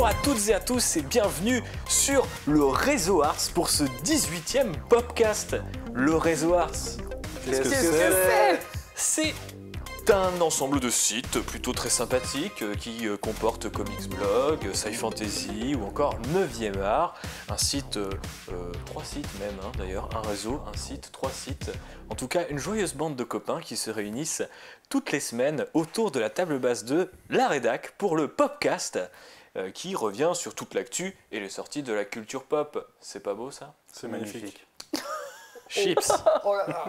Bonjour à toutes et à tous et bienvenue sur le Réseau Ars pour ce 18e podcast. Le Réseau Ars, Qu'est-ce que c'est? C'est un ensemble de sites plutôt très sympathiques qui comportent Comics Blog, Sci Fantasy ou encore 9e Art. Un site, 3 sites même d'ailleurs, un réseau, un site, 3 sites. En tout cas, une joyeuse bande de copains qui se réunissent toutes les semaines autour de la table basse de la rédac pour le Popcast qui revient sur toute l'actu et les sorties de la culture pop. C'est pas beau ça? C'est magnifique. Chips. Oh là là,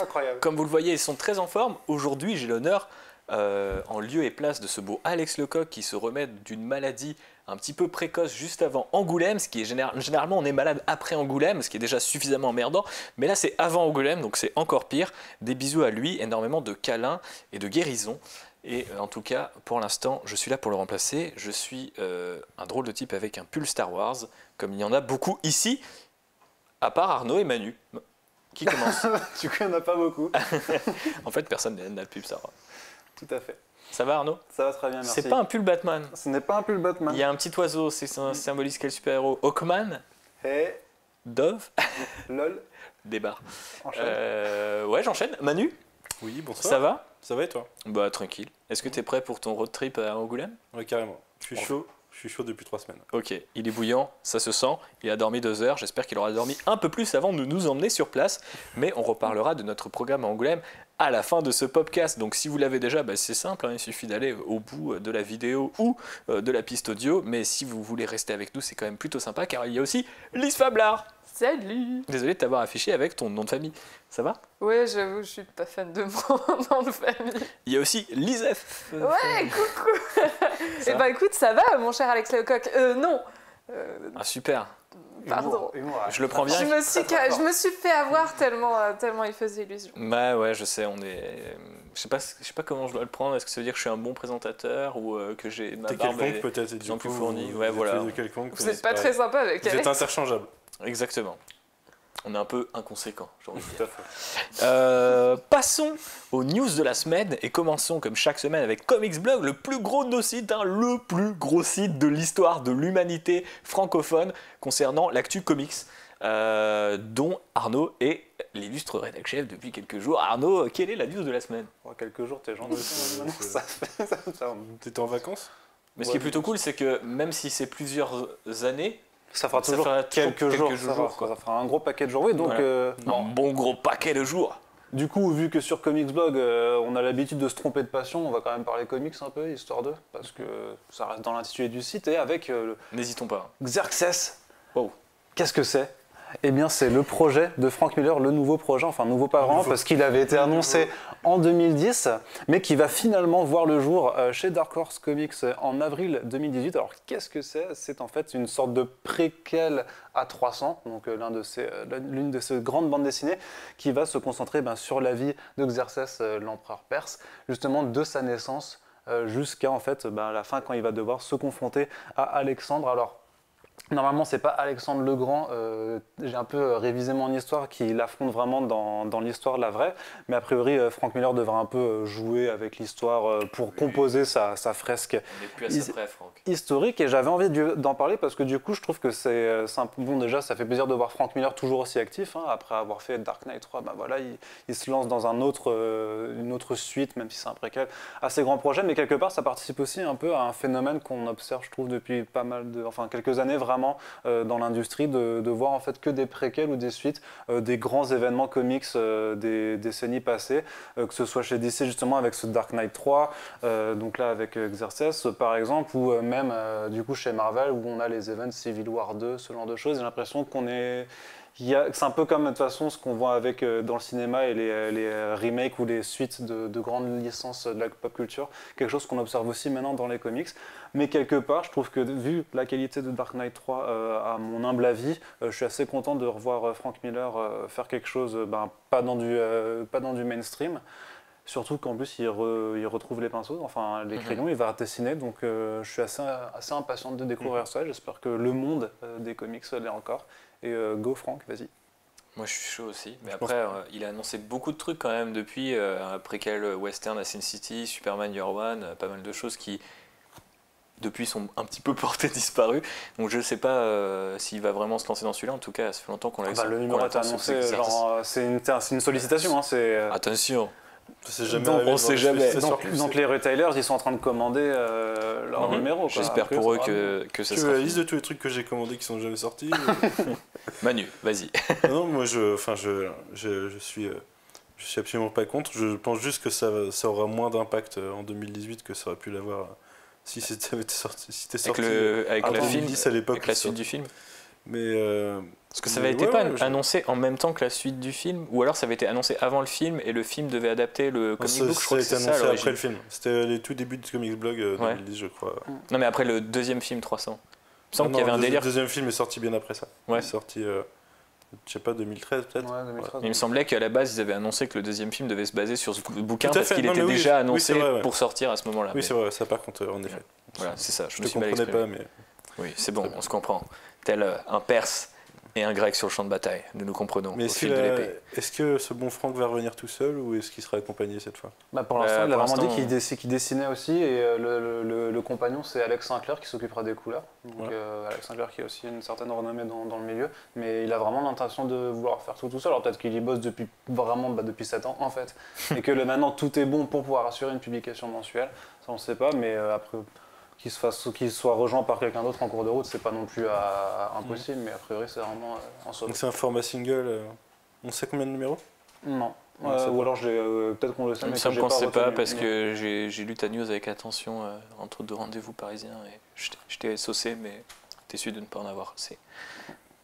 incroyable. Comme vous le voyez, ils sont très en forme. Aujourd'hui, j'ai l'honneur, en lieu et place de ce beau Alex Lecoq qui se remet d'une maladie un petit peu précoce juste avant Angoulême, ce qui est généralement on est malade après Angoulême, ce qui est déjà suffisamment emmerdant, mais là c'est avant Angoulême, donc c'est encore pire. Des bisous à lui, énormément de câlins et de guérison. Et en tout cas, pour l'instant, je suis là pour le remplacer. Je suis un drôle de type avec un pull Star Wars, comme il y en a beaucoup ici, à part Arnaud et Manu. Qui commence? Du coup, il n'y en a pas beaucoup. En fait, personne n'a de pub Star Wars. Tout à fait. Ça va Arnaud? Ça va très bien, merci. C'est pas un pull Batman. Ce n'est pas un pull Batman. Il y a un petit oiseau, c'est un symbolise quel super-héros? Hawkman? Hey, Dove? lol, Débarre. enchaîne. Ouais, j'enchaîne. Manu, Oui, bonsoir. ça va? Ça va et toi? Bah tranquille. Est-ce que t'es prêt pour ton road trip à Angoulême? Oui, carrément. Je suis chaud depuis 3 semaines. Ok, il est bouillant, ça se sent. Il a dormi 2 heures. J'espère qu'il aura dormi un peu plus avant de nous emmener sur place. Mais on reparlera de notre programme à Angoulême à la fin de ce podcast. Donc si vous l'avez déjà, bah, c'est simple, hein, il suffit d'aller au bout de la vidéo ou de la piste audio. Mais si vous voulez rester avec nous, c'est quand même plutôt sympa car il y a aussi Lise Fablard. Salut! Désolé de t'avoir affiché avec ton nom de famille. Ça va? Ouais, j'avoue, je suis pas fan de mon nom de famille. Il y a aussi Lisef. Ouais, coucou! Ça Eh va ben écoute, ça va, mon cher Alex Lecoq? Non! Ah super. Pardon. Humour, Je le prends bien. Je me suis fait avoir tellement il faisait illusion. Bah ouais, je sais, je sais pas comment je dois le prendre. Est-ce que ça veut dire que je suis un bon présentateur ou que j'ai ma T'es barbe quelconque est peut-être et bien du plus coup, fournie. vous Ouais, êtes voilà. tous les deux quelconques, Vous êtes pas très sympa avec Vous êtes Alex. interchangeables. Exactement. On est un peu inconséquent, j'ai envie de Tout dire. à fait. Passons aux news de la semaine et commençons comme chaque semaine avec Comics Blog, le plus gros de nos sites, le plus gros site de l'histoire de l'humanité francophone concernant l'actu comics, dont Arnaud est l'illustre rédacteur chef depuis quelques jours. Arnaud, quelle est la news de la semaine? Oh, quelques jours, t'es gentil. Ça fait ça. T'étais en vacances? Mais ce qui est plutôt cool, c'est que même si c'est plusieurs années, Ça fera Ça toujours fera quelques jours. quoi. Ça fera un gros paquet de jours. Oui, donc, Voilà. bon. un bon gros paquet de jours. Du coup, vu que sur Comics Blog, on a l'habitude de se tromper de passion, on va quand même parler comics un peu, histoire de, parce que ça reste dans l'intitulé du site, et avec N'hésitons pas. Xerxes. Wow. Qu'est-ce que c'est? Eh bien, c'est le projet de Frank Miller, le nouveau projet, enfin nouveau pas vraiment, parce qu'il avait été annoncé en 2010, mais qui va finalement voir le jour chez Dark Horse Comics en avril 2018. Alors, qu'est-ce que c'est? C'est en fait une sorte de préquel à 300, donc l'une de ces grandes bandes dessinées, qui va se concentrer sur la vie de Xerxès, l'empereur perse, justement de sa naissance jusqu'à en fait, la fin, quand il va devoir se confronter à Alexandre. Alors, normalement, c'est pas Alexandre le Grand. J'ai un peu révisé mon histoire qui l'affronte vraiment dans l'histoire, la vraie. Mais a priori, Frank Miller devra un peu jouer avec l'histoire pour composer sa fresque On n'est plus à ça près, Franck. historique. Et j'avais envie d'en parler parce que du coup, je trouve que c'est bon. Déjà, ça fait plaisir de voir Frank Miller toujours aussi actif. Après avoir fait Dark Knight 3, voilà, il se lance dans une autre suite, même si c'est un préquel, assez grand projet. Mais quelque part, ça participe aussi un peu à un phénomène qu'on observe, je trouve, depuis quelques années vraiment dans l'industrie, de voir en fait que des préquels ou des suites des grands événements comics des décennies passées, que ce soit chez DC justement avec ce Dark Knight 3, donc là avec Xerxes par exemple, ou même du coup chez Marvel où on a les events Civil War 2, ce genre de choses. J'ai l'impression c'est un peu comme de toute façon ce qu'on voit avec dans le cinéma et les remakes ou les suites de grandes licences de la pop culture, quelque chose qu'on observe aussi maintenant dans les comics. Mais quelque part, je trouve que vu la qualité de Dark Knight 3, à mon humble avis, je suis assez content de revoir Frank Miller faire quelque chose pas dans du mainstream. Surtout qu'en plus, il retrouve les pinceaux, enfin les crayons, il va dessiner. Donc je suis assez impatient de découvrir ça. J'espère que le monde des comics l'est encore. Et go Franck, vas-y. Moi je suis chaud aussi, mais après il a annoncé beaucoup de trucs quand même depuis, après quel western à Sin City, Superman Year One, pas mal de choses qui depuis sont un petit peu portés disparus. Donc je sais pas s'il va vraiment se lancer dans celui-là. En tout cas, ça fait longtemps qu'on l'a Le numéro est annoncé, genre, c'est une sollicitation. Hein, Attention, C'est jamais Donc, arrivé on de sait voir jamais. des donc, sorties. donc les retailers, ils sont en train de commander leur numéro. quoi. j'espère Après, pour eux c'est vraiment- que ça Tu veux sera la fini. liste de tous les trucs que j'ai commandés qui sont jamais sortis Manu, vas-y. Non, moi je suis absolument pas contre. Je pense juste que ça aura moins d'impact en 2018 que ça aurait pu l'avoir si c'était sorti. Si c'était Avec, sorti avec en la, 2010 à l'époque. avec la suite du film. Mais Parce que ça mais avait été ouais, pas ouais, annoncé en même temps que la suite du film, ou alors ça avait été annoncé avant le film et le film devait adapter le comic book. Je crois que ça a c'est été ça à annoncé l'origine. après le film. C'était les tout débuts du Comics Blog 2010, je crois. Non mais après le deuxième film 300. Il me semble Ah qu'il y avait non, un délire. Le deuxième film est sorti bien après ça. Ouais. Il est sorti, je sais pas, 2013 peut-être. Ouais, 2013. Il me semblait qu'à la base ils avaient annoncé que le deuxième film devait se baser sur ce bouquin Tout à parce fait. qu'il Non, était mais oui, déjà oui, annoncé c'est vrai, ouais. pour sortir à ce moment-là. Oui, Mais c'est vrai, ça par contre, en effet. voilà, c'est ça. Je Je me te suis mal comprenais exprimé. pas, mais. Oui, c'est bon, Très bien. on se comprend. Tel un Perse et un Grec sur le champ de bataille, nous nous comprenons Mais au fil de l'épée. est-ce que ce bon Franck va revenir tout seul ou est-ce qu'il sera accompagné cette fois? Pour l'instant, il a pour vraiment dit l'instant, qu'il dessinait aussi, et le compagnon, c'est Alex Sinclair qui s'occupera des couleurs. Donc, Ouais. Alex Sinclair qui a aussi une certaine renommée dans le milieu, mais il a vraiment l'intention de vouloir faire tout seul. Alors peut-être qu'il y bosse depuis 7 ans en fait, et que maintenant tout est bon pour pouvoir assurer une publication mensuelle. Ça on ne sait pas, mais après qu'il soit rejoint par quelqu'un d'autre en cours de route, c'est pas non plus impossible, mais a priori c'est vraiment en solo. Donc c'est un format single. On sait combien de numéros? Non. On sait Ou pas. alors peut-être qu'on le sait, Il me mais que semble j'ai qu'on ne sait pas retenu. parce Mais- que j'ai lu ta news avec attention entre deux rendez-vous parisiens et je t'ai saucé, mais déçu de ne pas en avoir assez.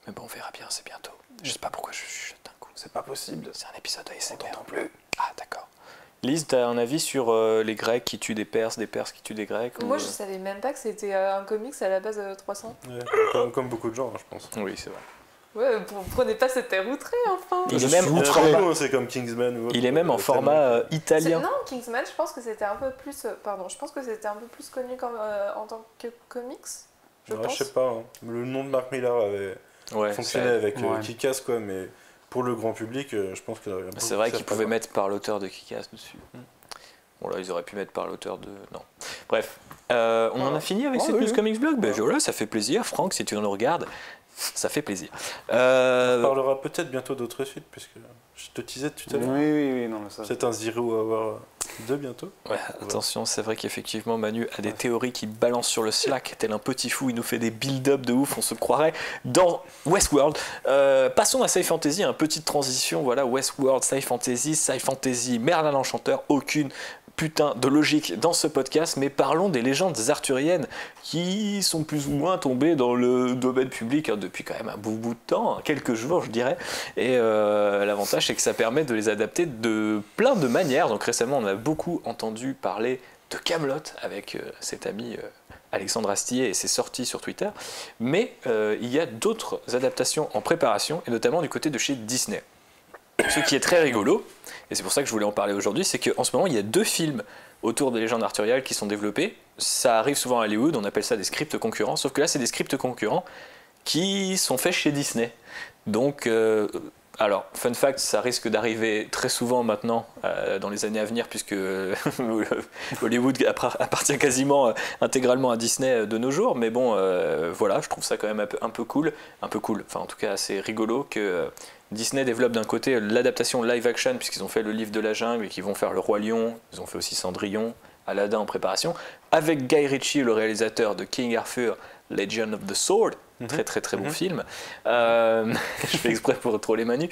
Mais bon, on verra bien, c'est bientôt. Je sais pas pourquoi je chuchote d'un coup. C'est pas possible. C'est un épisode ASMR. On t'entend plus. Ah, d'accord. Lise, t'as un avis sur les Grecs qui tuent des Perses qui tuent des Grecs Moi, ou, je savais même pas que c'était un comics à la base 300. Ouais, comme beaucoup de gens, hein, je pense. Oui, c'est vrai. Ouais, prenez pas cette terre outrée, enfin. Il est Je même suis en outré, format- nous, c'est comme Kingsman ou autre. Il est même en format italien. Non, Kingsman, je pense que c'était un peu plus. Pardon, je pense que c'était un peu plus connu en tant que comics. Je Ouais, pense. je sais pas. Hein. Le nom de Mark Millar avait Ouais, fonctionné ça- avec ouais. Kick-Ass, quoi, mais pour le grand public, je pense qu'il aurait c'est vrai qu'ils pouvaient mettre par l'auteur de Kick-Ass dessus. Bon là, ils auraient pu mettre par l'auteur de... Non. Bref, on en a fini avec Ah, cette oui, news oui. Comics Blog. Ben voilà, ça fait plaisir. Franck, si tu nous regardes, ça fait plaisir. On parlera peut-être bientôt d'autres suites, puisque je te teasais tout à Oui, l'heure. oui, non, mais ça. C'est un Zero Hour 2 bientôt. Ouais, attention, c'est vrai qu'effectivement Manu a des théories qui balancent sur le Slack, tel un petit fou, il nous fait des build-up de ouf, on se croirait dans Westworld. Passons à Sci Fantasy, petite transition, voilà, Westworld, Sci Fantasy, Merlin l'Enchanteur, aucune putain de logique dans ce podcast, mais parlons des légendes arthuriennes qui sont plus ou moins tombées dans le domaine public depuis quand même un bout de temps, quelques jours je dirais, et l'avantage c'est que ça permet de les adapter de plein de manières. Donc récemment on a beaucoup entendu parler de Camelot avec cet ami Alexandre Astier et ses sorties sur Twitter, mais il y a d'autres adaptations en préparation, et notamment du côté de chez Disney. Ce qui est très rigolo, et c'est pour ça que je voulais en parler aujourd'hui, c'est qu'en ce moment, il y a 2 films autour des légendes arthuriales qui sont développés. Ça arrive souvent à Hollywood, on appelle ça des scripts concurrents, sauf que là, c'est des scripts concurrents qui sont faits chez Disney. Donc, alors, fun fact, ça risque d'arriver très souvent maintenant, dans les années à venir, puisque Hollywood appartient quasiment intégralement à Disney de nos jours. Mais bon, voilà, je trouve ça quand même un peu cool, enfin en tout cas assez rigolo que Disney développe d'un côté l'adaptation live action, puisqu'ils ont fait le livre de la jungle et qu'ils vont faire le Roi Lion, ils ont fait aussi Cendrillon, Aladdin en préparation, avec Guy Ritchie, le réalisateur de King Arthur, Legend of the Sword, très bon film. Je fais exprès pour troller Manu,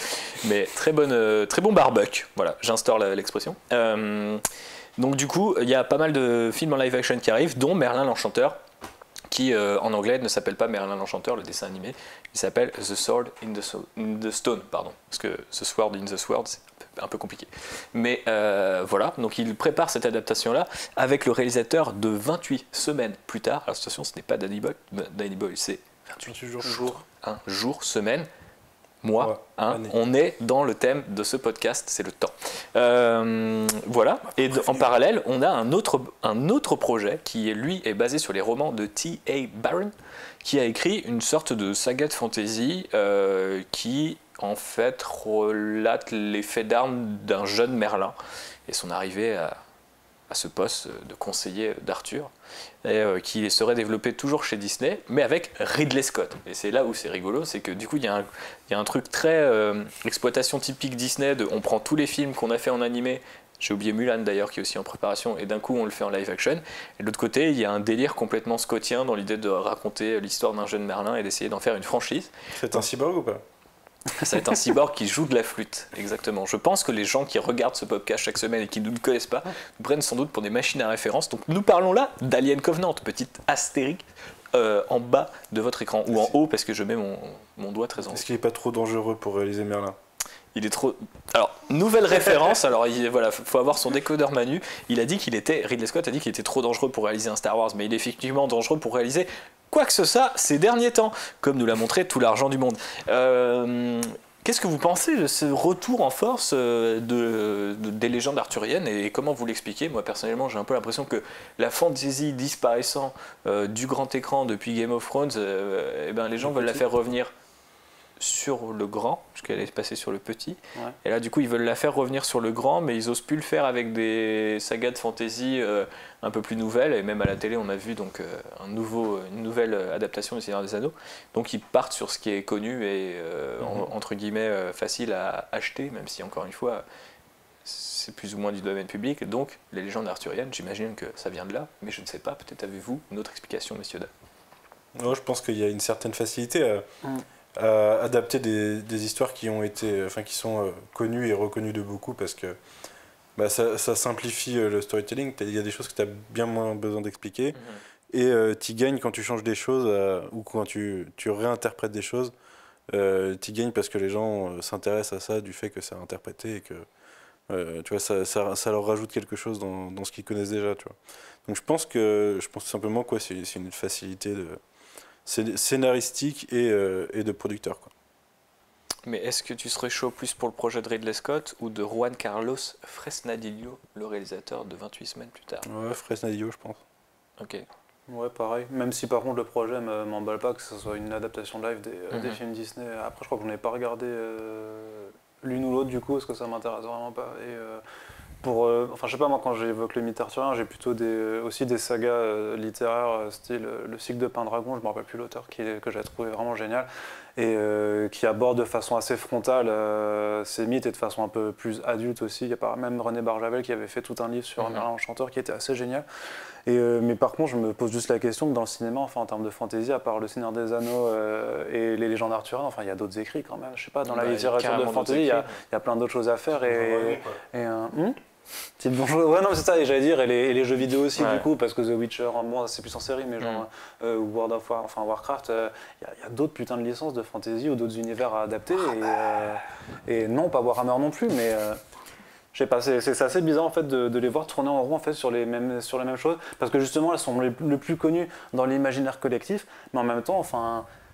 mais très bon barbecue, voilà, j'instaure l'expression. Donc du coup, il y a pas mal de films en live action qui arrivent, dont Merlin l'Enchanteur, qui en anglais ne s'appelle pas Merlin l'Enchanteur, le dessin animé, il s'appelle The Sword in the Stone, pardon, parce que The Sword in the Sword, c'est un peu compliqué. Mais voilà, donc il prépare cette adaptation-là avec le réalisateur de 28 semaines plus tard. Alors attention, ce n'est pas Danny Boyle, c'est 28 jours, semaine, mois, Ouais, année. on est dans le thème de ce podcast, c'est le temps. Voilà, et en parallèle, on a un autre projet qui, lui, est basé sur les romans de T.A. Barron, qui a écrit une sorte de saga de fantasy qui, en fait, relate les faits d'armes d'un jeune Merlin et son arrivée à à ce poste de conseiller d'Arthur, et qui serait développé toujours chez Disney, mais avec Ridley Scott. Et c'est là où c'est rigolo, c'est que du coup il y a un truc très exploitation typique Disney, on prend tous les films qu'on a fait en animé. J'ai oublié Mulan d'ailleurs qui est aussi en préparation et d'un coup on le fait en live action. Et de l'autre côté il y a un délire complètement scottien dans l'idée de raconter l'histoire d'un jeune Merlin et d'essayer d'en faire une franchise. C'est un cyborg ou pas? Ça va être un cyborg qui joue de la flûte, exactement. Je pense que les gens qui regardent ce podcast chaque semaine et qui ne nous connaissent pas nous prennent sans doute pour des machines à référence. Donc nous parlons là d'Alien Covenant, petite astérique en bas de votre écran ou en haut parce que je mets mon doigt très en haut. Est-ce qu'il n'est pas trop dangereux pour réaliser Merlin? Il est trop. Alors, nouvelle référence. Alors, voilà, faut avoir son décodeur Manu. Ridley Scott a dit qu'il était trop dangereux pour réaliser un Star Wars, mais il est effectivement dangereux pour réaliser quoi que ce soit ces derniers temps, comme nous l'a montré tout l'argent du monde. Qu'est-ce que vous pensez de ce retour en force des légendes arthuriennes et comment vous l'expliquez? Moi, personnellement, j'ai un peu l'impression que la fantasy disparaissant du grand écran depuis Game of Thrones, les gens veulent la faire revenir sur le grand, puisqu'elle est passée sur le petit. Ouais. Et là, du coup, ils veulent la faire revenir sur le grand, mais ils osent plus le faire avec des sagas de fantasy un peu plus nouvelles. Et même à la télé, on a vu donc une nouvelle adaptation du Seigneur des Anneaux. Donc, ils partent sur ce qui est connu et entre guillemets facile à acheter, même si encore une fois, c'est plus ou moins du domaine public. Donc, les légendes arthuriennes, j'imagine que ça vient de là, mais je ne sais pas. Peut-être avez-vous une autre explication, messieurs dames? Non, je pense qu'il y a une certaine facilité à adapter des histoires qui sont connues et reconnues de beaucoup parce que ça simplifie le storytelling. Il y a des choses que tu as bien moins besoin d'expliquer et tu gagnes quand tu changes des choses ou quand tu réinterprètes des choses. Tu gagnes parce que les gens s'intéressent à ça du fait que c'est interprété et que tu vois, ça leur rajoute quelque chose dans ce qu'ils connaissent déjà. Tu vois. Donc je pense simplement que c'est une facilité scénaristique et de producteur, quoi. Mais est-ce que tu serais chaud plus pour le projet de Ridley Scott ou de Juan Carlos Fresnadillo, le réalisateur de 28 semaines plus tard? Ouais, Fresnadillo, je pense. Ok. Ouais, pareil. Même si par contre le projet m'emballe pas que ce soit une adaptation live des films Disney. Après, je crois que je n'ai pas regardé l'une ou l'autre du coup, parce que ça m'intéresse vraiment pas. Et je sais pas, moi quand j'évoque le mythe arthurien, j'ai plutôt aussi des sagas littéraires style le cycle de Pendragon, je me rappelle plus l'auteur, que j'ai trouvé vraiment génial et qui aborde de façon assez frontale ces mythes et de façon un peu plus adulte aussi. Il y a même René Barjavel qui avait fait tout un livre sur Merlin Enchanteur qui était assez génial. Mais par contre, je me pose juste la question que dans le cinéma, en termes de fantasy, à part Le Seigneur des Anneaux et les légendes arthuriennes, il y a d'autres écrits quand même. Je sais pas, dans la littérature de fantasy, il y a plein d'autres choses à faire. Ouais, non, c'est ça, et j'allais dire, et les jeux vidéo aussi, du coup, parce que The Witcher, moi, c'est plus en série, mais genre, World of Warcraft, il y a d'autres putains de licences de fantasy ou d'autres univers à adapter, et non, pas Warhammer non plus, mais je sais pas, c'est assez bizarre en fait de les voir tourner en rond en fait sur les mêmes choses, parce que justement, elles sont le plus connues dans l'imaginaire collectif, mais en même temps,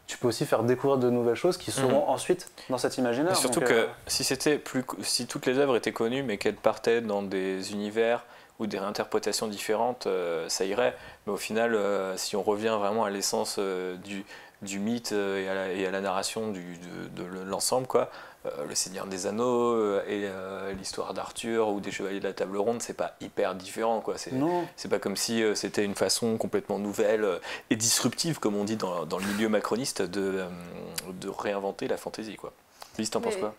tu peux aussi faire découvrir de nouvelles choses qui seront ensuite dans cet imaginaire. Et surtout que si toutes les œuvres étaient connues mais qu'elles partaient dans des univers ou des réinterprétations différentes, ça irait. Mais au final, si on revient vraiment à l'essence du mythe et à la narration de l'ensemble, quoi, le Seigneur des Anneaux et l'histoire d'Arthur ou des Chevaliers de la Table Ronde, c'est pas hyper différent, quoi. C'est pas comme si c'était une façon complètement nouvelle et disruptive, comme on dit dans le milieu macroniste, de réinventer la fantaisie, quoi. Lise, t'en penses quoi?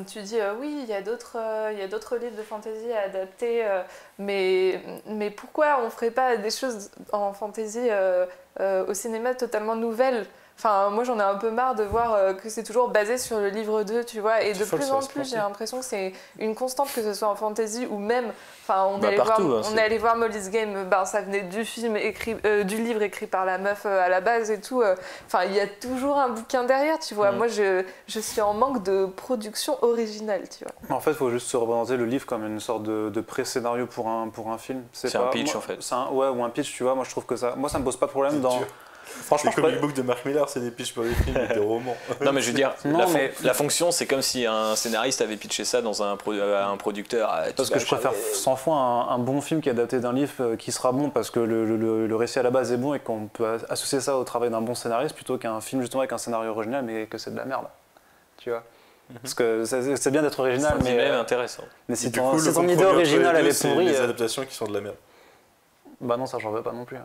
Tu dis oui, il y a d'autres livres de fantasy à adapter, mais pourquoi on ferait pas des choses en fantasy au cinéma totalement nouvelles? Enfin, moi j'en ai un peu marre de voir que c'est toujours basé sur le livre 2, tu vois, et de plus en plus j'ai l'impression que c'est une constante, que ce soit en fantasy ou même, on est allé voir Molly's Game, ça venait du film du livre écrit par la meuf à la base et tout, il y a toujours un bouquin derrière, tu vois. Moi je suis en manque de production originale, tu vois. En fait, il faut juste se représenter le livre comme une sorte de pré-scénario pour un film. C'est un pitch en fait. Ou un pitch, tu vois, moi je trouve que ça me pose pas de problème dans... Franchement, les comic books de Mark Millar, c'est des pitchs pour des films et des romans. Non, mais je veux dire, la fonction, c'est comme si un scénariste avait pitché ça dans un producteur. Parce que je préfère 100 fois un bon film qui est adapté d'un livre qui sera bon parce que le récit à la base est bon et qu'on peut associer ça au travail d'un bon scénariste plutôt qu'un film justement avec un scénario original mais que c'est de la merde. Tu vois. Parce que c'est bien d'être original, C'est même intéressant. mais Et si du ton, coup, si le ton idée compromis entre originale les elle deux, est c'est pourrie, les adaptations qui sont de la merde. bah non, ça j'en veux pas non plus.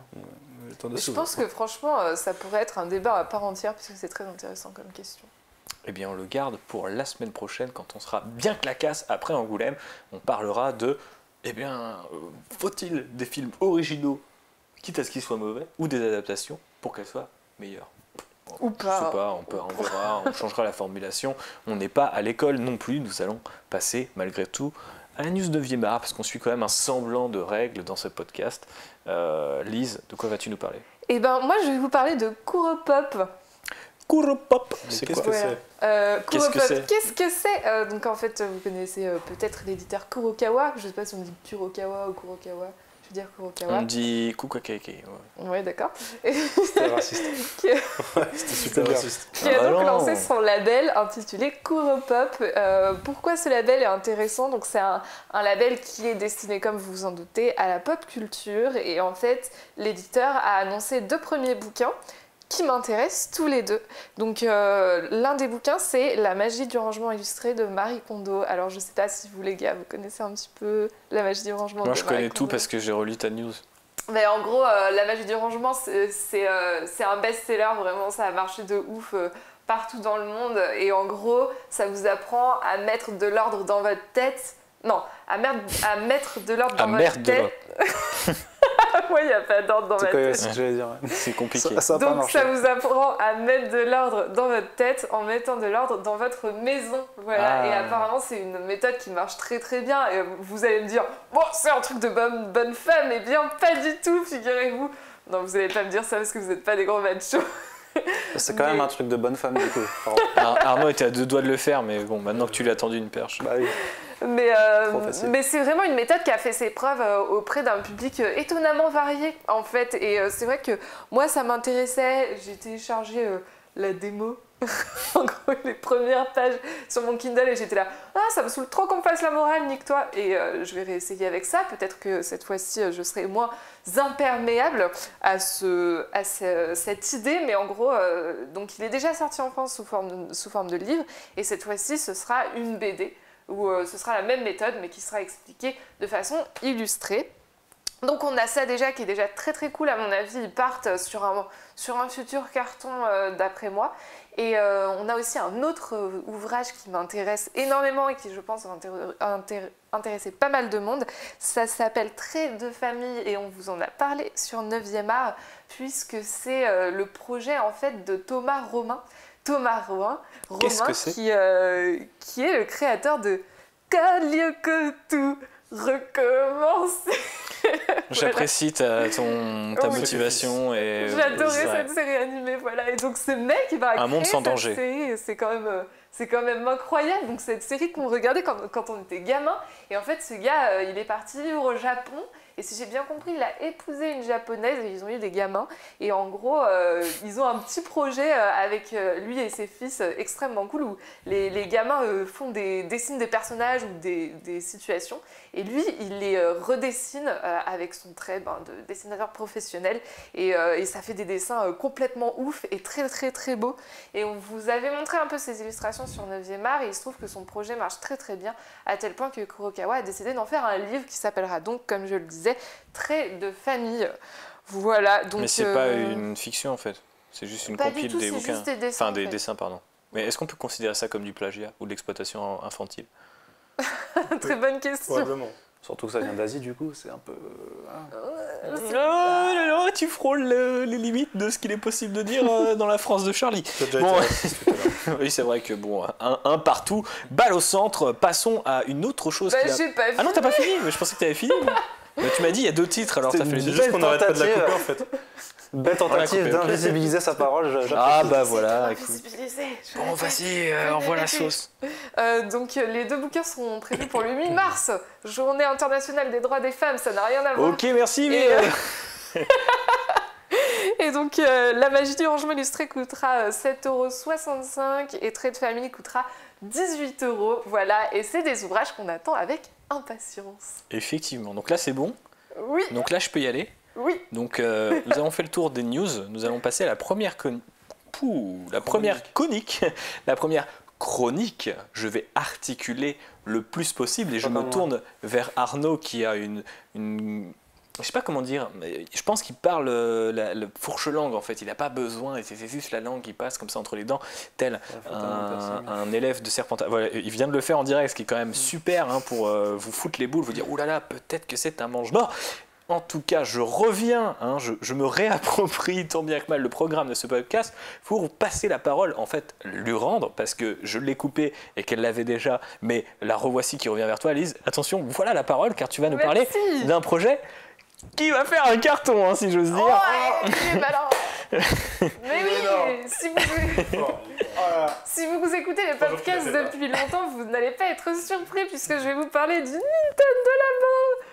Je pense que franchement, ça pourrait être un débat à part entière, puisque c'est très intéressant comme question. Eh bien, on le garde pour la semaine prochaine, quand on sera bien clacasse après Angoulême. On parlera de, eh bien, faut-il des films originaux, quitte à ce qu'ils soient mauvais, ou des adaptations, pour qu'elles soient meilleures. Ou pas. Je sais pas, on verra, on changera la formulation. On n'est pas à l'école non plus, nous allons passer, malgré tout, à la news 9e art, parce qu'on suit quand même un semblant de règles dans ce podcast. Lise, de quoi vas-tu nous parler? Eh ben, moi, je vais vous parler de Kuropop. Kuropop, C'est c'est quoi quoi? c'est Qu'est-ce que c'est? Qu'est-ce que c'est Donc en fait, vous connaissez peut-être l'éditeur Kurokawa. Je sais pas si on dit Kurokawa ou Kurokawa. Je veux dire Kurokawa. On dit Kukakeke. Ouais, d'accord. C'était raciste. C'était super bien. raciste. Qui a donc non. lancé son label intitulé Kuropop. Pourquoi ce label est intéressant? Donc c'est un label qui est destiné, comme vous vous en doutez, à la pop culture. Et en fait, l'éditeur a annoncé 2 premiers bouquins qui m'intéressent tous les 2. Donc l'un des bouquins, c'est La magie du rangement illustré de Marie Kondo. Alors je sais pas si vous les gars, vous connaissez un petit peu La magie du rangement. Moi, de je Marie connais tout Kondo. parce que j'ai relu ta news. Mais en gros, La magie du rangement, c'est un best-seller, vraiment, ça a marché de ouf partout dans le monde. Et en gros, ça vous apprend à mettre de l'ordre dans votre tête. Non, à mettre de l'ordre dans votre tête. Moi, il n'y a pas d'ordre dans ma tête. C'est ce que j'allais dire. Ouais. C'est compliqué. Ça a pas Donc marché. ça vous apprend à mettre de l'ordre dans votre tête en mettant de l'ordre dans votre maison. Voilà. Ah. Et apparemment c'est une méthode qui marche très très bien. Et vous allez me dire, bon c'est un truc de bonne femme. Eh bien pas du tout, figurez-vous. Non, vous n'allez pas me dire ça parce que vous n'êtes pas des gros machos. C'est quand même un truc de bonne femme du coup. Arnaud était à 2 doigts de le faire, mais bon, maintenant que tu lui as tendu une perche. Bah oui. Trop facile. Mais c'est vraiment une méthode qui a fait ses preuves auprès d'un public étonnamment varié en fait. Et c'est vrai que moi ça m'intéressait, j'ai téléchargé la démo, en gros les premières pages sur mon Kindle et j'étais là, ah ça me saoule trop qu'on me fasse la morale, nique-toi. Et je vais réessayer avec ça, peut-être que cette fois-ci je serai moins imperméable à cette idée. Mais en gros, donc il est déjà sorti en France sous forme de livre et cette fois-ci ce sera une BD. Où ce sera la même méthode mais qui sera expliquée de façon illustrée. Donc on a ça déjà qui est déjà très très cool à mon avis, ils partent sur un futur carton d'après moi. Et on a aussi un autre ouvrage qui m'intéresse énormément et qui je pense va intéresser pas mal de monde. Ça s'appelle Traits de famille et on vous en a parlé sur 9e art puisque c'est le projet en fait de Thomas Romain. Thomas Romain Qu'est-ce que c'est ? qui est le créateur de Quand lieu que tout recommence. J'apprécie ta Oui. motivation. Et J'adorais ouais. cette série animée, voilà. Et donc ce mec, il va Un monde créer sans cette danger. série. C'est quand même incroyable. Donc cette série qu'on regardait quand on était gamin. Et en fait, ce gars, il est parti vivre au Japon. Et si j'ai bien compris, il a épousé une japonaise et ils ont eu des gamins. Et en gros, ils ont un petit projet avec lui et ses fils extrêmement cool où les gamins dessinent des personnages ou des situations. Et lui, il les redessine avec son trait de dessinateur professionnel. Et ça fait des dessins complètement ouf et très très très beaux. Et on vous avait montré un peu ses illustrations sur 9e art. Et il se trouve que son projet marche très très bien. À tel point que Kurokawa a décidé d'en faire un livre qui s'appellera donc, comme je le disais, Traits de famille. Voilà. Donc, Mais c'est pas une fiction en fait, c'est juste une pas compile du tout, des c'est bouquins. juste des dessins, Enfin, des en fait. dessins, pardon. Mais est-ce qu'on peut considérer ça comme du plagiat ou de l'exploitation infantile ? Très bonne question. Probablement. Surtout que ça vient d'Asie du coup, c'est un peu. Oh là là, tu frôles les limites de ce qu'il est possible de dire dans la France de Charlie. T'as déjà Bon, été raciste tout à l'heure. oui, c'est vrai que bon, un partout, balle au centre. Passons à une autre chose. Bah, qu'il a- j'ai pas vu. Ah non, t'as pas fini. Mais je pensais que t'avais fini. Mais tu m'as dit il y a 2 titres, alors C'était t'as fait les une deux. C'est juste qu'on Belle n'arrête pas de la tentative. couper en fait. Belle tentative coupé, ok. d'invisibiliser sa parole. j'apprécie. Ah bah voilà, écoute. Invisibilisé. Bon, vas-y, envoie la sauce. Donc les 2 bouquins seront prévus pour le 8 mars, journée internationale des droits des femmes, ça n'a rien à voir. Ok, merci, mais. Et, Et donc La magie du rangement illustré coûtera 7,65 € et Traits de famille coûtera 18 €. Voilà, et c'est des ouvrages qu'on attend avec impatience. Effectivement, donc là c'est bon. Oui, Donc là je peux y aller. oui. Donc nous avons fait le tour des news. Nous allons passer à la première conique, la première chronique, je vais articuler le plus possible et je me tourne vers Arnaud qui a une je sais pas comment dire, mais je pense qu'il parle le fourche-langue en fait, il n'a pas besoin, et c'est juste la langue qui passe comme ça entre les dents, tel un élève de Serpentard. Voilà, il vient de le faire en direct, ce qui est quand même super hein, pour vous foutre les boules, vous dire oulala, peut-être que c'est un mange-mort. En tout cas, je reviens, hein, je me réapproprie tant bien que mal le programme de ce podcast pour passer la parole, en fait, lui rendre, parce que je l'ai coupé et qu'elle l'avait déjà, mais la revoici qui revient vers toi, Lise. Attention, voilà la parole, car tu vas nous parler d'un projet qui va faire un carton, hein, si j'ose dire. Ouais, mais alors... Mais oui, si vous écoutez les podcasts depuis longtemps, vous n'allez pas être surpris puisque je vais vous parler du Nintendo Labo.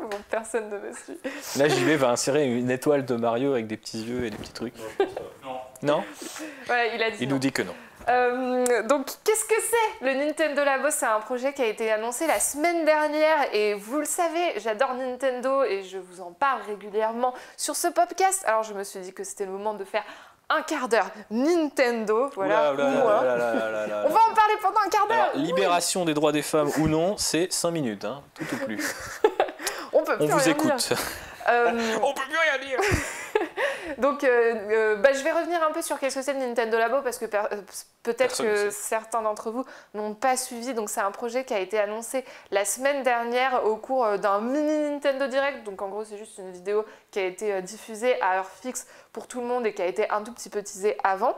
Bon, personne ne me suit. Là, JB va insérer une étoile de Mario avec des petits yeux et des petits trucs. Non. Ouais, il a dit Il non. nous dit que non. Donc, qu'est-ce que c'est le Nintendo Labo? C'est un projet qui a été annoncé la semaine dernière et vous le savez, j'adore Nintendo et je vous en parle régulièrement sur ce podcast. Alors, je me suis dit que c'était le moment de faire un quart d'heure Nintendo. Voilà. On va en parler pendant un quart d'heure. Alors, libération des droits des femmes ou non, c'est 5 minutes, hein, tout ou plus. On peut plus On vous rien écoute. dire. On peut plus rien dire. Donc, je vais revenir un peu sur qu'est-ce que c'est le Nintendo Labo parce que peut-être que certains d'entre vous n'ont pas suivi. Donc, c'est un projet qui a été annoncé la semaine dernière au cours d'un mini Nintendo Direct. Donc, en gros, c'est juste une vidéo qui a été diffusée à heure fixe pour tout le monde et qui a été un tout petit peu teasée avant.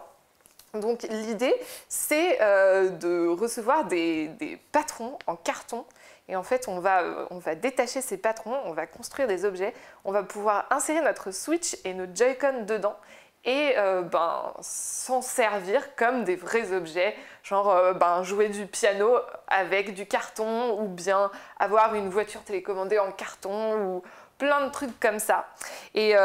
Donc, l'idée, c'est de recevoir des patrons en carton. Et en fait, on va détacher ces patrons, on va construire des objets, on va pouvoir insérer notre Switch et nos Joy-Con dedans et s'en servir comme des vrais objets, genre jouer du piano avec du carton ou bien avoir une voiture télécommandée en carton ou plein de trucs comme ça. Et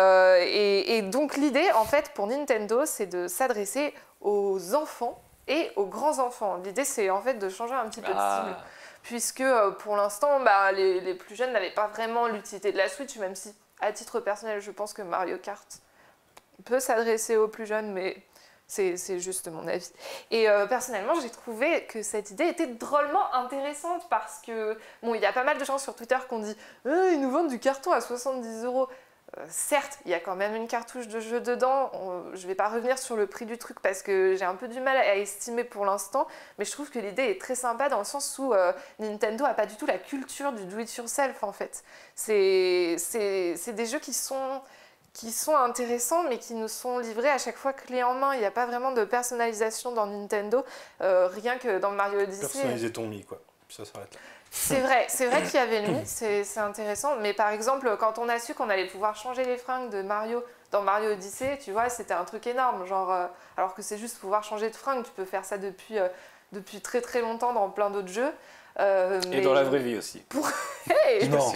donc l'idée, en fait, pour Nintendo, c'est de s'adresser aux enfants et aux grands-enfants. L'idée, c'est en fait de changer un petit peu de cible. Puisque pour l'instant, les plus jeunes n'avaient pas vraiment l'utilité de la Switch, même si, à titre personnel, je pense que Mario Kart peut s'adresser aux plus jeunes, mais c'est juste mon avis. Et personnellement, j'ai trouvé que cette idée était drôlement intéressante parce que, bon, il y a pas mal de gens sur Twitter qui ont dit « ils nous vendent du carton à 70 €. Certes, il y a quand même une cartouche de jeu dedans. Je ne vais pas revenir sur le prix du truc parce que j'ai un peu du mal à estimer pour l'instant, mais je trouve que l'idée est très sympa dans le sens où Nintendo n'a pas du tout la culture du do-it-yourself en fait. C'est des jeux qui sont intéressants mais qui nous sont livrés à chaque fois clé en main. Il n'y a pas vraiment de personnalisation dans Nintendo, rien que dans Mario Odyssey. Personnaliser ton Mi, quoi. Puis ça s'arrête là. C'est vrai qu'il y avait une limite, c'est intéressant, mais par exemple, quand on a su qu'on allait pouvoir changer les fringues de Mario dans Mario Odyssey, tu vois, c'était un truc énorme, genre, alors que c'est juste pouvoir changer de fringue, tu peux faire ça depuis très très longtemps dans plein d'autres jeux. Et dans la vraie vie aussi. Hey Non.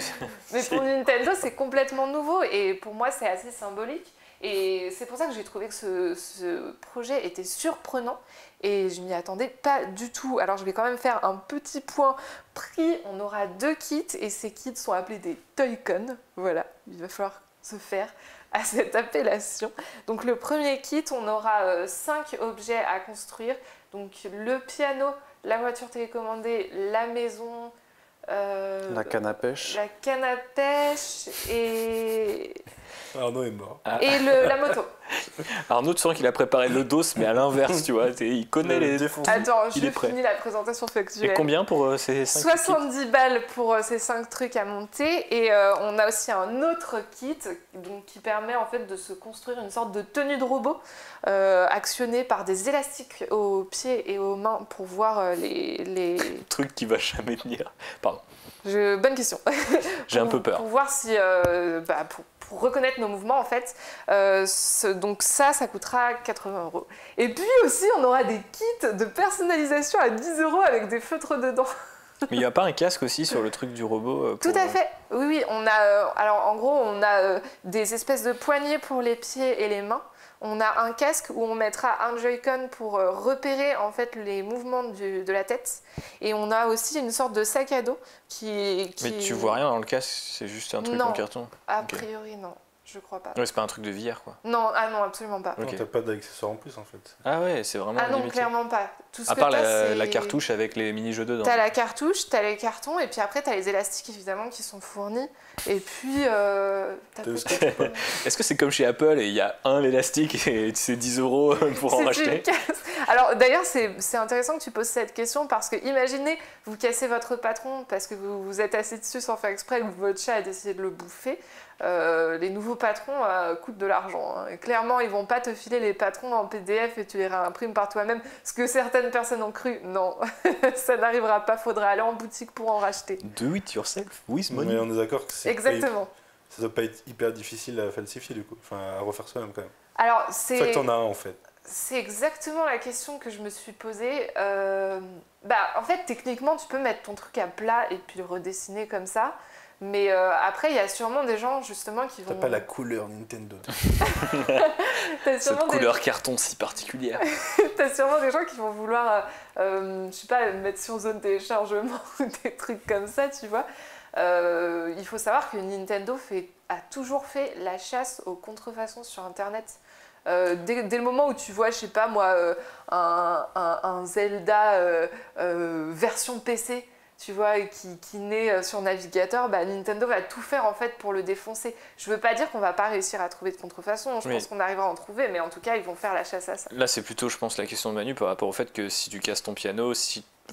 Mais pour Nintendo, c'est complètement nouveau, et pour moi, c'est assez symbolique. Et c'est pour ça que j'ai trouvé que ce projet était surprenant et je m'y attendais pas du tout. Alors je vais quand même faire un petit point prix. On aura 2 kits et ces kits sont appelés des Toy-Con. Voilà, il va falloir se faire à cette appellation. Donc le premier kit, on aura 5 objets à construire. Donc le piano, la voiture télécommandée, la maison... la canne à pêche. La canne à pêche et... Arnaud est mort. Et la moto. Arnaud, tu sens qu'il a préparé le dos, mais à l'inverse, tu vois. Il connaît les défauts. Attends, Il est prêt. finis la présentation factuelle. Et combien pour ces 5 70 balles pour ces 5 trucs à monter. Et on a aussi un autre kit donc, qui permet en fait de se construire une sorte de tenue de robot actionnée par des élastiques aux pieds et aux mains pour voir les... trucs qui va jamais tenir. Pardon. Bonne question. J'ai un peu peur. Pour voir si... pour reconnaître nos mouvements en fait. Donc ça coûtera 80 €. Et puis aussi on aura des kits de personnalisation à 10 € avec des feutres dedans. Mais il n'y a pas un casque aussi sur le truc du robot Tout à fait. Oui, on a... alors en gros on a des espèces de poignées pour les pieds et les mains. On a un casque où on mettra un Joy-Con pour repérer en fait les mouvements de la tête. Et on a aussi une sorte de sac à dos qui... Mais tu vois rien dans le casque, c'est juste un truc non, en carton. a priori non. Je crois pas. Ouais, c'est pas un truc de VR, quoi. Non, absolument pas. Ok. Non, t'as pas d'accessoires en plus en fait. Ah ouais, c'est vraiment Ah non, limité. clairement pas. Tout ce À que part t'as, la c'est- cartouche avec les mini-jeux dedans. T'as la cartouche, t'as les cartons, et puis après t'as les élastiques évidemment qui sont fournis. Et puis t'as T'as le peut-être- scotch ou pas Est-ce que c'est comme chez Apple et il y a un élastique et c'est 10 € pour en C'est racheter une casse. Alors d'ailleurs c'est intéressant que tu poses cette question parce que imaginez vous cassez votre patron parce que vous vous êtes assis dessus sans faire exprès ou votre chat a décidé de le bouffer. Les nouveaux patrons coûtent de l'argent. Hein. Et clairement, ils vont pas te filer les patrons en PDF et tu les réimprimes par toi-même. Ce que certaines personnes ont cru, non, ça n'arrivera pas. Faudra aller en boutique pour en racheter. Do it yourself with money. Mais on est d'accord que Exactement. ça doit pas être hyper difficile à falsifier du coup, enfin à refaire soi-même quand même. Alors C'est ça que c'est t'en as un en fait. exactement la question que je me suis posée. En fait, techniquement, tu peux mettre ton truc à plat et puis le redessiner comme ça. Mais après, il y a sûrement des gens justement qui vont. T'as pas la couleur Nintendo. T'as Cette sûrement des- couleur carton si particulière. T'as sûrement des gens qui vont vouloir, je sais pas, mettre sur zone téléchargement ou des trucs comme ça, tu vois. Il faut savoir que Nintendo a toujours fait la chasse aux contrefaçons sur Internet. Dès le moment où tu vois, je sais pas moi, un Zelda version PC, tu vois, et qui naît sur navigateur, Nintendo va tout faire en fait pour le défoncer. Je veux pas dire qu'on va pas réussir à trouver de contrefaçon, je Oui. pense qu'on arrivera à en trouver, mais en tout cas, ils vont faire la chasse à ça. Là, c'est plutôt, je pense, la question de Manu par rapport au fait que si tu casses ton piano,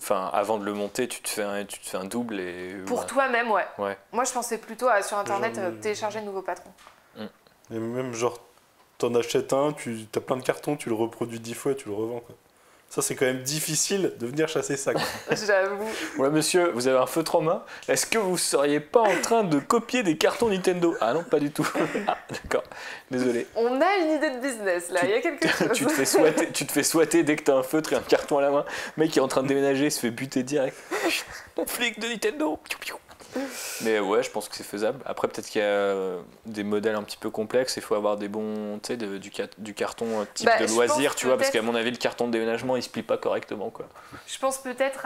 avant de le monter, tu te fais un double et. Pour voilà. toi-même, ouais. Ouais. Moi, je pensais plutôt sur Internet Genre, télécharger de nouveaux patrons. Et même genre, t'en achètes un, t'as plein de cartons, tu le reproduis 10 fois et tu le revends quoi. Ça c'est quand même difficile de venir chasser ça quoi. J'avoue. Ouais, monsieur, vous avez un feutre en main. Est-ce que vous seriez pas en train de copier des cartons Nintendo? Ah non, pas du tout. Ah, d'accord. Désolé. On a une idée de business là, il y a quelque chose. tu te fais souhaiter dès que t'as un feutre et un carton à la main. Le mec qui est en train de déménager, il se fait buter direct. Flic de Nintendo. Mais ouais, je pense que c'est faisable. Après, peut-être qu'il y a des modèles un petit peu complexes. Il faut avoir des bons, tu sais, du carton type de Je loisir, pense tu vois, parce peut-être- qu'à mon avis, le carton de déménagement, il se plie pas correctement, quoi. Je pense peut-être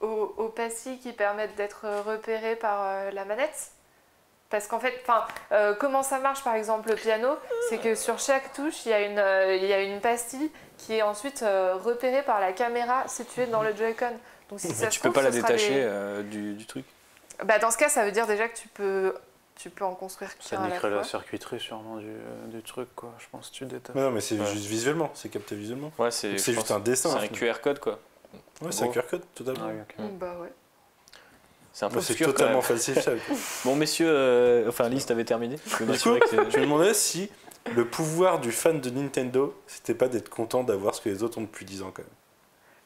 aux passy qui permettent d'être repérés par la manette. Parce qu'en fait, comment ça marche par exemple le piano? C'est que sur chaque touche, il y a une pastille qui est ensuite repérée par la caméra située dans le Joy-Con. Donc si ça Mais se tu peux trouve, pas la ce sera détacher des- du truc. Dans ce cas, ça veut dire déjà que tu peux en construire Ça qu'un à la niquerait la fois. circuiterie sûrement du truc, quoi. Je pense que tu détaches. Mais non mais c'est Ouais. juste visuellement, c'est capté visuellement. Ouais, c'est Donc, c'est je juste pense, un dessin. c'est en un fait. QR code, quoi. Ouais, c'est un gros. QR code totalement. Ah oui, ok. Bah ouais. C'est un peu Bah, c'est obscur, quand totalement même. falsifiable. Bon, messieurs, Lise, t'avais terminé. Je peux Du m'assurer coup, que je me demandais si le pouvoir du fan de Nintendo, c'était pas d'être content d'avoir ce que les autres ont depuis 10 ans quand même.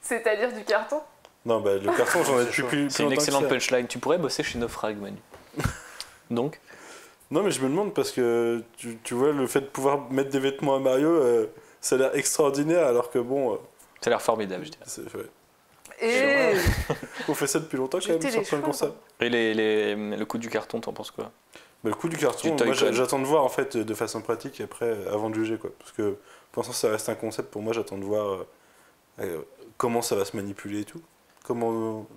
C'est-à-dire du carton? Non, bah le carton, j'en ai depuis plus c'est une longtemps que excellente ça. punchline. Tu pourrais bosser chez Naufrag, Manu. Donc, Non, mais je me demande parce que tu vois, le fait de pouvoir mettre des vêtements à Mario, ça a l'air extraordinaire alors que bon, ça a l'air formidable, je dirais. c'est ouais. Et On fait ça depuis longtemps quand même Jeter sur les plein de cheveux, consoles. Et le coup du carton, t'en penses quoi? Bah, le coup du carton, Du moi Toy-Con. j'attends de voir en fait de façon pratique après avant de juger quoi. Parce que pour l'instant ça reste un concept, pour moi j'attends de voir comment ça va se manipuler et tout.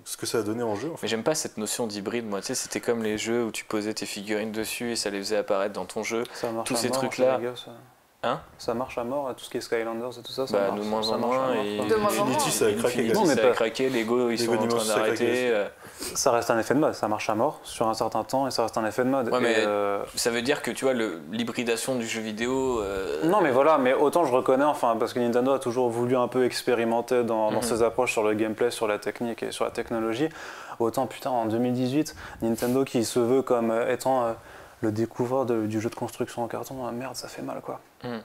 Ce que ça va donner en jeu en fait. Mais j'aime pas cette notion d'hybride, moi. Tu sais, c'était comme les jeux où tu posais tes figurines dessus et ça les faisait apparaître dans ton jeu. Ça marche Tous à ces mort trucs-là. chez les gars, ça. Hein? Ça marche à mort, tout ce qui est Skylanders et tout ça, ça Bah, marche. de moins ça en marche à moins. mort, Et quoi. De moins en moins. Infinity ça a craqué. Infinity, gars. Non, mais ça a pas- craqué, Lego, ils Lego sont en train Dimensions, ça a craqué d'arrêter. Ça reste un effet de mode, ça marche à mort sur un certain temps et ça reste un effet de mode. Ouais, Et, mais- Ça veut dire que, tu vois, l'hybridation du jeu vidéo... Non mais voilà, mais autant je reconnais, parce que Nintendo a toujours voulu un peu expérimenter dans Mhm. ses approches sur le gameplay, sur la technique et sur la technologie, autant putain en 2018, Nintendo qui se veut comme étant le découvreur du jeu de construction en carton, merde ça fait mal quoi. Mhm.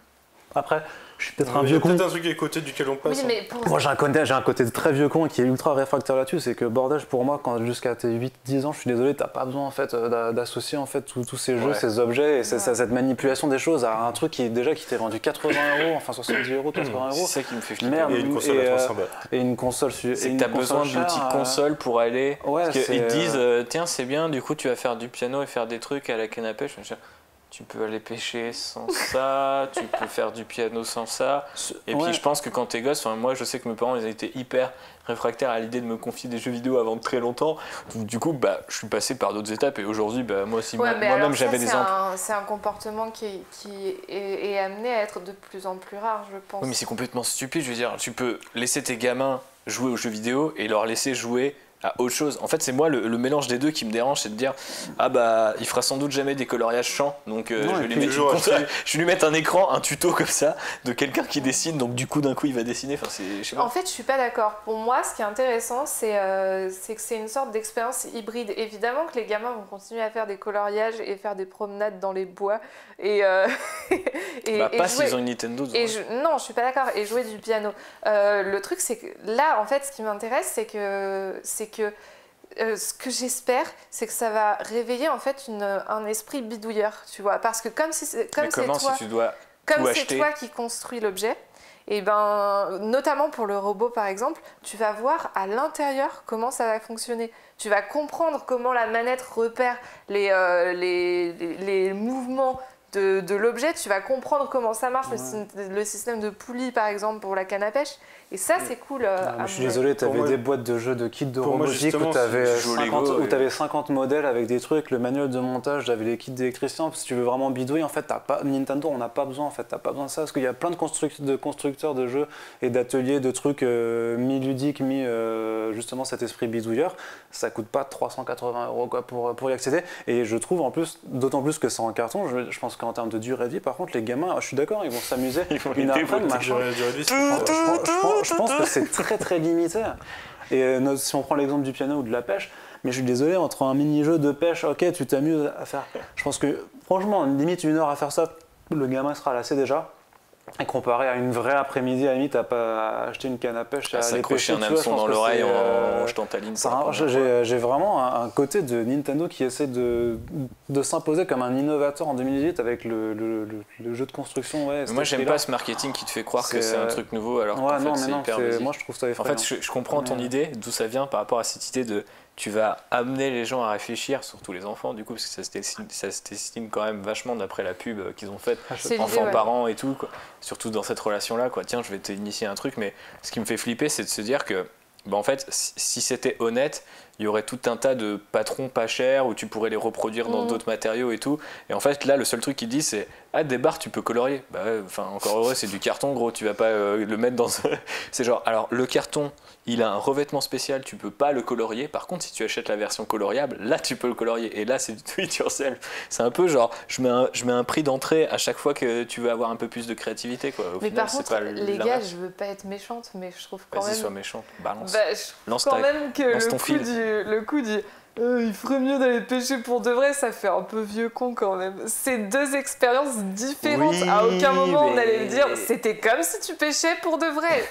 Après, je suis peut-être un Il y vieux a con. peut-être un truc à côté duquel on passe. oui, hein. mais pour Moi j'ai un côté de très vieux con qui est ultra réfractaire là-dessus, c'est que bordage pour moi quand jusqu'à tes 8-10 ans, je suis désolé, t'as pas besoin en fait d'associer en fait tous ces jeux, Ouais. ces objets et Ouais. cette manipulation des choses à un truc qui t'est vendu 80 €, enfin 70 €, 80 C'est €. ça qui me fait flipper. Merde. Et une console Et, à 300 balles. Et une console C'est que t'as besoin d'une petite console pour aller... Ouais, Parce qu'ils c'est, te disent, tiens, c'est bien, du coup, tu vas faire du piano et faire des trucs à la canne à pêche. machin. tu peux aller pêcher sans ça, tu peux faire du piano sans ça. Et puis je pense que quand t'es gosse, moi je sais que mes parents ils étaient hyper réfractaires à l'idée de me confier des jeux vidéo avant très longtemps. Du coup, je suis passé par d'autres étapes et aujourd'hui, moi aussi, moi-même j'avais des c'est un comportement qui est amené à être de plus en plus rare, je pense. Oui, mais c'est complètement stupide. Je veux dire, tu peux laisser tes gamins jouer aux jeux vidéo et leur laisser jouer à autre chose. En fait, c'est moi le mélange des deux qui me dérange, c'est de dire il fera sans doute jamais des coloriages champs, donc je vais lui mettre un écran, un tuto comme ça de quelqu'un qui dessine, donc du coup d'un coup il va dessiner. En fait, je suis pas d'accord. Pour moi, ce qui est intéressant, c'est que c'est une sorte d'expérience hybride. Évidemment que les gamins vont continuer à faire des coloriages et faire des promenades dans les bois et pas s'ils ont une Nintendo. Non, je suis pas d'accord. Et jouer du piano. Le truc, c'est que là, en fait, ce qui m'intéresse, c'est que ce que j'espère, c'est que ça va réveiller en fait un esprit bidouilleur, tu vois, parce que comme c'est toi qui construis l'objet, et notamment pour le robot par exemple, tu vas voir à l'intérieur comment ça va fonctionner. Tu vas comprendre comment la manette repère les mouvements de l'objet, tu vas comprendre comment ça marche, le système de poulie par exemple pour la canne à pêche. Et ça, c'est cool. Je suis désolé, tu avais des boîtes de jeux de kits de robotique où tu avais 50 modèles avec des trucs, le manuel de montage, j'avais les kits d'électriciens. Si tu veux vraiment bidouiller, en fait, Nintendo, on n'a pas besoin, en fait, t'as pas besoin de ça. Parce qu'il y a plein de constructeurs de jeux et d'ateliers de trucs mi-ludiques, justement cet esprit bidouilleur. Ça coûte pas 380 € quoi, pour y accéder. Et je trouve en plus, d'autant plus que c'est en carton, je pense qu'en termes de durée de vie, par contre, les gamins, je suis d'accord, ils vont s'amuser. Je pense que c'est très très limité. Et si on prend l'exemple du piano ou de la pêche, mais je suis désolé, entre un mini-jeu de pêche, ok, tu t'amuses à faire. Je pense que franchement, limite 1 heure à faire ça, le gamin sera lassé déjà. Et comparé à une vraie après-midi, à la limite, à pas acheter une canne à pêche, à s'accrocher un hameçon dans l'oreille en jetant ta ligne. J'ai vraiment un côté de Nintendo qui essaie de s'imposer comme un innovateur en 2018 avec le jeu de construction. Moi, j'aime pas ce marketing qui te fait croire que c'est un truc nouveau alors qu'en fait, c'est hyper basique. Moi, je trouve ça effrayant. En fait, je comprends ton idée, d'où ça vient par rapport à cette idée de tu vas amener les gens à réfléchir, surtout les enfants du coup, parce que ça se destine quand même vachement d'après la pub qu'ils ont faite, enfants-parents et tout, quoi. Surtout dans cette relation-là, quoi. Tiens, je vais t'initier un truc, mais ce qui me fait flipper, c'est de se dire que, en fait, si c'était honnête, il y aurait tout un tas de patrons pas chers où tu pourrais les reproduire dans d'autres matériaux et tout. Et en fait, là, le seul truc qu'ils disent, c'est des barres, tu peux colorier. Encore heureux, c'est du carton, gros, tu vas pas le mettre dans. C'est genre, alors le carton, il a un revêtement spécial, tu peux pas le colorier. Par contre, si tu achètes la version coloriable, là, tu peux le colorier. Et là, c'est du do it yourself. C'est un peu genre, je mets un prix d'entrée à chaque fois que tu veux avoir un peu plus de créativité, quoi. Mais final, par contre, les gars, je veux pas être méchante, mais je trouve quand même. Vas-y, sois méchante, balance. Je trouve quand même que le coup du il ferait mieux d'aller pêcher pour de vrai, ça fait un peu vieux con quand même. C'est deux expériences différentes. Oui, à aucun moment on allait dire c'était comme si tu pêchais pour de vrai.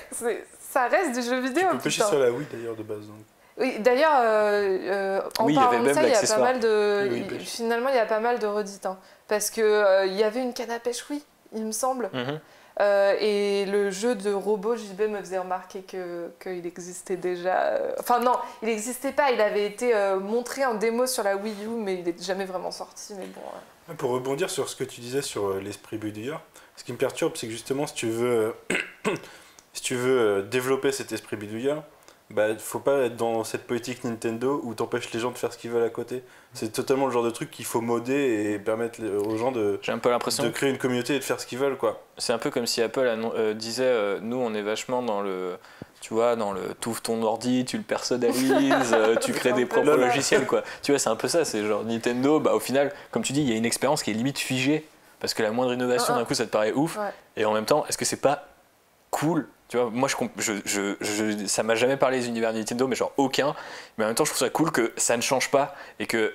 Ça reste des jeux vidéo. Tu peux pêcher sur la Wii d'ailleurs de base. Donc. Oui, d'ailleurs, en parlant de ça, il y a pas mal de. Finalement, il y a pas mal de redites. Hein, parce qu'il y avait une canne à pêche, oui, il me semble. Et le jeu de robot JB me faisait remarquer qu'il existait déjà. Enfin non, il n'existait pas, il avait été montré en démo sur la Wii U, mais il n'est jamais vraiment sorti. Mais bon, Pour rebondir sur ce que tu disais sur l'esprit bidouilleur, ce qui me perturbe, c'est que justement, si tu veux développer cet esprit bidouilleur, il faut pas être dans cette politique Nintendo où t'empêches les gens de faire ce qu'ils veulent à côté. C'est totalement le genre de truc qu'il faut modder et permettre aux gens J'ai un peu l'impression de créer une communauté et de faire ce qu'ils veulent, quoi. C'est un peu comme si Apple disait nous on est vachement dans le t'ouvres ton ordi, tu le personnalises, tu crées des propres logiciels, quoi. Tu vois, c'est un peu ça, c'est genre Nintendo, au final, comme tu dis, il y a une expérience qui est limite figée parce que la moindre innovation d'un coup ça te paraît ouf et en même temps, est-ce que c'est pas cool? Tu vois, moi, ça m'a jamais parlé des univers Nintendo, mais genre aucun. Mais en même temps, je trouve ça cool que ça ne change pas et que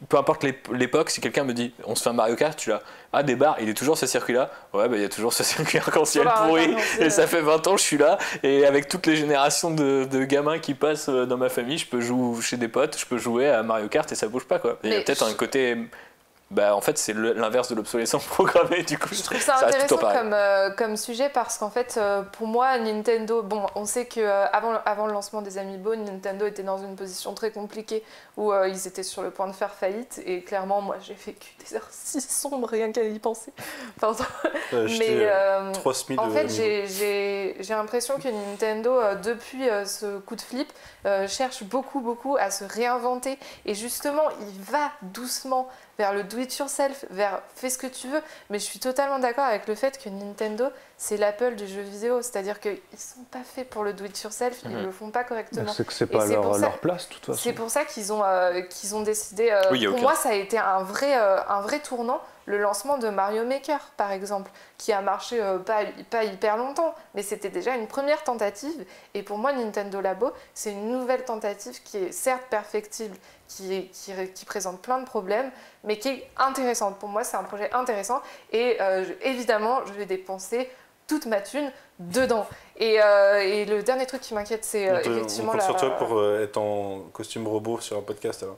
peu importe l'époque, si quelqu'un me dit on se fait un Mario Kart, tu l'as, des barres, il est toujours ce circuit-là. Ouais, il y a toujours ce circuit arc-en-ciel pourri. Et ça fait 20 ans que je suis là. Et avec toutes les générations de gamins qui passent dans ma famille, je peux jouer chez des potes, je peux jouer à Mario Kart et ça bouge pas, quoi. Il y a peut-être un côté Bah en fait c'est l'inverse de l'obsolescence programmée du coup. Je trouve ça reste tout le intéressant temps pareil. comme sujet parce qu'en fait, pour moi, Nintendo, bon, on sait qu'avant le lancement des Amiibo, Nintendo était dans une position très compliquée où ils étaient sur le point de faire faillite et clairement, moi, j'ai vécu des heures si sombres rien qu'à y penser. Pardon. Mais 3 SMI en de fait, Amiibo. j'ai l'impression que Nintendo, depuis ce coup de flip, cherche beaucoup à se réinventer et justement, il va doucement vers le do-it-yourself, vers fais ce que tu veux, mais je suis totalement d'accord avec le fait que Nintendo, c'est l'Apple du jeu vidéo, c'est-à-dire qu'ils ne sont pas faits pour le do-it-yourself, ils ne le font pas correctement. C'est que c'est Et pas c'est pour ça- leur place, de toute façon. C'est pour ça qu'ils ont décidé. Oui, il y a pour aucun- moi, ça a été un vrai tournant, le lancement de Mario Maker, par exemple, qui a marché pas hyper longtemps, mais c'était déjà une première tentative. Et pour moi, Nintendo Labo, c'est une nouvelle tentative qui est certes perfectible, qui présente plein de problèmes, mais qui est intéressante. Pour moi, c'est un projet intéressant. Et évidemment, je vais dépenser toute ma thune dedans. Et le dernier truc qui m'inquiète, c'est effectivement on compte sur toi pour être en costume robot sur un podcast alors.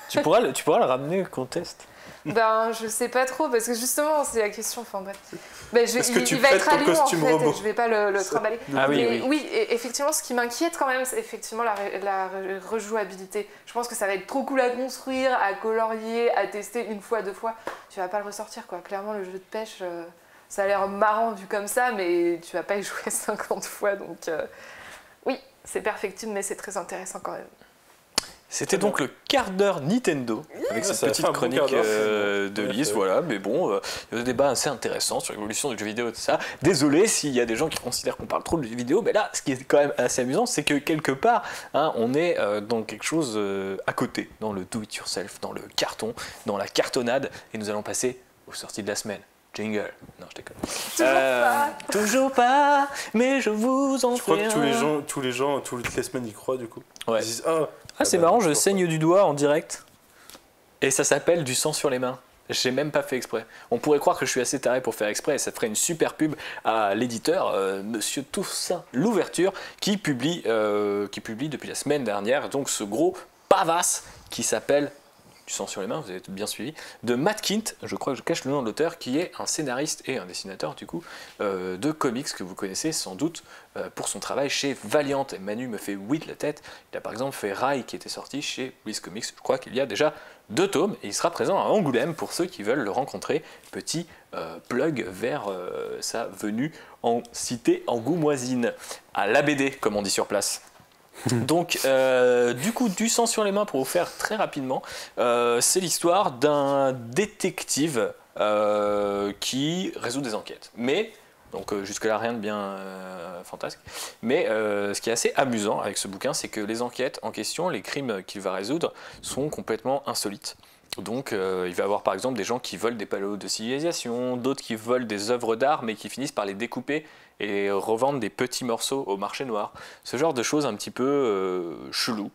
Tu pourras le ramener qu'on teste. Ben, je sais pas trop, parce que justement, c'est la question. Enfin, bref. Ben, Est-ce que tu il va prêtes être ton à Lyon, en costume fait, robot et je vais pas le trimballer. Ah oui, Mais oui. et effectivement, ce qui m'inquiète quand même, c'est effectivement la rejouabilité. Je pense que ça va être trop cool à construire, à colorier, à tester une fois, 2 fois. Tu vas pas le ressortir, quoi. Clairement, le jeu de pêche, ça a l'air marrant vu comme ça, mais tu vas pas y jouer 50 fois. Donc, oui, c'est perfectible, mais c'est très intéressant quand même. C'était donc le quart d'heure Nintendo, avec cette ça a fait petite un bon chronique quart d'heure, de ouais, Lise, c'est- voilà, mais bon, il y a des débats assez intéressants sur l'évolution du jeu vidéo et tout ça. Désolé s'il y a des gens qui considèrent qu'on parle trop de jeux vidéo, mais là, ce qui est quand même assez amusant, c'est que quelque part, hein, on est dans quelque chose à côté, dans le do-it-yourself, dans le carton, dans la cartonnade, et nous allons passer aux sorties de la semaine. Jingle. Non, je déconne. Toujours pas, mais je vous en Je crois fais que un. tous les gens, toutes les semaines y croient du coup. Ouais. Ils disent, Ah, c'est marrant, je saigne du doigt en direct. Et ça s'appelle du sang sur les mains. J'ai même pas fait exprès. On pourrait croire que je suis assez taré pour faire exprès et ça ferait une super pub à l'éditeur, Monsieur Toussaint Louverture, qui publie depuis la semaine dernière donc ce gros pavasse qui s'appelle du sang sur les mains, vous avez bien suivi, de Matt Kindt, je crois que je cache le nom de l'auteur, qui est un scénariste et un dessinateur du coup de comics que vous connaissez sans doute pour son travail chez Valiant. Et Manu me fait oui de la tête. Il a par exemple fait Rai qui était sorti chez Bliss Comics, je crois qu'il y a déjà 2 tomes, et il sera présent à Angoulême pour ceux qui veulent le rencontrer. Petit plug vers sa venue en cité angoumoisine, à la BD comme on dit sur place. Donc, du coup, du sang sur les mains pour vous faire très rapidement. C'est l'histoire d'un détective qui résout des enquêtes. Mais, donc jusque-là, rien de bien fantasque. Mais ce qui est assez amusant avec ce bouquin, c'est que les enquêtes en question, les crimes qu'il va résoudre, sont complètement insolites. Donc, il va y avoir par exemple des gens qui volent des panneaux de signalisation, d'autres qui volent des œuvres d'art, mais qui finissent par les découper et revendre des petits morceaux au marché noir. Ce genre de choses un petit peu chelou.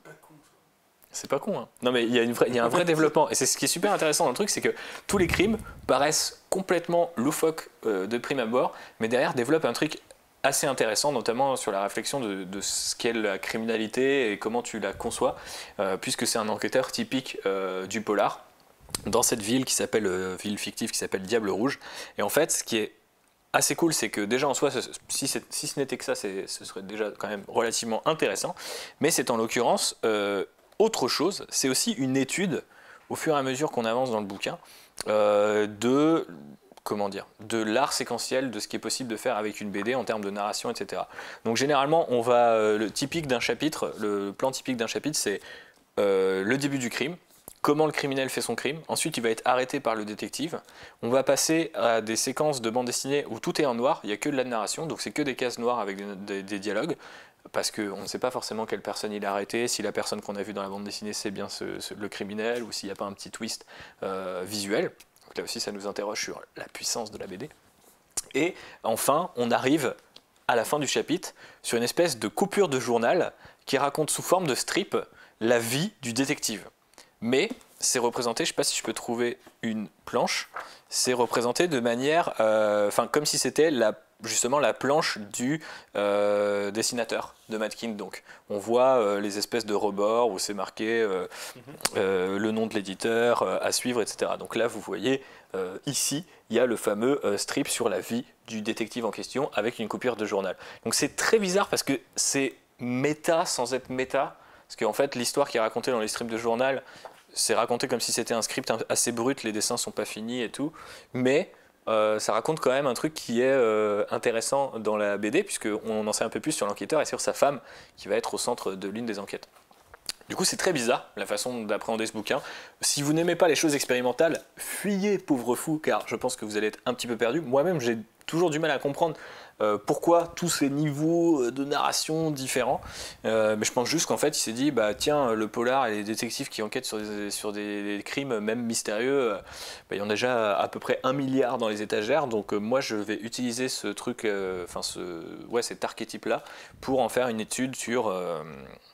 C'est pas con, hein. Non mais il y a un vrai développement. Et c'est ce qui est super intéressant dans le truc, c'est que tous les crimes paraissent complètement loufoques de prime abord, mais derrière développent un truc assez intéressant, notamment sur la réflexion de ce qu'est la criminalité et comment tu la conçois, puisque c'est un enquêteur typique du polar, dans cette ville qui s'appelle, ville fictive qui s'appelle Diable Rouge. Et en fait, ce qui est assez cool, c'est que déjà en soi, si ce n'était que ça, ce serait déjà quand même relativement intéressant. Mais c'est en l'occurrence autre chose. C'est aussi une étude, au fur et à mesure qu'on avance dans le bouquin, de l'art séquentiel, de ce qui est possible de faire avec une BD en termes de narration, etc. Donc généralement, on va le plan typique d'un chapitre, c'est le début du crime. Comment le criminel fait son crime. Ensuite, il va être arrêté par le détective. On va passer à des séquences de bande dessinée où tout est en noir, il n'y a que de la narration, donc c'est que des cases noires avec des dialogues, parce qu'on ne sait pas forcément quelle personne il a arrêté, si la personne qu'on a vue dans la bande dessinée c'est bien le criminel, ou s'il n'y a pas un petit twist visuel. Donc là aussi, ça nous interroge sur la puissance de la BD. Et enfin, on arrive à la fin du chapitre sur une espèce de coupure de journal qui raconte sous forme de strip la vie du détective. Mais c'est représenté, je ne sais pas si je peux trouver une planche, c'est représenté de manière, comme si c'était la justement la planche du dessinateur de Matt Kindt. Donc on voit les espèces de rebords où c'est marqué le nom de l'éditeur, à suivre, etc. Donc là vous voyez ici il y a le fameux strip sur la vie du détective en question avec une coupure de journal. Donc c'est très bizarre parce que c'est méta sans être méta, parce qu'en fait l'histoire qui est racontée dans les strips de journal, c'est raconté comme si c'était un script assez brut, les dessins sont pas finis et tout, mais ça raconte quand même un truc qui est intéressant dans la BD, puisqu'on en sait un peu plus sur l'enquêteur et sur sa femme, qui va être au centre de l'une des enquêtes. Du coup, c'est très bizarre, la façon d'appréhender ce bouquin. Si vous n'aimez pas les choses expérimentales, fuyez, pauvre fou, car je pense que vous allez être un petit peu perdu. Moi-même, j'ai toujours du mal à comprendre pourquoi tous ces niveaux de narration différents. Mais je pense juste qu'en fait, il s'est dit, bah tiens, le polar et les détectives qui enquêtent sur des crimes même mystérieux, il y en a déjà à peu près 1 milliard dans les étagères. Donc moi, je vais utiliser ce truc, cet archétype-là, pour en faire une étude sur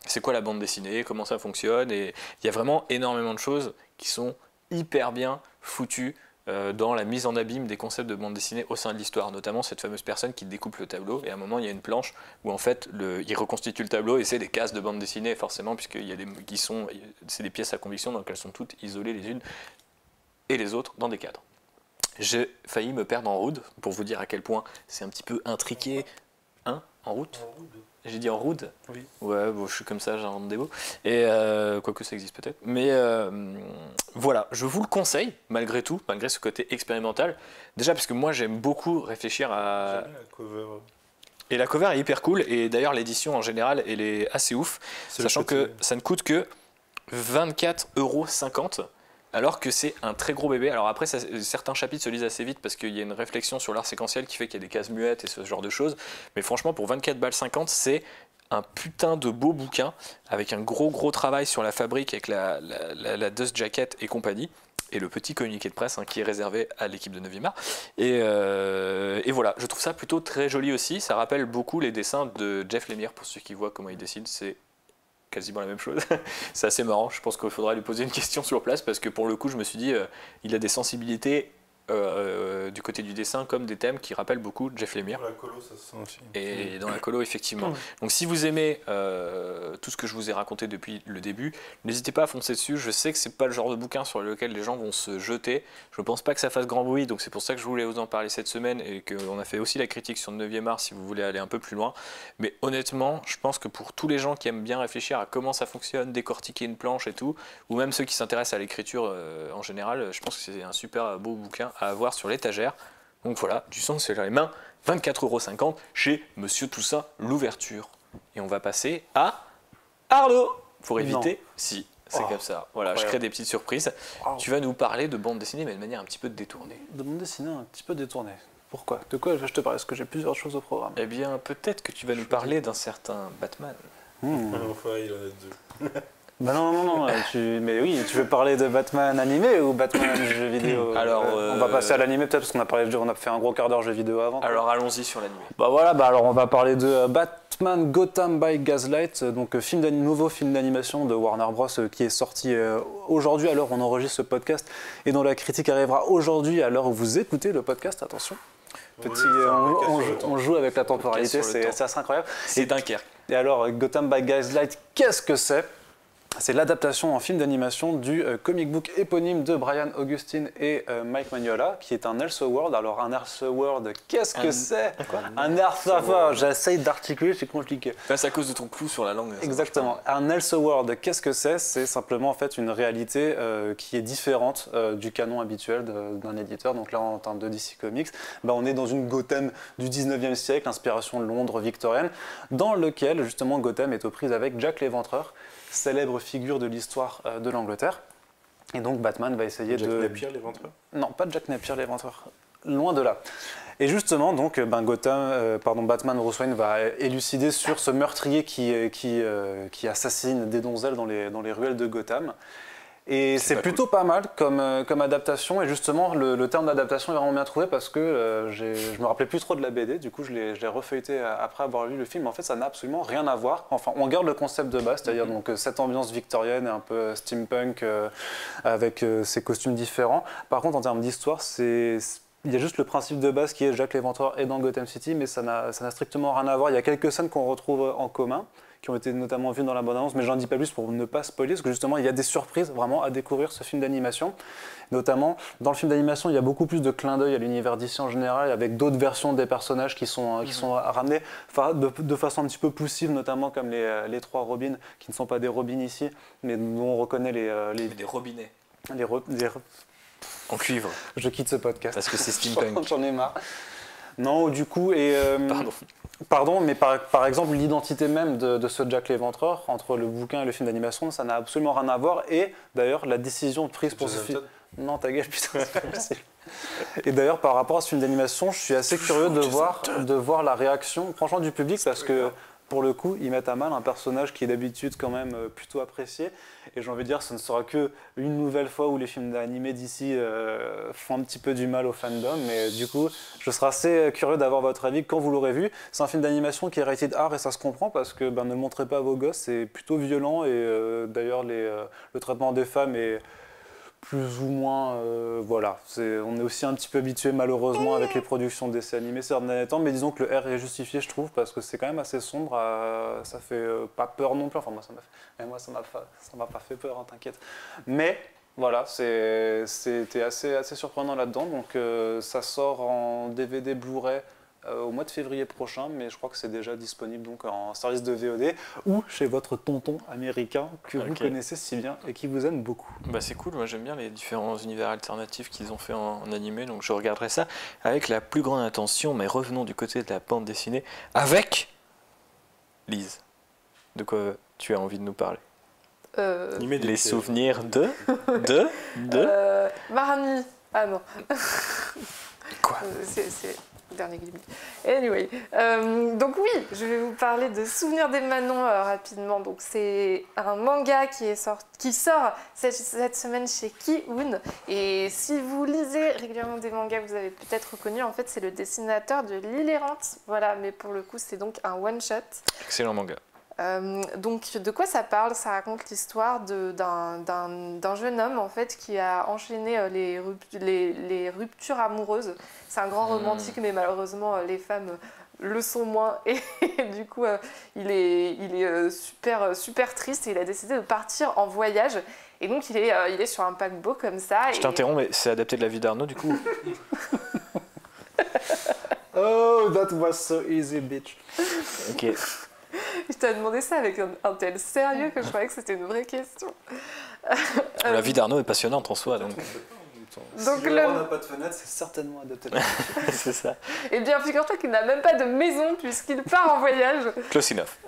c'est quoi la bande dessinée, comment ça fonctionne. Et il y a vraiment énormément de choses qui sont hyper bien foutues dans la mise en abîme des concepts de bande dessinée au sein de l'histoire, notamment cette fameuse personne qui découpe le tableau, et à un moment il y a une planche où en fait il reconstitue le tableau et c'est des cases de bande dessinée forcément, puisqu'il y a c'est des pièces à conviction donc elles sont toutes isolées les unes et les autres dans des cadres. J'ai failli me perdre en route pour vous dire à quel point c'est un petit peu intriqué. Hein, en route. J'ai dit en route. Oui. Ouais, bon, je suis comme ça, j'invente des mots. Et quoique ça existe peut-être. Mais voilà, je vous le conseille, malgré tout, malgré ce côté expérimental. Déjà parce que moi j'aime beaucoup réflechir à... J'aime bien la cover. Et la cover est hyper cool. Et d'ailleurs l'édition en général, elle est assez ouf. Sachant que ça ne coûte que 24,50 €. Alors que c'est un très gros bébé. Alors après, certains chapitres se lisent assez vite parce qu'il y a une réflexion sur l'art séquentiel qui fait qu'il y a des cases muettes et ce genre de choses. Mais franchement, pour 24,50 €, c'est un putain de beau bouquin avec un gros travail sur la fabrique avec la dust jacket et compagnie. Et le petit communiqué de presse qui est réservé à l'équipe de 9e art. Et voilà, je trouve ça plutôt très joli aussi. Ça rappelle beaucoup les dessins de Jeff Lemire pour ceux qui voient comment il dessine. C'est quasiment la même chose. C'est assez marrant. Je pense qu'il faudra lui poser une question sur place parce que pour le coup, je me suis dit, il a des sensibilités du côté du dessin comme des thèmes qui rappellent beaucoup Jeff Lemire. Dans la colo, ça se sent aussi. Et dans la colo, effectivement. Donc si vous aimez tout ce que je vous ai raconté depuis le début, n'hésitez pas à foncer dessus. Je sais que c'est pas le genre de bouquin sur lequel les gens vont se jeter. Je ne pense pas que ça fasse grand bruit, donc c'est pour ça que je voulais vous en parler cette semaine et qu'on a fait aussi la critique sur le 9e art si vous voulez aller un peu plus loin. Mais honnêtement, je pense que pour tous les gens qui aiment bien réfléchir à comment ça fonctionne, décortiquer une planche et tout, ou même ceux qui s'intéressent à l'écriture en général, je pense que c'est un super beau bouquin à avoir sur l'étagère. Donc voilà, du sang sur les mains, 24,50 € chez Monsieur Toussaint l'ouverture. Et on va passer à Arnaud pour éviter. Non. Si, c'est comme ça. Voilà, je crée des petites surprises. Tu vas nous parler de bande dessinée, mais de manière un petit peu détournée. De bande dessinée un petit peu détournée. Pourquoi? De quoi je te parle? Est-ce que j'ai plusieurs choses au programme? Eh bien, peut-être que tu vas nous parler d'un certain Batman. Enfin, il en a 2. Bah non, mais oui, tu veux parler de Batman animé ou Batman jeu vidéo? Alors, on va passer à l'animé peut-être parce on a fait un gros quart d'heure jeu vidéo avant. Alors allons-y sur l'animé. Bah voilà, alors on va parler de Batman Gotham by Gaslight, donc nouveau film d'animation de Warner Bros qui est sorti aujourd'hui à l'heure où on enregistre ce podcast et dont la critique arrivera aujourd'hui à l'heure où vous écoutez le podcast, attention. On joue avec la temporalité, c'est assez incroyable. C'est Dunkerque. Et alors, Gotham by Gaslight, qu'est-ce que c'est? C'est l'adaptation en film d'animation du comic book éponyme de Brian Augustine et Mike Mignola, qui est un Elseworld. Alors, un Elseworld, qu'est-ce que c'est? Un Elseworld, j'essaye d'articuler, c'est compliqué. C'est à cause de ton clou sur la langue. Exactement. Un Elseworld, qu'est-ce que c'est? C'est simplement en fait une réalité qui est différente du canon habituel d'un éditeur. Donc là, en termes de DC Comics, on est dans une Gotham du 19e siècle, inspiration Londres victorienne, dans lequel justement Gotham est aux prises avec Jack l'Éventreur, célèbre figure de l'histoire de l'Angleterre. Et donc Batman va essayer Jack Napier, l'Éventreur? Non, pas Jack Napier, l'Éventreur. Loin de là. Et justement, donc, Batman Bruce Wayne va élucider sur ce meurtrier qui assassine des donzelles dans les ruelles de Gotham. Et c'est plutôt pas mal comme adaptation. Et justement, le terme d'adaptation est vraiment bien trouvé parce que je me rappelais plus trop de la BD. Du coup, je l'ai refeuilleté après avoir lu le film. En fait, ça n'a absolument rien à voir. Enfin, on garde le concept de base, c'est-à-dire donc cette ambiance victorienne et un peu steampunk avec ses costumes différents. Par contre, en termes d'histoire, Il y a juste le principe de base qui est Jack l'Éventreur est dans Gotham City, mais ça n'a strictement rien à voir. Il y a quelques scènes qu'on retrouve en commun, qui ont été notamment vues dans la bande-annonce, mais j'en dis pas plus pour ne pas spoiler, parce que justement, il y a des surprises vraiment à découvrir ce film d'animation. Notamment, dans le film d'animation, il y a beaucoup plus de clins d'œil à l'univers d'ici en général, avec d'autres versions des personnages qui sont ramenés de façon un petit peu poussive, notamment comme les 3 Robins, qui ne sont pas des Robins ici, mais dont on reconnaît Des robinets. En cuivre. Je quitte ce podcast. Parce que c'est steampunk. J'en ai marre. Non, du coup, Pardon. Pardon, mais par exemple, l'identité même de ce Jack l'Éventreur, entre le bouquin et le film d'animation, ça n'a absolument rien à voir. Et d'ailleurs, la décision prise pour ce film... Non, ta gueule, putain, c'est pas possible. Et d'ailleurs, par rapport à ce film d'animation, je suis assez curieux de voir la réaction, franchement, du public, parce que, pour le coup, ils mettent à mal un personnage qui est d'habitude quand même plutôt apprécié. Et j'ai envie de dire, ce ne sera que une nouvelle fois où les films animés d'ici font un petit peu du mal au fandom. Mais du coup, je serai assez curieux d'avoir votre avis quand vous l'aurez vu. C'est un film d'animation qui est rated R et ça se comprend parce que ne montrez pas à vos gosses, c'est plutôt violent. Et d'ailleurs, le traitement des femmes est plus ou moins, voilà. On est aussi un petit peu habitué malheureusement avec les productions d'essais animés ces derniers temps, mais disons que le R est justifié, je trouve, parce que c'est quand même assez sombre, ça fait pas peur non plus, enfin moi ça m'a pas fait peur, hein, t'inquiète. Mais voilà, c'était assez surprenant là-dedans, donc ça sort en DVD Blu-ray au mois de février prochain, mais je crois que c'est déjà disponible donc en service de VOD ou chez votre tonton américain que vous connaissez si bien et qui vous aime beaucoup. Bah c'est cool, moi j'aime bien les différents univers alternatifs qu'ils ont fait en animé, donc je regarderai ça avec la plus grande attention, mais revenons du côté de la bande dessinée avec Lise. De quoi tu as envie de nous parler? Les souvenirs de Marnie. Ah non. Quoi? C'est dernier gimmick. Anyway, donc oui, je vais vous parler de Souvenirs des Manons rapidement. Donc c'est un manga qui sort cette semaine chez Ki-hoon. Et si vous lisez régulièrement des mangas, vous avez peut-être reconnu, en fait c'est le dessinateur de L'Île Errante. Voilà, mais pour le coup c'est donc un one-shot. Excellent manga. Donc de quoi ça parle? Ça raconte l'histoire d'un jeune homme en fait qui a enchaîné les ruptures amoureuses. C'est un grand romantique, mais malheureusement les femmes le sont moins et du coup il est super triste et il a décidé de partir en voyage. Et donc il est sur un paquebot comme ça. Je t'interromps, mais c'est adapté de la vie d'Arnaud du coup. Oh, that was so easy, bitch. Ok. Je t'ai demandé ça avec un tel sérieux que je croyais que c'était une vraie question. La vie d'Arnaud est passionnante en soi, donc. Donc si on n'a pas de fenêtre, c'est certainement adapté. C'est ça. Eh bien, figure-toi qu'il n'a même pas de maison puisqu'il part en voyage. Close enough.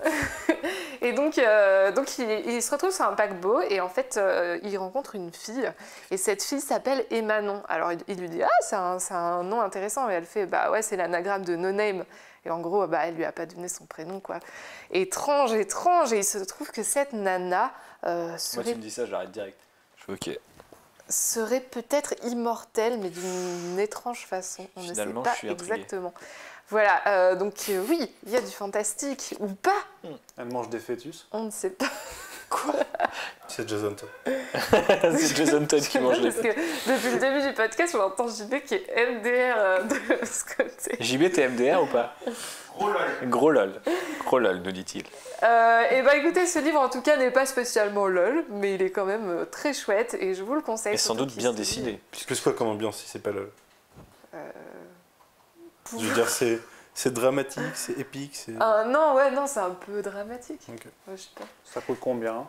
Et donc il se retrouve sur un paquebot et en fait, il rencontre une fille. Et cette fille s'appelle Emmanon. Alors il lui dit « Ah, c'est un nom intéressant ». Et elle fait « Bah ouais, c'est l'anagramme de No Name ». Et en gros, elle lui a pas donné son prénom, quoi. Étrange. Et il se trouve que cette nana serait... Moi, tu me dis ça, j'arrête direct. Je fais OK. Serait peut-être immortelle, mais d'une étrange façon. On Finalement, ne sait pas je suis intrigué. exactement. Voilà, donc oui, il y a du fantastique, ou pas. Elle mange des fœtus. On ne sait pas. Quoi? C'est Jason Todd. C'est Jason Todd qui mange les Parce que depuis le début du podcast, on entend JB qui est MDR de ce côté. JB, t'es MDR ou pas? Gros lol. Gros lol, nous dit-il. Et bah écoutez, ce livre en tout cas n'est pas spécialement lol, mais il est quand même très chouette et je vous le conseille. Et sans doute bien dessiné. Plus quoi comme ambiance si c'est pas lol? Je veux dire, c'est dramatique, c'est épique, c'est... Non, c'est un peu dramatique. Okay. Je sais pas. Ça coûte combien?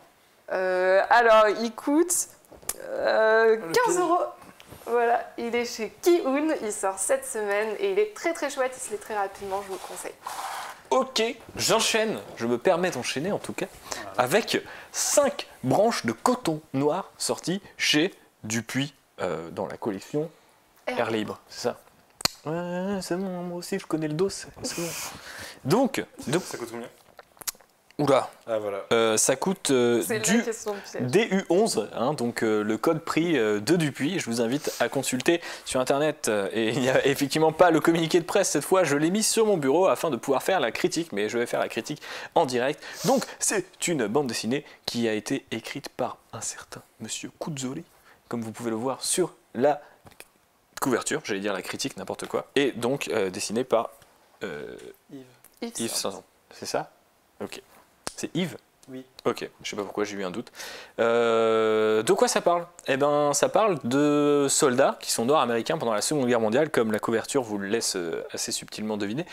Alors, il coûte 15 €. Voilà, il est chez Ki-hoon, il sort cette semaine et il est très très chouette, il se lit très rapidement, je vous le conseille. Ok, j'enchaîne, je me permets d'enchaîner en tout cas, avec 5 branches de coton noir sorties chez Dupuis dans la collection Air Libre, c'est ça? Ouais, c'est bon, moi aussi je connais le dos, c'est bon. Donc, Ça coûte combien? Oula, Ah voilà. ça coûte C'est du la question piège. DU11, hein, donc le code prix de Dupuis. Je vous invite à consulter sur internet et il n'y a effectivement pas le communiqué de presse cette fois, je l'ai mis sur mon bureau afin de pouvoir faire la critique, mais je vais faire la critique en direct. Donc c'est une bande dessinée qui a été écrite par un certain monsieur Kuzzoli, comme vous pouvez le voir sur la couverture, j'allais dire la critique, n'importe quoi, et donc dessiné par Yves Saint- Saint-Jean. C'est ça? Ok. C'est Yves? Oui. Ok, je sais pas pourquoi j'ai eu un doute. De quoi ça parle? Eh ben, ça parle de soldats qui sont noirs américains pendant la Seconde Guerre mondiale, comme la couverture vous le laisse assez subtilement deviner.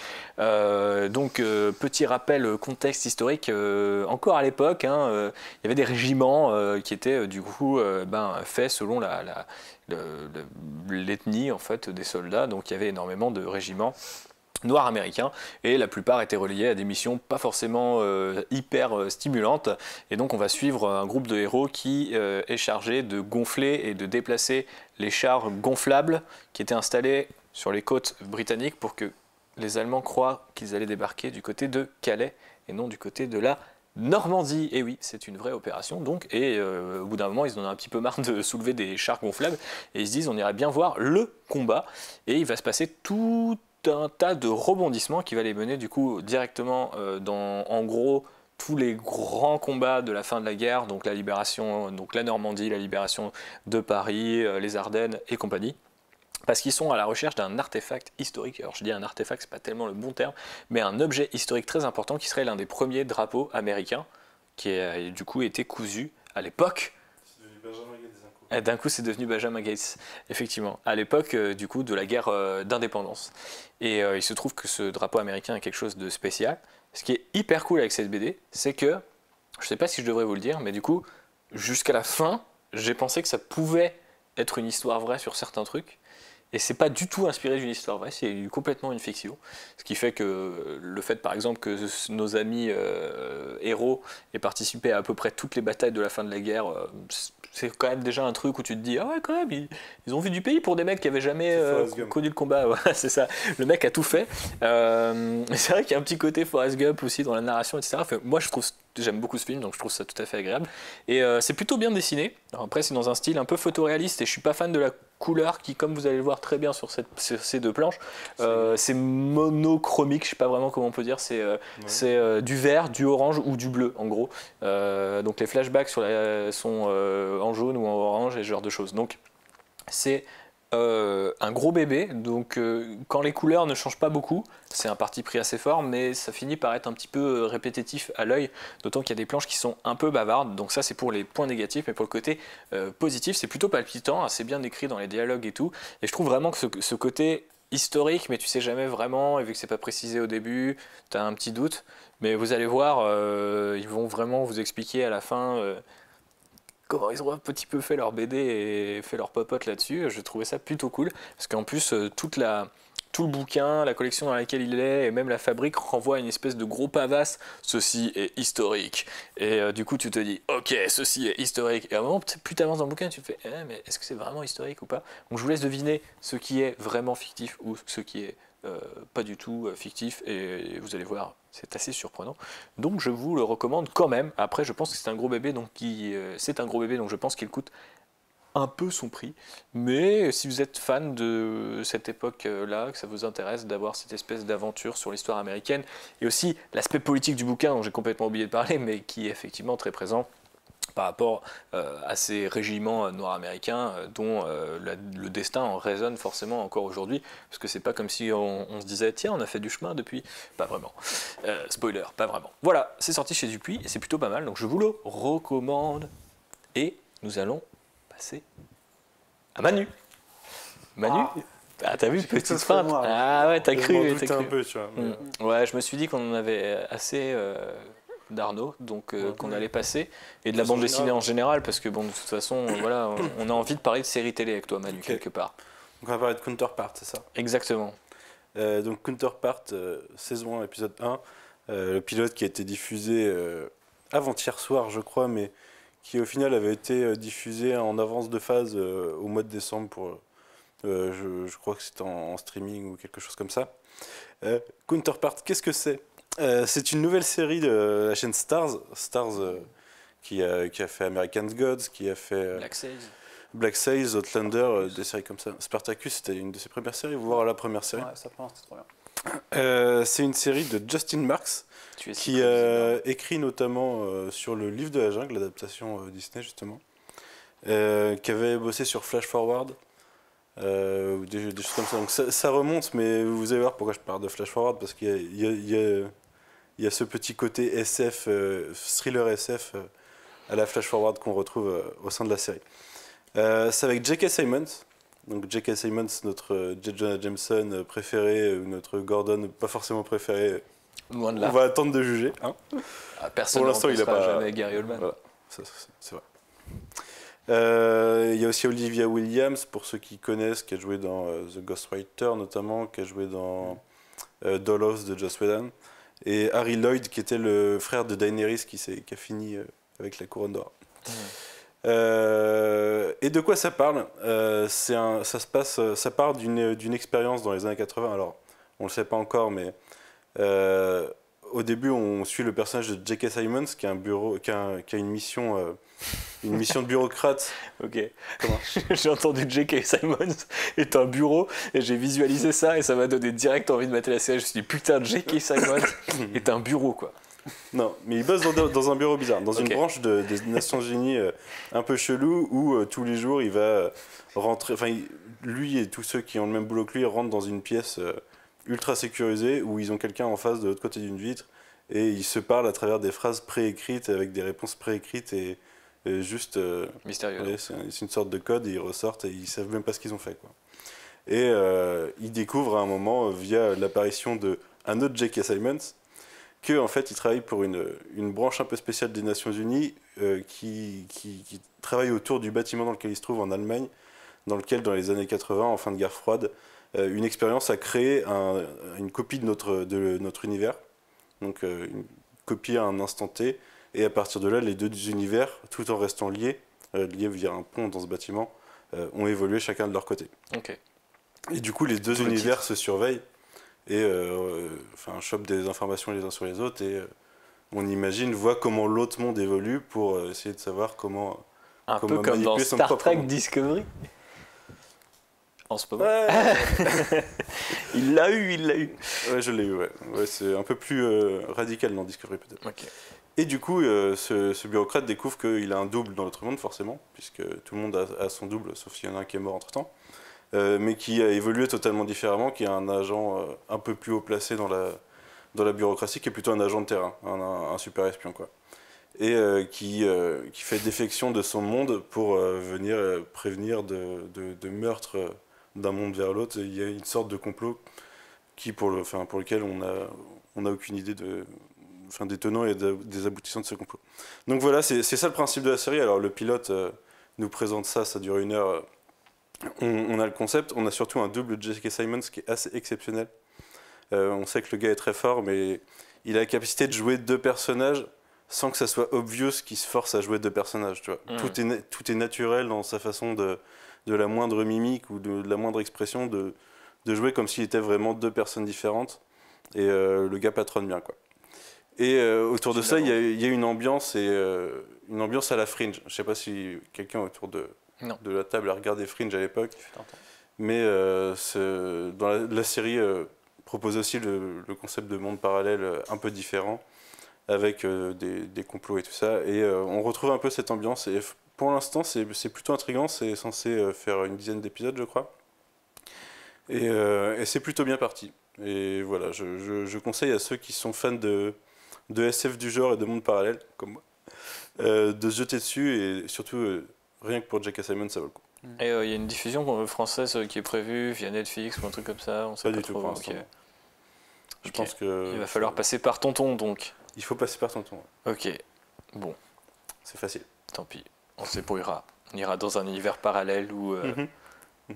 Donc, petit rappel, contexte historique. Encore à l'époque, il y avait des régiments qui étaient du coup faits selon l'ethnie en fait des soldats. Donc, il y avait énormément de régiments noirs américains et la plupart étaient reliés à des missions pas forcément hyper stimulantes, et donc on va suivre un groupe de héros qui est chargé de gonfler et de déplacer les chars gonflables qui étaient installés sur les côtes britanniques pour que les Allemands croient qu'ils allaient débarquer du côté de Calais et non du côté de la Normandie. Et oui, c'est une vraie opération donc, et au bout d'un moment ils en ont un petit peu marre de soulever des chars gonflables et ils se disent on irait bien voir le combat, et il va se passer tout un tas de rebondissements qui va les mener du coup directement dans en gros tous les grands combats de la fin de la guerre, donc la libération, donc la Normandie, la libération de Paris, les Ardennes et compagnie, parce qu'ils sont à la recherche d'un artefact historique. Alors je dis un artefact, c'est pas tellement le bon terme, mais un objet historique très important qui serait l'un des premiers drapeaux américains qui a du coup été cousu à l'époque. Et d'un coup, c'est devenu Benjamin Gates, effectivement, à l'époque du coup de la guerre d'indépendance. Et il se trouve que ce drapeau américain est quelque chose de spécial. Ce qui est hyper cool avec cette BD, c'est que, je ne sais pas si je devrais vous le dire, mais du coup, jusqu'à la fin, j'ai pensé que ça pouvait être une histoire vraie sur certains trucs. Et c'est pas du tout inspiré d'une histoire vraie, c'est complètement une fiction. Ce qui fait que le fait, par exemple, que nos amis héros aient participé à peu près toutes les batailles de la fin de la guerre, c'est quand même déjà un truc où tu te dis ah ouais, quand même, ils ont vu du pays pour des mecs qui avaient jamais connu le combat. Ouais, c'est ça, le mec a tout fait. C'est vrai qu'il y a un petit côté Forrest Gump aussi dans la narration, etc. Enfin, moi j'aime beaucoup ce film, donc je trouve ça tout à fait agréable. Et c'est plutôt bien dessiné. Alors après, c'est dans un style un peu photoréaliste et je suis pas fan de la couleur qui, comme vous allez le voir très bien sur ces deux planches, c'est monochromique, je sais pas vraiment comment on peut dire, c'est du vert, du orange ou du bleu en gros. Donc les flashbacks sont en jaune ou en orange et ce genre de choses. Donc c'est un gros bébé, donc quand les couleurs ne changent pas beaucoup, c'est un parti pris assez fort, mais ça finit par être un petit peu répétitif à l'œil, d'autant qu'il y a des planches qui sont un peu bavardes, donc ça c'est pour les points négatifs, mais pour le côté positif, c'est plutôt palpitant, assez bien écrit dans les dialogues et tout, et je trouve vraiment que ce côté historique, mais tu sais jamais vraiment, et vu que c'est pas précisé au début, tu as un petit doute, mais vous allez voir, ils vont vraiment vous expliquer à la fin comment ils ont un petit peu fait leur BD et fait leur popote là-dessus. Je trouvais ça plutôt cool, parce qu'en plus, tout le bouquin, la collection dans laquelle il est, et même la fabrique renvoie à une espèce de gros pavasse. Ceci est historique. Et du coup, tu te dis, ok, ceci est historique. Et à un moment, plus tu avances dans le bouquin, tu te fais, mais est-ce que c'est vraiment historique ou pas? Donc je vous laisse deviner ce qui est vraiment fictif ou ce qui est pas du tout fictif, et vous allez voir, c'est assez surprenant. Donc je vous le recommande quand même. Après, je pense que c'est un gros bébé, donc je pense qu'il coûte un peu son prix. Mais si vous êtes fan de cette époque-là, que ça vous intéresse d'avoir cette espèce d'aventure sur l'histoire américaine, et aussi l'aspect politique du bouquin dont j'ai complètement oublié de parler, mais qui est effectivement très présent par rapport à ces régiments noirs américains dont le destin en résonne forcément encore aujourd'hui, parce que c'est pas comme si on se disait tiens, on a fait du chemin depuis. Pas vraiment. Spoiler, pas vraiment. Voilà, c'est sorti chez Dupuis et c'est plutôt pas mal, donc je vous le recommande. Et nous allons passer à Manu. Manu, t'as vu, petite feinte. Ah ouais, t'as cru. Un peu, tu vois. Ouais, je me suis dit qu'on en avait assez d'Arnaud, donc qu'on allait passer, et de la bande dessinée en général, parce que bon, de toute façon, voilà, on a envie de parler de séries télé avec toi, Manu, quelque part. Donc on va parler de Counterpart, c'est ça? Exactement. Donc Counterpart, saison 1, épisode 1, le pilote qui a été diffusé avant-hier soir, je crois, mais qui au final avait été diffusé en avance de phase au mois de décembre pour... je crois que c'était en streaming ou quelque chose comme ça. Counterpart, qu'est-ce que c'est? C'est une nouvelle série de la chaîne Starz, qui a fait American Gods, qui a fait Black Sails, Outlander, des séries comme ça. Spartacus, c'était une de ses premières séries, voir la première série. Ouais, ça c'était trop bien. C'est une série de Justin Marks, qui écrit notamment sur le livre de la jungle, l'adaptation Disney justement, qui avait bossé sur Flash Forward, ou des choses comme ça. Donc ça remonte, mais vous allez voir pourquoi je parle de Flash Forward, parce qu'il y a ce petit côté SF, thriller SF à la Flash Forward qu'on retrouve au sein de la série. C'est avec J.K. Simmons. Donc J.K. Simmons, notre J. Jonah Jameson préféré, ou notre Gordon pas forcément préféré. Loin de là. On va attendre de juger. Hein. Personne Pour l'instant, il n'a pas jamais Gary Oldman. Voilà, c'est vrai. Il y a aussi Olivia Williams, pour ceux qui connaissent, qui a joué dans The Ghostwriter notamment, qui a joué dans Dollhouse de Joss Whedon, et Harry Lloyd, qui était le frère de Daenerys, qui a fini avec la couronne d'or. Et de quoi ça parle? Ça part d'une expérience dans les années 80. Alors, on le sait pas encore, mais au début, on suit le personnage de J.K. Simmons, qui a une mission de bureaucrate. Ok. Comment? J'ai entendu J.K. Simmons est un bureau et j'ai visualisé ça et ça m'a donné direct envie de mater la série. Je me suis dit putain, J.K. Simmons est un bureau quoi. Non, mais il bosse dans un bureau bizarre, dans une branche des Nations Unies un peu chelou, où tous les jours il va rentrer. Enfin, lui et tous ceux qui ont le même boulot que lui rentrent dans une pièce ultra sécurisée où ils ont quelqu'un en face de l'autre côté d'une vitre et ils se parlent à travers des phrases préécrites avec des réponses préécrites et juste. Mystérieux. Ouais, c'est une sorte de code et ils ressortent et ils savent même pas ce qu'ils ont fait quoi. Et ils découvrent à un moment via l'apparition d'un autre J.K. Simmons que en fait il travaille pour une branche un peu spéciale des Nations Unies qui travaille autour du bâtiment dans lequel il se trouve en Allemagne, dans lequel dans les années 80, en fin de guerre froide, une expérience a créé une copie de notre univers, donc une copie à un instant T, et à partir de là les deux univers, tout en restant liés via un pont dans ce bâtiment, ont évolué chacun de leur côté. Okay. Et du coup les deux univers se surveillent et chopent des informations les uns sur les autres et on imagine, voit comment l'autre monde évolue pour essayer de savoir comment un peu comme dans Star Trek Discovery en ce moment. Ouais. il l'a eu. Ouais, je l'ai eu, ouais. C'est un peu plus radical dans Discovery peut-être. Okay. Et du coup, ce bureaucrate découvre qu'il a un double dans l'autre monde forcément, puisque tout le monde a son double, sauf s'il y en a un qui est mort entre-temps. Mais qui a évolué totalement différemment, qui est un agent un peu plus haut placé dans la bureaucratie, qui est plutôt un agent de terrain, un super espion, quoi. Et qui fait défection de son monde pour venir prévenir de meurtres d'un monde vers l'autre. Il y a une sorte de complot pour lequel on n'a aucune idée des tenants et des aboutissants de ce complot. Donc voilà, c'est ça le principe de la série. Alors le pilote nous présente ça dure 1 heure. On a le concept, on a surtout un double J.K. Simmons qui est assez exceptionnel. On sait que le gars est très fort, mais il a la capacité de jouer 2 personnages sans que ça soit obvious qu'il se force à jouer 2 personnages. Tu vois. Tout est naturel dans sa façon de la moindre mimique ou de la moindre expression, de jouer comme s'il était vraiment 2 personnes différentes. Et le gars patronne bien, quoi. Et autour de ça, il y a une ambiance à la Fringe. Je ne sais pas si quelqu'un autour de la table a regardé Fringe à l'époque, mais dans la série propose aussi le concept de monde parallèle un peu différent, avec des complots et tout ça, et on retrouve un peu cette ambiance, et pour l'instant c'est plutôt intriguant, c'est censé faire une 10aine d'épisodes je crois, et c'est plutôt bien parti, et voilà, je conseille à ceux qui sont fans de SF du genre et de monde parallèle, comme moi, de se jeter dessus, et surtout rien que pour J.K. Simmons, ça vaut le coup. Et il y a une diffusion française qui est prévue via Netflix ou un truc comme ça, on sait pas du tout pour l'instant. Okay. Je pense que il va falloir passer par Tonton donc. Il faut passer par Tonton. Ok, bon. C'est facile. Tant pis, on se débrouillera. On ira dans un univers parallèle où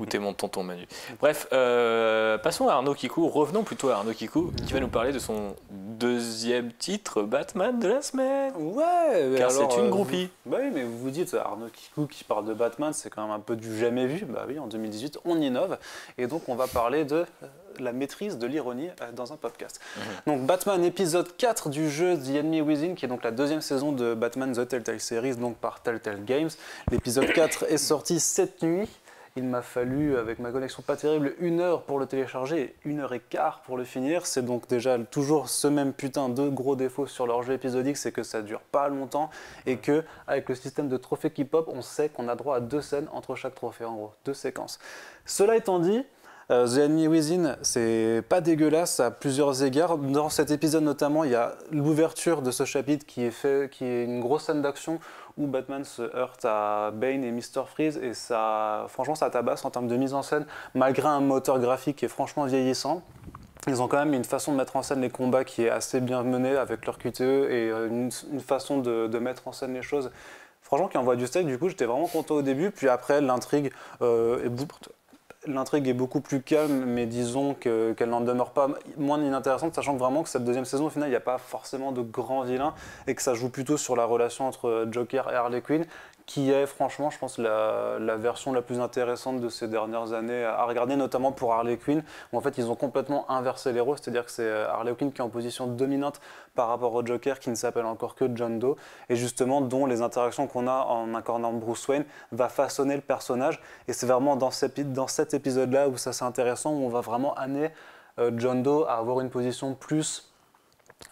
t'es mon tonton Manu. Bref, passons à Arnaud Kikou, revenons plutôt à Arnaud Kikou, qui va nous parler de son 2e titre, Batman de la semaine. Ouais, car c'est une groupie. Bah oui, mais vous vous dites, Arnaud Kikou qui parle de Batman, c'est quand même un peu du jamais vu. Bah oui, en 2018, on innove. Et donc, on va parler de la maîtrise de l'ironie dans un podcast. Donc, Batman épisode 4 du jeu The Enemy Within, qui est donc la 2e saison de Batman The Telltale Series, donc par Telltale Games. L'épisode 4 est sorti cette nuit. Il m'a fallu, avec ma connexion pas terrible, 1 heure pour le télécharger et 1 h 15 pour le finir. C'est donc déjà toujours ce même putain de gros défaut sur leur jeu épisodique, c'est que ça dure pas longtemps et que avec le système de trophées qui pop, on sait qu'on a droit à 2 scènes entre chaque trophée, en gros, 2 séquences. Cela étant dit, The Enemy Within, c'est pas dégueulasse à plusieurs égards. Dans cet épisode notamment, il y a l'ouverture de ce chapitre qui est une grosse scène d'action où Batman se heurte à Bane et Mr. Freeze et ça, franchement, ça tabasse en termes de mise en scène, malgré un moteur graphique qui est franchement vieillissant. Ils ont quand même une façon de mettre en scène les combats qui est assez bien menée avec leur QTE et une façon de mettre en scène les choses. Franchement, qui envoie du steak, du coup, j'étais vraiment content au début, puis après, l'intrigue est beaucoup plus calme, mais disons qu'elle n'en demeure pas moins inintéressante, sachant que vraiment que cette deuxième saison, au final, il n'y a pas forcément de grands vilains et que ça joue plutôt sur la relation entre Joker et Harley Quinn, qui est franchement, je pense, la version la plus intéressante de ces dernières années à regarder, notamment pour Harley Quinn, où en fait ils ont complètement inversé les rôles, c'est-à-dire que c'est Harley Quinn qui est en position dominante par rapport au Joker, qui ne s'appelle encore que John Doe, et justement dont les interactions qu'on a en incarnant Bruce Wayne va façonner le personnage, et c'est vraiment dans cet épisode-là où ça c'est intéressant, où on va vraiment amener John Doe à avoir une position plus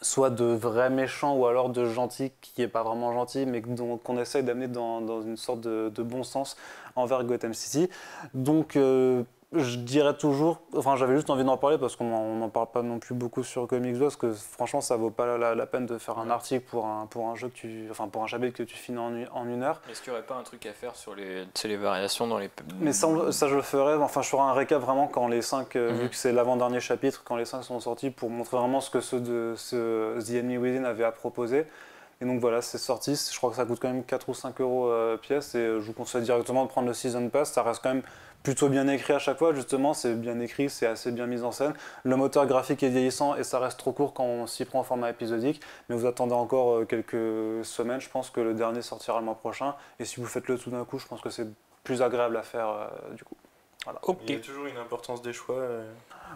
soit de vrai méchant ou alors de gentil qui n'est pas vraiment gentil mais qu'on essaye d'amener dans une sorte de bon sens envers Gotham City. Donc je dirais toujours, enfin j'avais juste envie d'en parler parce qu'on n'en parle pas non plus beaucoup sur Comics Blog, parce que franchement ça vaut pas la peine de faire un article pour un jeu pour un chapitre que tu finis en 1 heure. Est-ce qu'il n'y aurait pas un truc à faire sur les variations dans les... Mais ça je le ferai, enfin je ferai un récap vraiment quand les 5, vu que c'est l'avant-dernier chapitre, quand les 5 sont sortis, pour montrer vraiment ce que The Enemy Within avait à proposer. Et donc voilà, c'est sorti, je crois que ça coûte quand même 4 ou 5 euros pièce, et je vous conseille directement de prendre le Season Pass, ça reste quand même plutôt bien écrit à chaque fois, justement, c'est bien écrit, c'est assez bien mis en scène. Le moteur graphique est vieillissant et ça reste trop court quand on s'y prend en format épisodique, mais vous attendez encore quelques semaines, je pense que le dernier sortira le mois prochain, et si vous faites le tout d'un coup, je pense que c'est plus agréable à faire du coup. Voilà. Okay. Il y a toujours une importance des choix.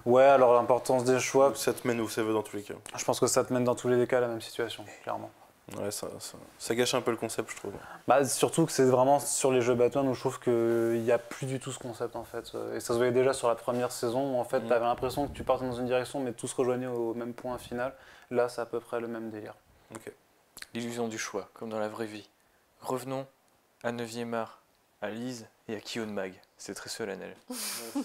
Ouais, alors l'importance des choix... Ça te mène où ça veut dans tous les cas. Je pense que ça te mène dans tous les cas à la même situation, clairement. Ouais, ça gâche un peu le concept, je trouve. Bah, surtout que c'est vraiment sur les jeux Batman où je trouve qu'il n'y a plus du tout ce concept en fait. Et ça se voyait déjà sur la première saison où en fait tu avais l'impression que tu partais dans une direction mais tout se rejoignait au même point final. Là, c'est à peu près le même délire. Okay. L'illusion du choix, comme dans la vraie vie. Revenons à 9e art, à Lise et à Kyo Mag. C'est très solennel. C'est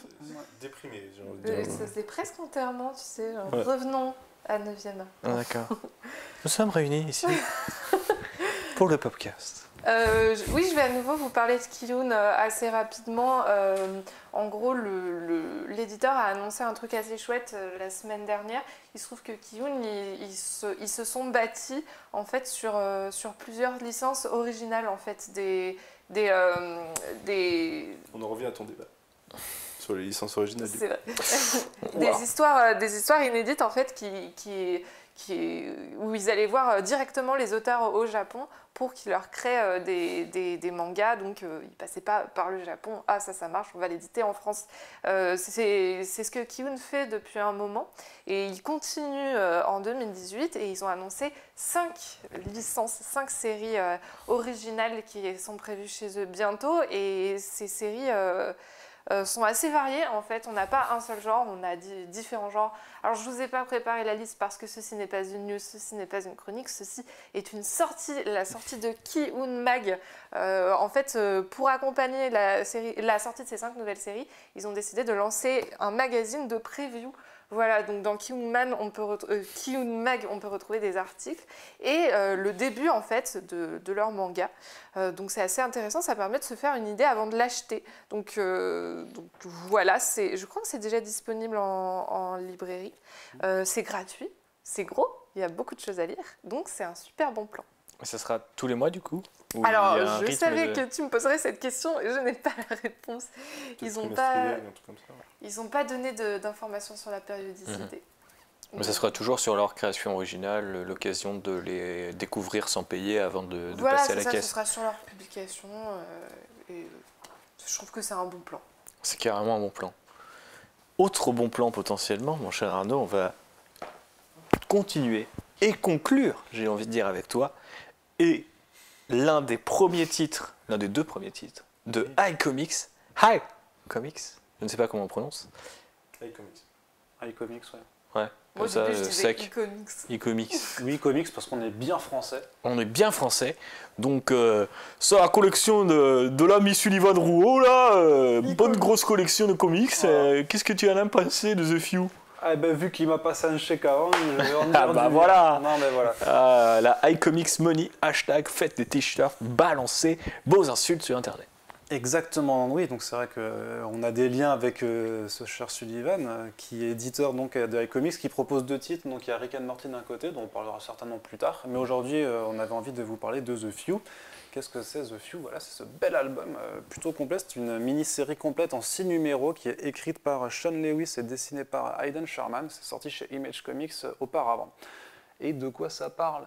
déprimé, j'ai envie de dire. C'est presque enterrement, tu sais. Ouais. Revenons à 9e art. Ah, d'accord. Nous sommes réunis ici pour le podcast. Oui, je vais à nouveau vous parler de Kiyun assez rapidement. En gros, l'éditeur a annoncé un truc assez chouette la semaine dernière. Il se trouve que Kiyun, ils se sont bâtis en fait sur plusieurs licences originales en fait On en revient à ton débat sur les licences originales. C'est vrai. Des histoires inédites en fait où ils allaient voir directement les auteurs au Japon pour qu'ils leur créent des mangas. Donc ils passaient pas par le Japon. Ah ça marche, on va l'éditer en France. C'est ce que Kiyun fait depuis un moment et ils continuent en 2018 et ils ont annoncé 5 licences, 5 séries originales qui sont prévues chez eux bientôt, et ces séries sont assez variés en fait. On n'a pas un seul genre, on a différents genres. Alors je vous ai pas préparé la liste parce que ceci n'est pas une news, ceci n'est pas une chronique, ceci est une sortie, la sortie de Kiyun Mag. En fait, pour accompagner la sortie de ces 5 nouvelles séries, ils ont décidé de lancer un magazine de preview. Voilà, donc dans Kiyun Mag, on peut retrouver des articles et le début en fait de leur manga. Donc c'est assez intéressant, ça permet de se faire une idée avant de l'acheter. Donc voilà, je crois que c'est déjà disponible en librairie. C'est gratuit, c'est gros, il y a beaucoup de choses à lire, donc c'est un super bon plan. Et ça sera tous les mois du coup? Alors, je savais que tu me poserais cette question et je n'ai pas la réponse. Ils n'ont pas donné d'informations sur la périodicité. Mais ça sera toujours sur leur création originale, l'occasion de les découvrir sans payer avant de passer à la caisse. Ce sera sur leur publication et je trouve que c'est un bon plan. C'est carrément un bon plan. Autre bon plan potentiellement, mon cher Arnaud, on va continuer et conclure, j'ai envie de dire avec toi, et l'un des deux premiers titres de iComics, Comics. Je ne sais pas comment on prononce. iComics, ouais. Ouais. Moi, au Comme ça, début, je disais sec. e-comics. E-comics. Oui, comics, parce qu'on est bien français. On est bien français. Donc, ça, la collection de la Miss Sullivan Rouault, là, bonne grosse collection de comics. Voilà. Qu'est-ce que tu en as pensé de The Few? Ah ben vu qu'il m'a passé un chèque avant, je vais en dire Ah bah du bien. voilà. Non mais voilà. La iComics Money, hashtag faites des t-shirts, balancez vos insultes sur Internet. Exactement, oui. Donc c'est vrai qu'on a des liens avec ce cher Sullivan, qui est éditeur donc, de iComics, qui propose 2 titres. Donc il y a Rick and Morty d'un côté, dont on parlera certainement plus tard. Mais aujourd'hui, on avait envie de vous parler de The Few. Qu'est-ce que c'est The Few? Voilà, c'est ce bel album plutôt complet. C'est une mini-série complète en 6 numéros qui est écrite par Sean Lewis et dessinée par Aidan Sherman. C'est sorti chez Image Comics auparavant. Et de quoi ça parle?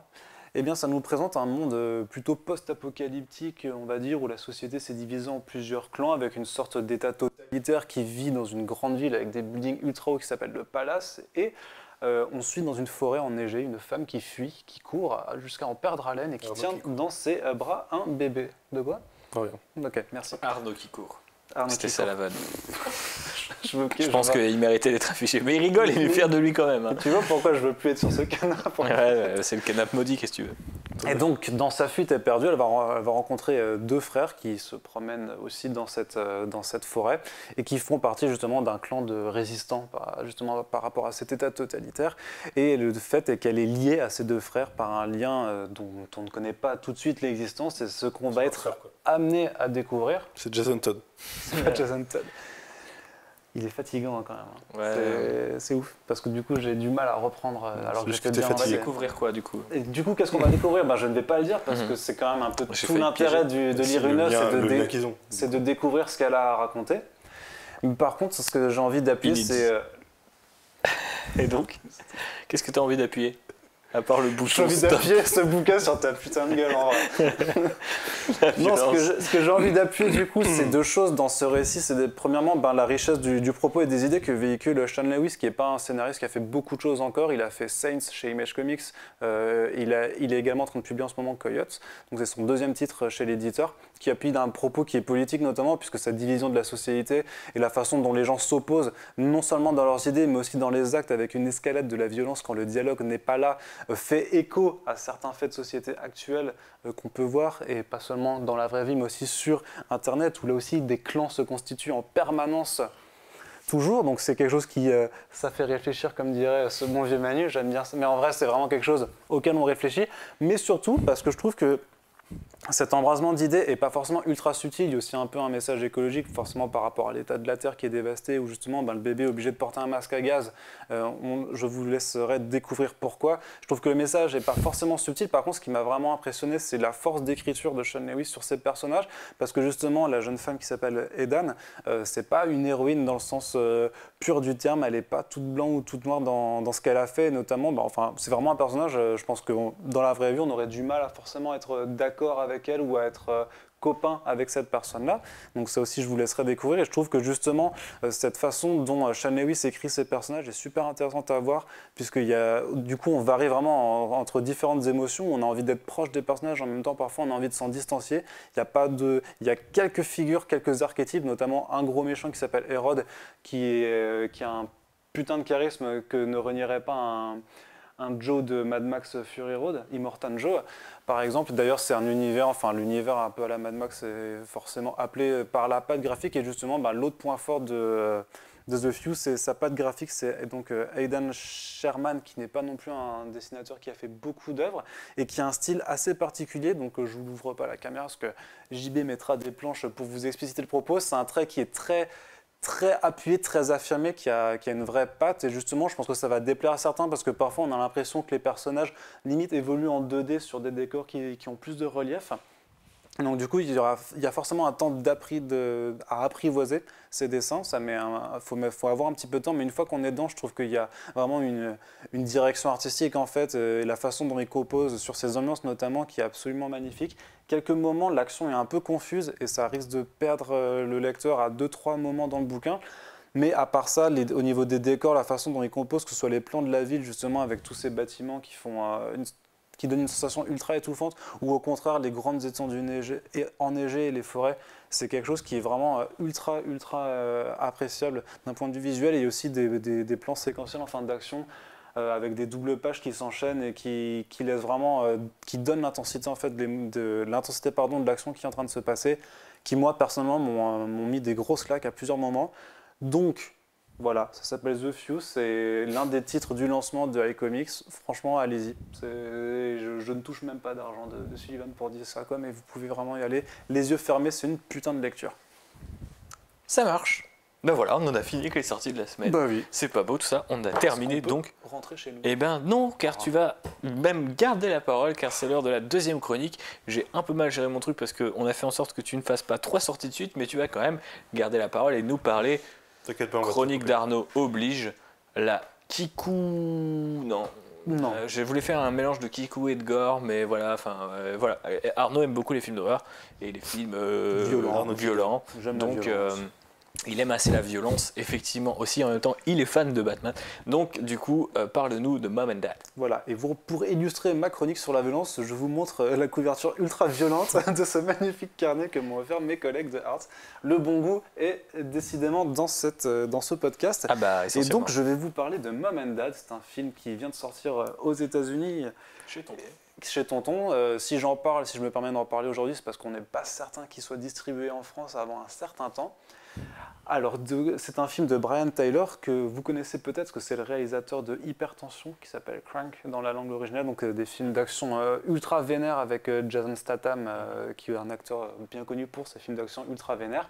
Eh bien, ça nous présente un monde plutôt post-apocalyptique, on va dire, où la société s'est divisée en plusieurs clans avec une sorte d'état totalitaire qui vit dans une grande ville avec des buildings ultra hauts qui s'appellent le Palace. Et on suit dans une forêt enneigée une femme qui fuit, qui court jusqu'à en perdre haleine et qui tient dans ses bras un bébé. De quoi? Rien. Ok, merci. Arnaud qui court. Arnaud C'était qui ça court. la vanne. Je Je pense qu'il méritait d'être affiché. Mais il rigole, il est fier de lui quand même. Hein. Tu vois pourquoi je veux plus être sur ce canapé? Ouais, c'est le canapé maudit, qu'est-ce que tu veux. Et donc, dans sa fuite éperdue, elle va rencontrer 2 frères qui se promènent aussi dans cette forêt et qui font partie justement d'un clan de résistants, justement par rapport à cet état totalitaire. Et le fait est qu'elle est liée à ces 2 frères par un lien dont on ne connaît pas tout de suite l'existence. Et ce qu'on va être amené à découvrir. C'est Jason Todd. C'est pas Jason Todd. Il est fatigant hein, quand même. Ouais. C'est ouf, parce que du coup j'ai du mal à reprendre alors que juste j'étais que t'es bien fatigué. emballé. Découvrir quoi du coup? Et du coup, qu'est-ce qu'on va découvrir? Je ne vais pas le dire parce que c'est quand même un peu J'ai tout failli l'intérêt de lire une œuvre, le lien qu'ils ont. c'est de découvrir ce qu'elle a à raconter. Par contre, ce que j'ai envie d'appuyer, Inédit. c'est... Et donc, qu'est-ce que tu as envie d'appuyer? À part le J'ai bouton envie stop. d'appuyer ce bouquin sur ta putain de gueule en vrai. Non, ce que j'ai envie d'appuyer du coup, c'est 2 choses dans ce récit. C'est premièrement la richesse du propos et des idées que véhicule Sean Lewis, qui n'est pas un scénariste qui a fait beaucoup de choses encore. Il a fait Saints chez Image Comics. Il est également en train de publier en ce moment Coyotes. Donc c'est son 2e titre chez l'éditeur, qui appuie d'un propos qui est politique notamment, puisque sa division de la société et la façon dont les gens s'opposent, non seulement dans leurs idées, mais aussi dans les actes, avec une escalade de la violence quand le dialogue n'est pas là, fait écho à certains faits de société actuels qu'on peut voir, et pas seulement dans la vraie vie, mais aussi sur Internet, où là aussi des clans se constituent en permanence, toujours. Donc c'est quelque chose qui, ça fait réfléchir, comme dirait ce bon vieux Manu, j'aime bien ça. Mais en vrai, c'est vraiment quelque chose auquel on réfléchit, mais surtout parce que je trouve que cet embrasement d'idées n'est pas forcément ultra subtil. Il y a aussi un peu un message écologique, forcément par rapport à l'état de la Terre qui est dévasté, où justement le bébé est obligé de porter un masque à gaz. Je vous laisserai découvrir pourquoi. Je trouve que le message n'est pas forcément subtil. Par contre, ce qui m'a vraiment impressionné, c'est la force d'écriture de Sean Lewis sur ces personnages, parce que justement, la jeune femme qui s'appelle Edan, c'est pas une héroïne dans le sens pur du terme. Elle n'est pas toute blanche ou toute noire dans ce qu'elle a fait, notamment. C'est vraiment un personnage, je pense que dans la vraie vie, on aurait du mal à forcément être d'accord avec elle ou à être copain avec cette personne-là. Donc ça aussi, je vous laisserai découvrir. Et je trouve que justement, cette façon dont Sean Lewis écrit ses personnages est super intéressante à voir, du coup, on varie vraiment entre différentes émotions. On a envie d'être proche des personnages, en même temps, parfois, on a envie de s'en distancier. Il y a quelques figures, quelques archétypes, notamment un gros méchant qui s'appelle Hérode, qui a un putain de charisme que ne renierait pas un Joe de Mad Max Fury Road, Immortan Joe, par exemple. D'ailleurs, c'est un univers, l'univers un peu à la Mad Max est forcément appelé par la patte graphique, et justement, l'autre point fort de The Few, c'est sa patte graphique. C'est donc Aidan Sherman, qui n'est pas non plus un dessinateur qui a fait beaucoup d'œuvres, et qui a un style assez particulier, donc je ne vous l'ouvre pas à la caméra, parce que JB mettra des planches pour vous expliciter le propos. C'est un trait qui est très appuyé, très affirmé, qui a une vraie patte, et justement je pense que ça va déplaire à certains parce que parfois on a l'impression que les personnages limite évoluent en 2D sur des décors qui ont plus de relief. Donc du coup, il y a forcément un temps à apprivoiser ces dessins. Faut avoir un petit peu de temps, mais une fois qu'on est dedans, je trouve qu'il y a vraiment une direction artistique en fait, et la façon dont il compose sur ces ambiances notamment, qui est absolument magnifique. Quelques moments, l'action est un peu confuse et ça risque de perdre le lecteur à 2-3 moments dans le bouquin. Mais à part ça, au niveau des décors, la façon dont il compose, que ce soit les plans de la ville justement avec tous ces bâtiments qui qui donne une sensation ultra étouffante, ou au contraire les grandes étendues enneigées et les forêts, c'est quelque chose qui est vraiment ultra appréciable d'un point de vue visuel. Et il y a aussi des plans séquentiels en fin d'action avec des doubles pages qui s'enchaînent et qui laissent vraiment, qui donnent l'intensité en fait de l'action qui est en train de se passer, qui moi personnellement m'ont mis des grosses claques à plusieurs moments. Donc voilà, ça s'appelle The Few, c'est l'un des titres du lancement de iComics. Franchement, allez-y. Je ne touche même pas d'argent de Sullivan pour dire ça, quoi, mais vous pouvez vraiment y aller. Les yeux fermés, c'est une putain de lecture. Ça marche. Ben voilà, on en a fini avec les sorties de la semaine. Bah oui. C'est pas beau tout ça, on a terminé donc. Rentrer chez nous. Eh ben non, car tu vas même garder la parole, car c'est l'heure de la deuxième chronique. J'ai un peu mal géré mon truc parce qu'on a fait en sorte que tu ne fasses pas 3 sorties de suite, mais tu vas quand même garder la parole et nous parler. T'inquiète pas, on va Chronique d'Arnaud oblige, la Kikou... Non. Je voulais faire un mélange de Kikou et de gore, mais voilà, voilà. Arnaud aime beaucoup les films d'horreur et les films violents. J'aime donc la violence. il aime assez la violence, effectivement aussi. En même temps, il est fan de Batman. Donc du coup, parle-nous de Mom and Dad. Voilà, et pour illustrer ma chronique sur la violence, je vous montre la couverture ultra violente de ce magnifique carnet que m'ont offert mes collègues de Arts. Le bon goût est décidément dans ce podcast. Ah bah, et essentiellement. donc je vais vous parler de Mom and Dad. C'est un film qui vient de sortir aux États-Unis. Chez Tonton. Si je me permets d'en parler aujourd'hui, c'est parce qu'on n'est pas certain qu'il soit distribué en France avant un certain temps. Alors, c'est un film de Brian Tyler que vous connaissez peut-être, parce que c'est le réalisateur de Hypertension, qui s'appelle Crank dans la langue originale, donc des films d'action ultra vénères avec Jason Statham, qui est un acteur bien connu pour ses films d'action ultra vénères,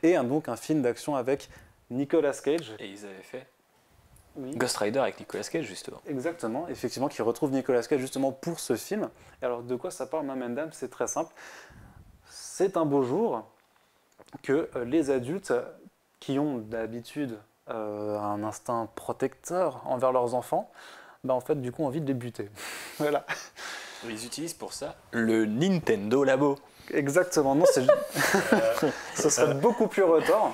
et donc un film d'action avec Nicolas Cage. Et ils avaient fait Oui. Ghost Rider avec Nicolas Cage, justement. Exactement, effectivement, qui retrouve Nicolas Cage justement pour ce film. Et alors, de quoi ça parle, Mom and Dad? C'est très simple. C'est un beau jour que les adultes qui ont d'habitude un instinct protecteur envers leurs enfants, en fait, du coup, envie de les buter. Voilà. Ils utilisent pour ça le Nintendo Labo. Exactement, non, ce serait beaucoup plus retors.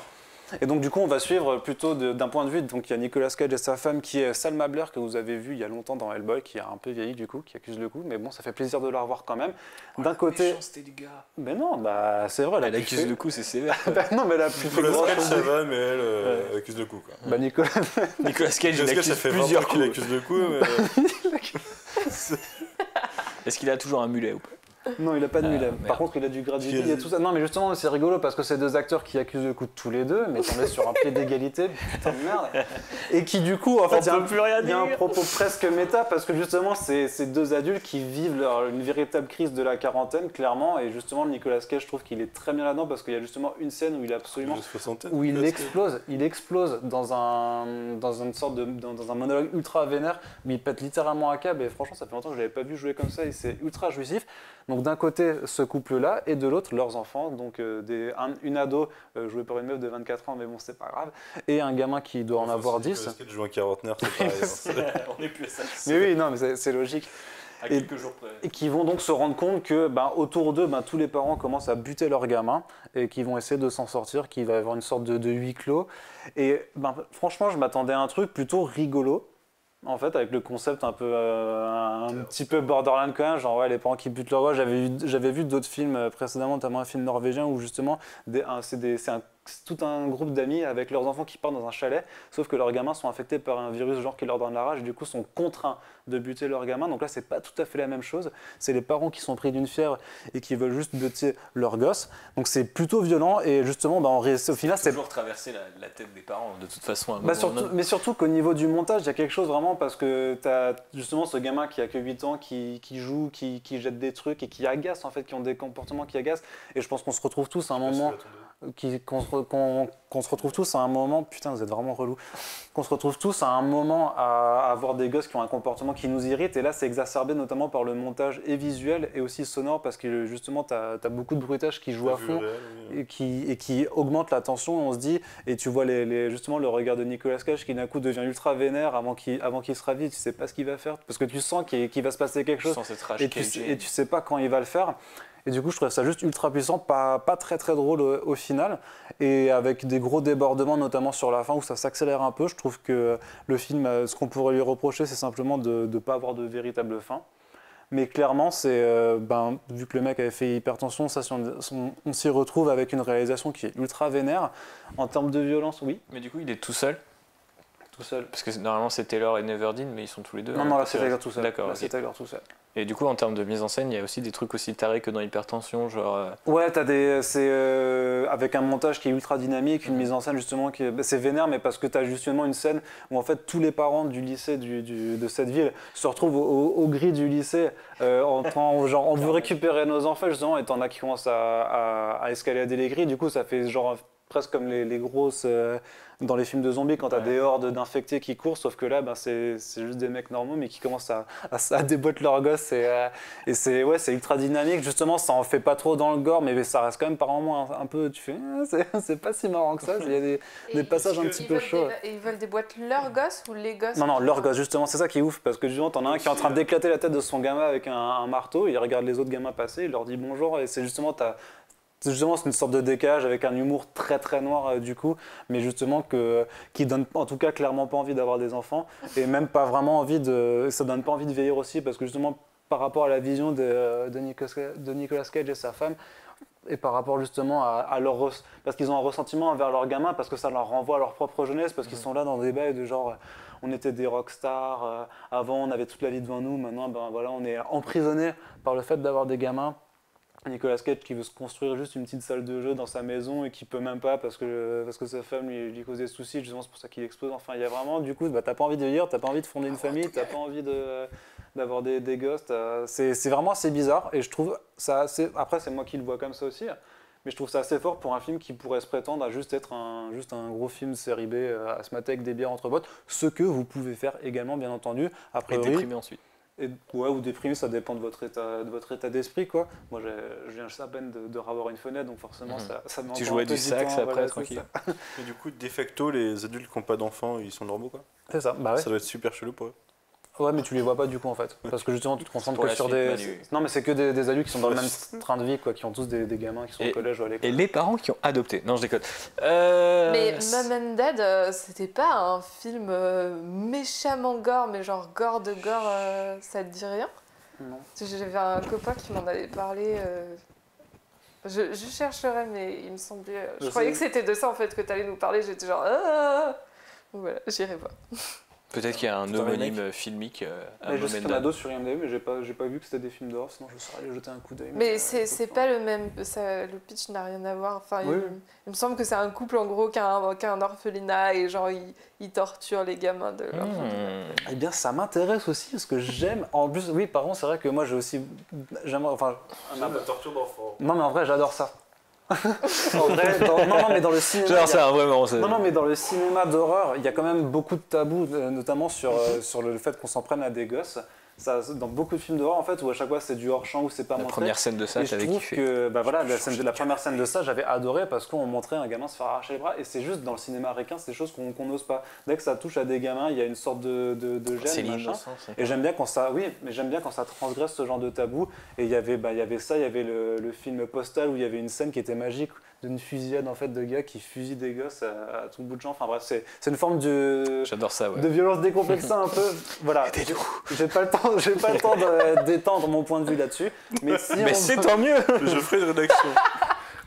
Et donc du coup on va suivre plutôt d'un point de vue, donc il y a Nicolas Cage et sa femme qui est Salma Blair, que vous avez vu il y a longtemps dans Hellboy, qui est un peu vieillie du coup, qui accuse le coup, mais bon ça fait plaisir de la revoir quand même. D'un côté... du gars. Mais non, c'est vrai, Elle accuse le coup, c'est sévère. non mais la plus Nicolas grosse Cage, chose- ça va, mais elle accuse le coup, quoi. Nicolas... Nicolas Cage, il Nicolas Cage, ça accuse fait 20 plusieurs ans qu'il coups. accuse le coup, mais... Est-ce qu'il a toujours un mulet ou pas? Non, il a pas de mulet. merde. Par contre, il a du gradué et tout ça. Non, mais justement, c'est rigolo parce que c'est deux acteurs qui accusent le coup de tous les deux, mais tombés sur un pied d'égalité, putain de merde. Et qui, du coup, en fait, il y a un propos presque méta parce que justement, c'est deux adultes qui vivent une véritable crise de la quarantaine, clairement. Et justement, Nicolas Cage, je trouve qu'il est très bien là-dedans parce qu'il y a justement une scène où il est absolument. Où il explose dans un monologue ultra vénère, mais il pète littéralement un câble et franchement ça fait longtemps que je l'avais pas vu jouer comme ça et c'est ultra jouissif. Donc d'un côté ce couple-là et de l'autre leurs enfants, donc une ado jouée par une meuf de 24 ans, mais bon c'est pas grave, et un gamin qui doit en avoir 10. Nicolas Cage joue un quarantenaire, c'est pareil. On est plus à ça. Mais oui, non mais c'est logique. À quelques jours près. Et qui vont donc se rendre compte que autour d'eux, tous les parents commencent à buter leurs gamins et qui vont essayer de s'en sortir, qu'il va y avoir une sorte de huis clos. Et franchement, je m'attendais à un truc plutôt rigolo, en fait, avec le concept un peu, un petit peu borderline quand même, genre ouais, les parents qui butent leurs gosses. J'avais vu d'autres films précédemment, notamment un film norvégien où justement, c'est tout un groupe d'amis avec leurs enfants qui partent dans un chalet, sauf que leurs gamins sont infectés par un virus genre qui leur donne la rage et du coup sont contraints de buter leurs gamins. Donc là c'est pas tout à fait la même chose, c'est les parents qui sont pris d'une fièvre et qui veulent juste buter leurs gosses, donc c'est plutôt violent et justement au final c'est toujours traverser la tête des parents de toute façon à un moment surtout, mais surtout qu'au niveau du montage il y a quelque chose vraiment parce que t'as justement ce gamin qui a que 8 ans qui joue, qui jette des trucs et qui agace en fait, qui ont des comportements qui agacent et je pense qu'on se retrouve tous à un moment qu'on se retrouve tous à un moment, putain vous êtes vraiment relous, qu'on se retrouve tous à un moment à avoir des gosses qui ont un comportement qui nous irrite et là c'est exacerbé notamment par le montage et visuel et aussi sonore parce que justement t'as beaucoup de bruitage qui joue à fond et qui augmente la tension on se dit et tu vois justement le regard de Nicolas Cage qui d'un coup devient ultra vénère avant qu'il se ravise, tu sais pas ce qu'il va faire parce que tu sens qu'il va se passer quelque chose et tu sais pas quand il va le faire. Et du coup, je trouvais ça juste ultra puissant, pas très très drôle au final, et avec des gros débordements, notamment sur la fin où ça s'accélère un peu. Je trouve que le film, ce qu'on pourrait lui reprocher, c'est simplement de ne pas avoir de véritable fin. Mais clairement, vu que le mec avait fait Hypertension, ça, on s'y retrouve avec une réalisation qui est ultra vénère. En termes de violence, oui. Mais du coup, il est tout seul. Tout seul. Parce que normalement, c'est Taylor et Neverdeen, mais ils sont tous les deux. Non, là, c'est Taylor tout seul. D'accord. Là, c'est Taylor tout seul. Et du coup, en termes de mise en scène, il y a aussi des trucs aussi tarés que dans Hypertension, genre. Ouais, c'est avec un montage qui est ultra dynamique, une mise en scène justement c'est vénère, mais parce que t'as justement une scène où en fait tous les parents du lycée de cette ville se retrouvent au gris du lycée genre on veut récupérer nos enfants justement, et t'en as qui commencent à escalader les grilles. Du coup, ça fait genre presque comme les grosses dans les films de zombies quand t'as des hordes d'infectés qui courent, sauf que là c'est juste des mecs normaux mais qui commencent à déboîter leurs gosses, et c'est ultra dynamique justement. Ça en fait pas trop dans le gore, mais ça reste quand même par moments un peu, tu fais c'est pas si marrant que ça. Il y a des passages un petit peu chauds. Et ils veulent déboîter leurs gosses ou les gosses? Non, leurs gosses, justement, c'est ça qui est ouf, parce que justement t'en as un qui est en train d'éclater la tête de son gamin avec un marteau, il regarde les autres gamins passer, il leur dit bonjour, et c'est justement c'est une sorte de décalage avec un humour très très noir du coup, mais justement qui donne en tout cas clairement pas envie d'avoir des enfants, et même pas vraiment ça donne pas envie de vieillir aussi, parce que justement par rapport à la vision de Nicolas Cage et sa femme, et par rapport justement à parce qu'ils ont un ressentiment envers leurs gamins, parce que ça leur renvoie à leur propre jeunesse, parce qu'ils sont là dans des bails de genre on était des rockstars, avant on avait toute la vie devant nous, maintenant voilà, on est emprisonnés par le fait d'avoir des gamins. Nicolas Cage qui veut se construire juste une petite salle de jeu dans sa maison et qui peut même pas parce que sa femme lui cause des soucis, justement c'est pour ça qu'il explose. Enfin, il y a vraiment, du coup, t'as pas envie de vieillir, t'as pas envie de fonder une famille, t'as pas envie d'avoir des gosses. C'est vraiment assez bizarre, et je trouve ça assez... Après, c'est moi qui le vois comme ça aussi, mais je trouve ça assez fort pour un film qui pourrait se prétendre à juste être un gros film série B à se mater avec des bières entre potes, ce que vous pouvez faire également, bien entendu. Après, Et déprimer ensuite. Ou déprimé, ça dépend de votre état d'esprit, quoi. Moi, je viens juste à peine de ravoir une fenêtre, donc forcément, ça me. Tu jouais du sax après, voilà, tranquille. Et du coup, de facto, les adultes qui n'ont pas d'enfants, ils sont normaux, quoi. C'est ça, bah ouais. Ça doit être super chelou pour eux. Ouais, mais tu les vois pas du coup en fait. Parce que justement, tu te concentres que sur des. Non, mais c'est que des adultes qui sont dans le même train de vie, quoi, qui ont tous des gamins qui sont au collège ou à l'école. Et les parents qui ont adopté. Non, je déconne. Mais Mom and Dad, c'était pas un film méchamment gore, mais genre gore de gore, ça te dit rien? Non. J'avais un copain qui m'en avait parlé. Je chercherai, mais il me semblait. Je croyais que c'était de ça en fait que tu allais nous parler. J'étais genre. Donc voilà, j'irai voir. Peut-être qu'il y a un homonyme filmique à Je sais qu'il y en a Moment. d'autres sur IMDb, mais j'ai pas vu que c'était des films d'horreur, sinon je serais allé jeter un coup d'œil. Mais c'est pas le même. Le pitch n'a rien à voir. Enfin, Oui. il me semble que c'est un couple en gros qui a un orphelinat et genre il torture les gamins de l'orphelinat. Eh bien, ça m'intéresse aussi parce que j'aime. En plus, oui, par contre, c'est vrai que moi j'ai aussi. Enfin, la torture d'enfant. non, mais en vrai, j'adore ça. En vrai, non, mais dans le cinéma. Genre ça, vraiment. Non, mais dans le cinéma d'horreur, il y a quand même beaucoup de tabous, notamment sur le fait qu'on s'en prenne à des gosses. Ça, dans beaucoup de films d'horreur, en fait, où à chaque fois c'est du hors-champ, où c'est pas La montré. première scène de ça, je t'avais trouve kiffé. que la première scène de ça, j'avais adoré parce qu'on montrait un gamin se faire arracher les bras. Et c'est juste dans le cinéma américain, c'est des choses qu'on n'ose pas. Dès que ça touche à des gamins, il y a une sorte de C'est gêne, machin. l'innocence. Et j'aime bien quand ça, transgresse ce genre de tabou. Et il y avait ça, il y avait le film Postal où il y avait une scène qui était magique d'une fusillade en fait de gars qui fusillent des gosses à tout bout de champ. Enfin bref, c'est une forme J'adore ça, ouais. de violence décomplexée un peu. Voilà. J'ai pas le temps d'étendre mon point de vue là-dessus. Mais si Mais c'est tant mieux. Je ferai une rédaction.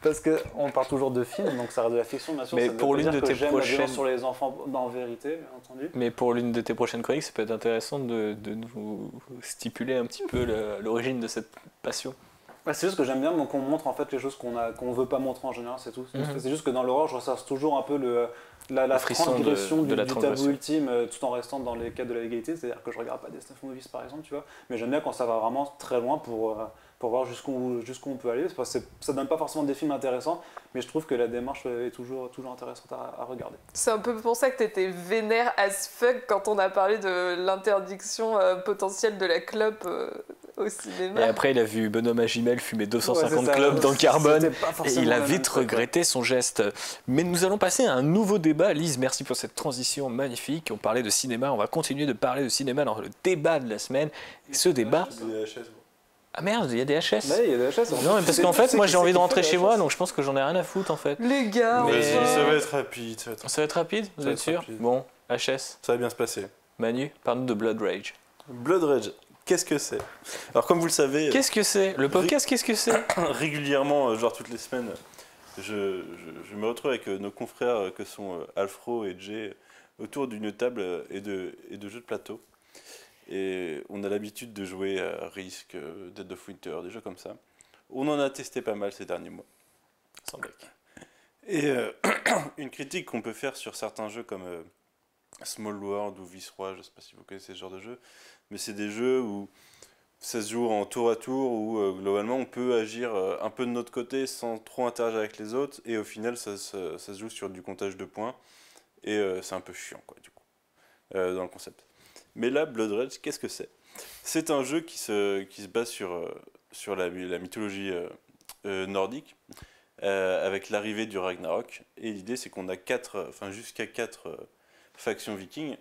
Parce qu'on parle toujours de films, donc ça reste de la fiction, bien sûr. Mais ça veut pour pas l'une dire de que tes j'aime la violence prochaines- sur les enfants en vérité, bien entendu. Mais pour l'une de tes prochaines chroniques, ça peut être intéressant de nous stipuler un petit peu l'origine de cette passion. Ouais, c'est juste que j'aime bien qu'on montre en fait les choses qu'on veut pas montrer en général, c'est tout. C'est juste que dans l'horreur, je ressasse toujours un peu la frisson transgression de la du tabou transgression. ultime, tout en restant dans les cadres de la légalité. C'est-à-dire que je regarde pas des Snuff Movies par exemple, tu vois. Mais j'aime bien quand ça va vraiment très loin pour voir jusqu'où on peut aller. Ça donne pas forcément des films intéressants, mais je trouve que la démarche est toujours intéressante à regarder. C'est un peu pour ça que t'étais vénère as fuck quand on a parlé de l'interdiction potentielle de la clope au cinéma. Et après, il a vu Benoît Magimel fumer 250 Ouais, c'est ça. clopes dans le carbone. C'était pas Et forcément il a la vite même chose, regretté son geste. Mais nous allons passer à un nouveau débat. Lise, merci pour cette transition magnifique. On parlait de cinéma, on va continuer de parler de cinéma dans le débat de la semaine. Et ce débat... Ah merde, il y a des HS. Bah, il y a des HS. Non, mais parce qu'en fait, moi j'ai envie de rentrer chez moi, donc je pense que j'en ai rien à foutre en fait. Les gars, Mais- Vas-y, enfin. ça va être rapide. Ça va être rapide, vous Ça va êtes être sûr? rapide. Bon, HS. Ça va bien se passer. Manu, parle-nous de Blood Rage. Blood Rage. Qu'est-ce que c'est? Alors comme vous le savez, Qu'est-ce que c'est? Le podcast, qu'est-ce que c'est? régulièrement, genre toutes les semaines, je me retrouve avec nos confrères que sont Alfro et Jay autour d'une table et de jeux de plateau. Et on a l'habitude de jouer à Risk, Dead of Winter, des jeux comme ça. On en a testé pas mal ces derniers mois. Sans blague. Et une critique qu'on peut faire sur certains jeux comme Small World ou Viceroy, je ne sais pas si vous connaissez ce genre de jeu, mais c'est des jeux où ça se joue en tour à tour, où globalement on peut agir un peu de notre côté sans trop interagir avec les autres, et au final ça se joue sur du comptage de points, et c'est un peu chiant quoi, du coup, dans le concept. Mais là, Blood Rage, qu'est-ce que c'est? C'est un jeu qui se base sur la mythologie nordique, avec l'arrivée du Ragnarok, et l'idée c'est qu'on a jusqu'à 4 factions vikings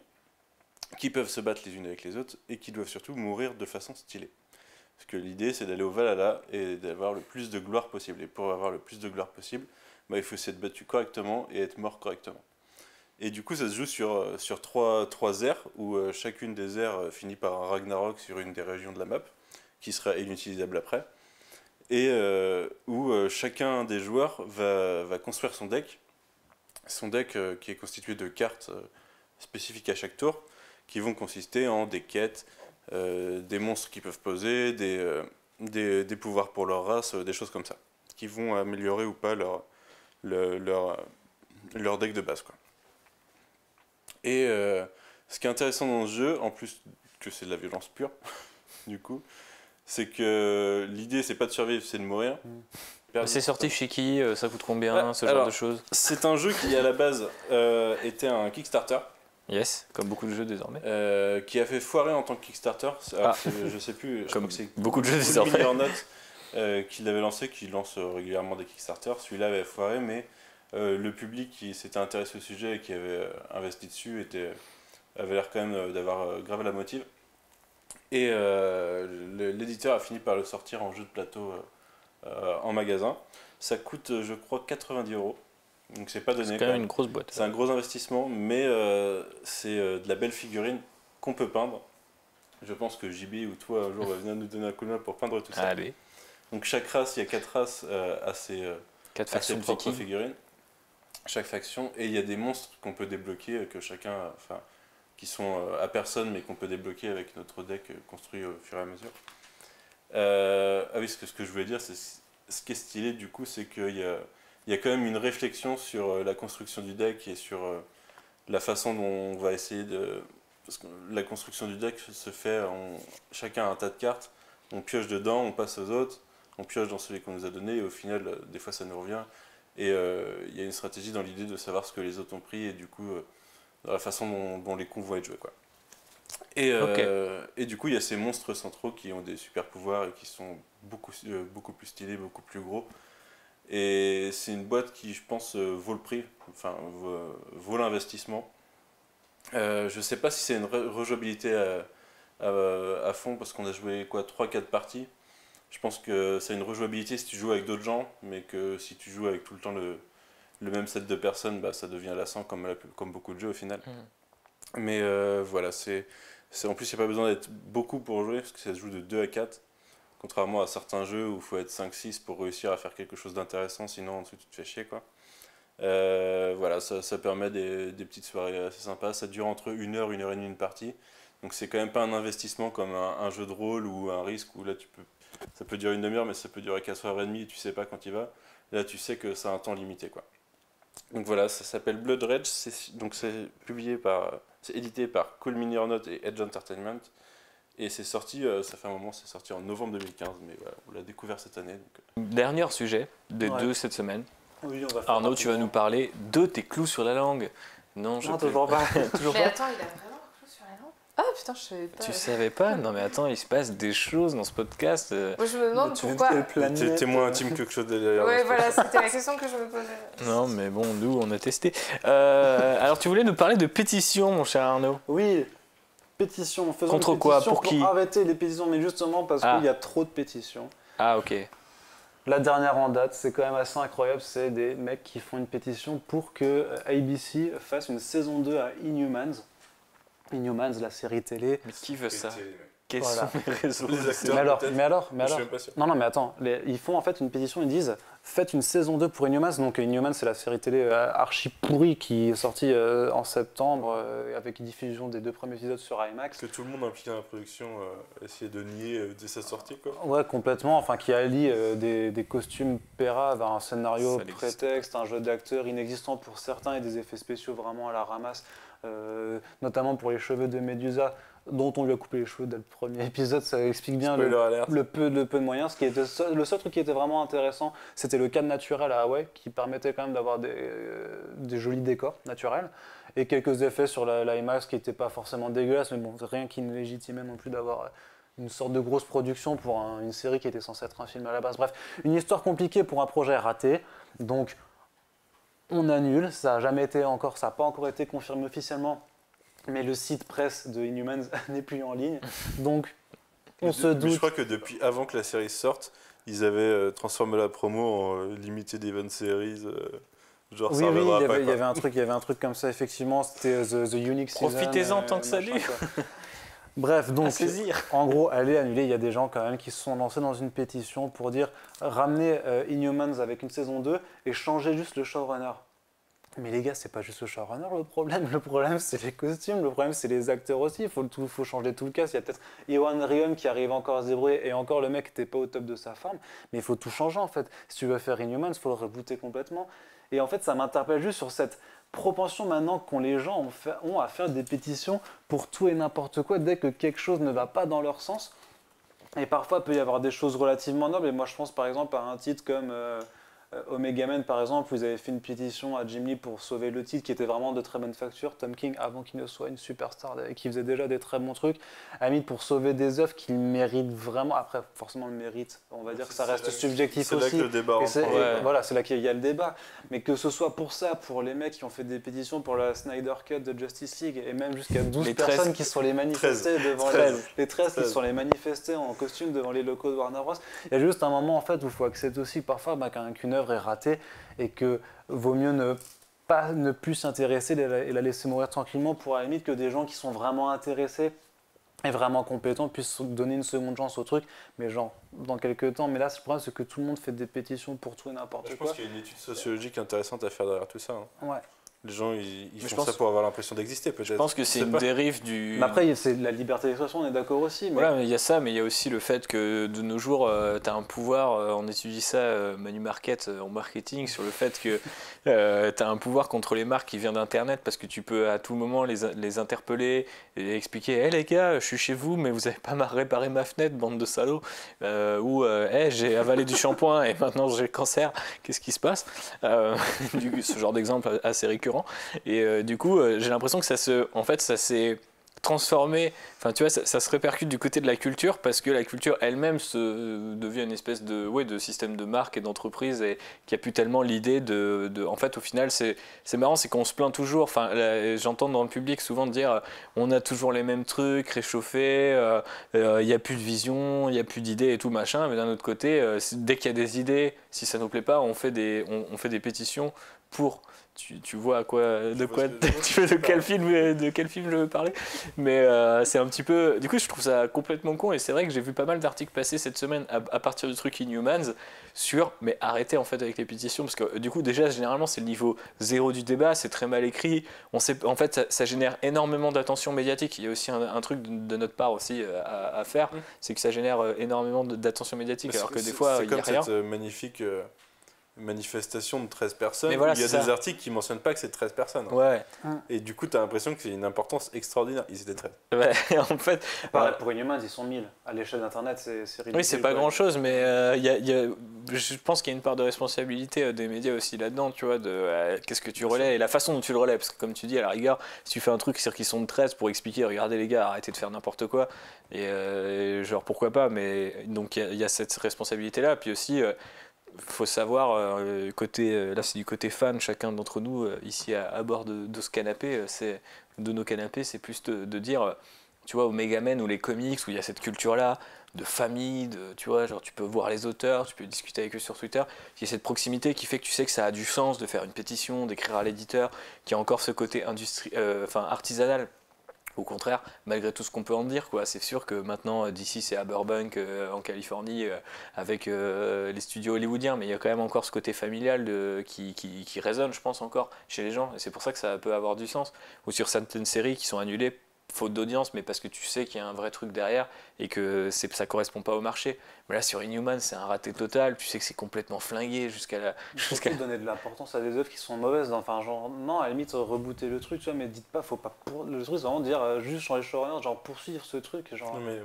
qui peuvent se battre les unes avec les autres et qui doivent surtout mourir de façon stylée. Parce que l'idée c'est d'aller au Valhalla et d'avoir le plus de gloire possible. Et pour avoir le plus de gloire possible, il faut s'être battu correctement et être mort correctement. Et du coup ça se joue sur trois aires, où chacune des aires finit par un Ragnarok sur une des régions de la map, qui sera inutilisable après. Et où chacun des joueurs va construire son deck. Son deck qui est constitué de cartes spécifiques à chaque tour, qui vont consister en des quêtes, des monstres qu'ils peuvent poser, des pouvoirs pour leur race, des choses comme ça, qui vont améliorer ou pas leur deck de base, quoi. Et ce qui est intéressant dans ce jeu, en plus que c'est de la violence pure, du coup, c'est que l'idée c'est pas de survivre, c'est de mourir. C'est sorti chez qui? Ça coûte combien? Ce genre de choses? C'est un jeu qui à la base était un Kickstarter. Yes, comme beaucoup de jeux désormais. Qui a fait foirer en tant que Kickstarter. Alors, je sais plus, je Comme crois que c'est beaucoup de jeux désormais. qui l'avait lancé, qui lance régulièrement des Kickstarter. Celui-là avait foiré, mais le public qui s'était intéressé au sujet et qui avait investi dessus avait l'air quand même d'avoir grave la motive. Et l'éditeur a fini par le sortir en jeu de plateau en magasin. Ça coûte, je crois, 90 €. Donc c'est pas donné. C'est quand même une grosse boîte. C'est un gros investissement, mais c'est de la belle figurine qu'on peut peindre. Je pense que JB ou toi un jour va venir nous donner un coup de main pour peindre tout ça. Allez. Donc chaque race, il y a 4 races à ses propres figurines. Chaque faction, et il y a des monstres qu'on peut débloquer, que chacun, qui sont à personne, mais qu'on peut débloquer avec notre deck construit au fur et à mesure. Ah oui, ce que je voulais dire, c'est ce qui est stylé du coup, c'est qu'il y a quand même une réflexion sur la construction du deck et sur la façon dont on va essayer de... Parce que la construction du deck se fait, chacun a un tas de cartes, on pioche dedans, on passe aux autres, on pioche dans celui qu'on nous a donné, et au final, des fois ça nous revient. Et il y a une stratégie dans l'idée de savoir ce que les autres ont pris, et du coup, dans la façon dont les coups vont être joués, quoi. Et du coup, il y a ces monstres centraux qui ont des super pouvoirs et qui sont beaucoup plus stylés, beaucoup plus gros. Et c'est une boîte qui, je pense, vaut le prix, vaut l'investissement. Je sais pas si c'est une rejouabilité à fond, parce qu'on a joué 3-4 parties. Je pense que c'est une rejouabilité si tu joues avec d'autres gens, mais que si tu joues avec tout le temps le même set de personnes, ça devient lassant comme beaucoup de jeux au final. Mais voilà, en plus il n'y a pas besoin d'être beaucoup pour jouer, parce que ça se joue de 2 à 4. Contrairement à certains jeux où il faut être 5-6 pour réussir à faire quelque chose d'intéressant, sinon en dessous tu te fais chier, quoi. Voilà, ça permet des petites soirées assez sympas. Ça dure entre 1 heure, 1 heure et demie une partie. Donc c'est quand même pas un investissement comme un jeu de rôle ou un Risk où là ça peut durer une demi-heure, mais ça peut durer 4h30 et tu sais pas quand il va. Là tu sais que c'est un temps limité, quoi. Donc voilà, ça s'appelle Blood Rage. C'est édité par Cool Mini or Not et Edge Entertainment. Et c'est sorti, ça fait un moment, c'est sorti en novembre 2015, mais voilà, on l'a découvert cette année. Dernier sujet des deux cette semaine. Oui, on va faire Arnaud, tu vas nous parler de tes clous sur la langue. Non, toujours pas. Toujours Mais pas. attends, il a vraiment un clou sur la langue? Ah putain, je savais pas. Tu savais pas? Non mais attends, il se passe des choses dans ce podcast. Moi je me demande pourquoi. T'es moins intime que Claude derrière. Ouais, voilà, c'était la question que je me posais. Non mais bon, nous on a testé. Alors tu voulais nous parler de pétition, mon cher Arnaud? Oui, pétition. Faisons Contre une quoi? pétition Pour qui? arrêter les pétitions, mais justement parce qu'il y a trop de pétitions. Ah ok. La dernière en date, c'est quand même assez incroyable, c'est des mecs qui font une pétition pour que ABC fasse une saison 2 à Inhumans. Inhumans, la série télé. Mais qui veut ça? Quels Voilà. sont les réseaux Les de acteurs. Mais alors, peut-être. mais alors, mais Je suis alors. même pas sûr. Non, non, mais attends, ils font en fait une pétition, ils disent faites une saison 2 pour Inhumans. Donc Inhumans, c'est la série télé archi pourrie qui est sortie en septembre avec une diffusion des 2 premiers épisodes sur IMAX. Que tout le monde impliqué dans la production essayait de nier dès sa sortie, quoi. Ouais, complètement. Enfin, qui allie des costumes péraves à un scénario Ça n'existe prétexte, un jeu d'acteurs inexistant pour certains et des effets spéciaux vraiment à la ramasse, notamment pour les cheveux de Medusa, dont on lui a coupé les cheveux dès le premier épisode. Ça explique bien Spoiler alert. le peu de moyens. Le seul truc qui était vraiment intéressant, c'était le cadre naturel à Hawaï, qui permettait quand même d'avoir des jolis décors naturels et quelques effets sur la IMAX qui n'étaient pas forcément dégueulasses, mais bon, rien qui ne légitimait non plus d'avoir une sorte de grosse production pour une série qui était censée être un film à la base. Bref, une histoire compliquée pour un projet raté. Donc, on annule. Ça n'a jamais été encore, ça n'a pas encore été confirmé officiellement. Mais le site presse de Inhumans n'est plus en ligne. Donc, on se Mais je doute. crois que depuis avant que la série sorte, ils avaient transformé la promo en limité d'event series. Genre, Oui, ça oui, reviendra pas, il y quoi. avait un truc comme ça, effectivement. C'était The Unique Season. Profitez-en tant que ça machin, dure. quoi. Bref, à donc, saisir. en gros, elle est annulée. Il y a des gens quand même qui se sont lancés dans une pétition pour dire ramener Inhumans avec une saison 2 et changer juste le showrunner. Mais les gars, c'est pas juste le showrunner le problème. Le problème, c'est les costumes. Le problème, c'est les acteurs aussi. Faut changer tout le cast. Il y a peut-être Ewan Ryan qui arrive encore à se débrouiller et encore le mec n'était pas au top de sa forme. Mais il faut tout changer en fait. Si tu veux faire Inhumans, il faut le rebooter complètement. Et en fait, ça m'interpelle juste sur cette propension maintenant qu'ont les gens ont à faire des pétitions pour tout et n'importe quoi dès que quelque chose ne va pas dans leur sens. Et parfois, il peut y avoir des choses relativement nobles. Et moi, je pense par exemple à un titre comme Omega Man, par exemple, vous avez fait une pétition à Jim Lee pour sauver le titre qui était vraiment de très bonne facture. Tom King, avant qu'il ne soit une superstar et qui faisait déjà des très bons trucs, a mis pour sauver des œuvres qu'il mérite vraiment. Après, forcément, le mérite, on va dire que ça reste subjectif C'est là aussi. que le débat rentre. Ouais. Voilà, c'est là qu'il y a le débat. Mais que ce soit pour ça, pour les mecs qui ont fait des pétitions pour la Snyder Cut de Justice League, et même jusqu'à 12 Les personnes 13. qui sont les manifestées devant 13. les 13 qui 13. sont les manifestés en costume devant les locaux de Warner Bros. Il y a juste un moment en fait où il faut accepter aussi parfois qu'une œuvre est ratée et que vaut mieux ne plus s'y intéresser et la laisser mourir tranquillement pour à la limite que des gens qui sont vraiment intéressés et vraiment compétents puissent donner une seconde chance au truc, mais genre dans quelques temps. Mais là, le problème, c'est que tout le monde fait des pétitions pour tout et n'importe Je quoi. pense qu'il y a une étude sociologique intéressante à faire derrière tout ça. Hein. Ouais. Les gens, ils Mais je font pense- ça pour avoir l'impression d'exister, peut-être. Je pense que c'est Je sais une pas. dérive du. Mais après, c'est la liberté d'expression, on est d'accord aussi. Mais Voilà, mais il y a ça, mais il y a aussi le fait que de nos jours, tu as un pouvoir, on étudie ça, Manu Market en marketing, sur le fait que tu as un pouvoir contre les marques qui vient d'Internet parce que tu peux à tout moment les interpeller et expliquer hey, les gars, je suis chez vous, mais vous n'avez pas réparé ma fenêtre, bande de salauds. Ou hey, j'ai avalé du shampoing et maintenant j'ai le cancer, qu'est-ce qui se passe Ce genre d'exemple assez récurrent. Et du coup, j'ai l'impression que ça s'est transformé, enfin tu vois, ça se répercute du côté de la culture parce que la culture elle-même devient une espèce de système de marque et d'entreprise et qui a plus tellement l'idée en fait au final c'est marrant, c'est qu'on se plaint toujours, enfin j'entends dans le public souvent dire on a toujours les mêmes trucs réchauffés, il n'y a plus de vision, il n'y a plus d'idées et tout machin, mais d'un autre côté dès qu'il y a des idées, si ça nous plaît pas, on fait des pétitions pour tu vois de quel film je veux parler, mais c'est un petit peu, du coup je trouve ça complètement con et c'est vrai que j'ai vu pas mal d'articles passer cette semaine à partir du truc Inhumans sur mais arrêtez en fait avec les pétitions parce que du coup déjà généralement c'est le niveau zéro du débat, c'est très mal écrit, on sait, en fait ça génère énormément d'attention médiatique, il y a aussi un truc de notre part aussi à faire, c'est que ça génère énormément d'attention médiatique alors que des fois il y a rien. C'est comme cette magnifique manifestation de 13 personnes, Mais voilà, où il y a c'est des ça. articles qui ne mentionnent pas que c'est 13 personnes. Ouais, Et du coup, tu as l'impression que c'est une importance extraordinaire. Ils étaient 13. ouais, en fait pareil, pour Inhumans, ils sont 1000. À l'échelle d'Internet, c'est ridicule. oui, c'est pas quoi. grand chose, mais je pense qu'il y a une part de responsabilité des médias aussi là-dedans, tu vois, de qu'est-ce que tu relais et la façon dont tu le relais. Parce que, comme tu dis, à la rigueur, si tu fais un truc sur qui sont de 13 pour expliquer, regardez les gars, arrêtez de faire n'importe quoi, et genre pourquoi pas, mais donc il y a cette responsabilité-là. Puis aussi, faut savoir, là c'est du côté fan, chacun d'entre nous ici à bord de ce canapé, de nos canapés, c'est plus de dire. Tu vois, au Megaman ou les comics, où il y a cette culture-là de famille, tu vois, genre tu peux voir les auteurs, tu peux discuter avec eux sur Twitter, il y a cette proximité qui fait que tu sais que ça a du sens de faire une pétition, d'écrire à l'éditeur, qui a encore ce côté artisanal, Au contraire, malgré tout ce qu'on peut en dire, quoi. C'est sûr que maintenant, d'ici c'est à Burbank, en Californie, avec les studios hollywoodiens, mais il y a quand même encore ce côté familial qui résonne, je pense, encore chez les gens. Et c'est pour ça que ça peut avoir du sens. Ou sur certaines séries qui sont annulées, faute d'audience, mais parce que tu sais qu'il y a un vrai truc derrière et que ça correspond pas au marché. Mais là, sur Inhuman, c'est un raté total. Tu sais que c'est complètement flingué jusqu'à la. Surtout donner de l'importance à des œuvres qui sont mauvaises. Enfin, genre, non, à la limite, rebooter le truc, tu vois, mais dites pas, faut pas. Le truc, c'est vraiment dire, juste changer les showrunners, genre poursuivre ce truc. Genre, Non, mais